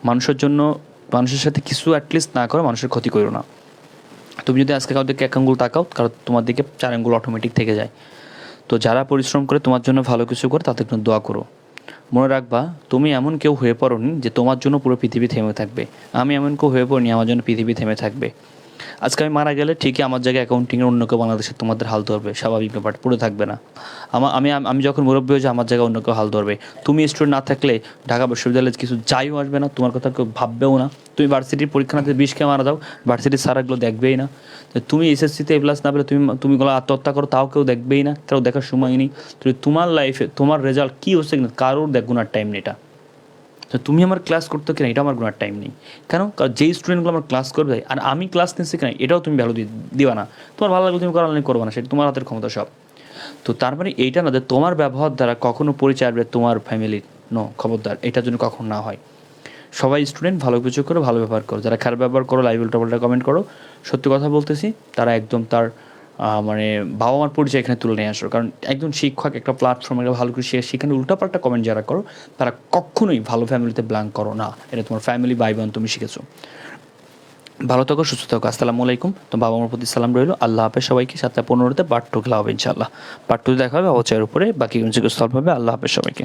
মানুষের জন্য, মানুষের সাথে কিছু অ্যাটলিস্ট না করে মানুষের ক্ষতি করো না। তুমি যদি আজকে কারোর দিকে 1 আঙ্গুল তাকাও, কারণ তোমার দিকে 4 আঙ্গুল অটোমেটিক থেকে যায়। তো যারা পরিশ্রম করে তোমার জন্য ভালো কিছু করে, তাদের জন্য দোয়া করো। মনে রাখবা, তুমি এমন কেউ হয়ে পড়োনি যে তোমার জন্য পুরো পৃথিবী থেমে থাকবে। আমি এমন কেউ হয়ে পড়িনি আমার জন্য পৃথিবী থেমে থাকবে। আজকে আমি মারা গেলে ঠিকই আমার জায়গায় অ্যাকাউন্টিংয়ের অন্য কেউ বাংলাদেশে তোমাদের হাল ধরবে, স্বাভাবিক ব্যাপার, পড়ে থাকবে না। আমি যখন মুরব্বী হয়ে যাই, আমার জায়গায় অন্য কেউ হাল ধরবে। তুমি স্টুডেন্ট না থাকলে ঢাকা বিশ্ববিদ্যালয়ে কিছু যাইও আসবে না, তোমার কথা কেউ ভাববেও না। তুমি ভার্সিটির পরীক্ষা না দিয়ে 20 কে মারা দাও, ভার্সিটির স্যারগুলো দেখবেই না। তুমি এসএসসিতে এ প্লাস না পেলে তুমি আত্মহত্যা করো, তাও কেউ দেখবেই না, কারো দেখার সময় নেই। তোমার লাইফে তোমার রেজাল্ট কী হচ্ছে কিনা কারোর গুনার টাইম নেই এটা। তো তুমি আমার ক্লাস করতে কিনা এটা আমার গুনার টাইম নেই। কারণ যেই স্টুডেন্টগুলো আমার ক্লাস করবে আর আমি ক্লাস নিচ্ছি কিনা এটাও তুমি ভ্যালু দিবা না। তোমার ভালো লাগলে তুমি করালে করবে না, সেটা তোমার হাতের ক্ষমতা সব। তো তার মানে এইটা না যে তোমার ব্যবহার দ্বারা কখনো পরিচয় আসবে তোমার ফ্যামিলির, খবরদার, এটার জন্য কখন না হয়। সবাই স্টুডেন্ট, ভালো কিছু করো, ভালো ব্যবহার করো। যারা খারাপ ব্যবহার করো, লাইভ উল্টাপাল্টা কমেন্ট করো, সত্যি কথা বলতেছি, তারা একদম তার মানে বাবা মার পরিচয় এখানে তুলে নিয়ে আসো। কারণ একজন শিক্ষক একটা প্ল্যাটফর্মে ভালো করে সেখানে উল্টাপাল্টা কমেন্ট যারা করো, তারা কখনোই ভালো ফ্যামিলিতে বিলং করো না। এটা তোমার ফ্যামিলি ভাই বোন তুমি শিখেছো। ভালো থাকো, সুস্থ থাকো, আসসালামু আলাইকুম। তো বাবা মার প্রতি সালাম রইলো। আল্লাহ হাফেজ সবাইকে। 7:15-তে পার্ট 2 খেলা হবে ইনশাল্লাহ। পার্ট 2 দেখা হবে অবচয়ের উপরে, বাকি কিছু সলভ হবে। আল্লাহ হাফেজ সবাইকে।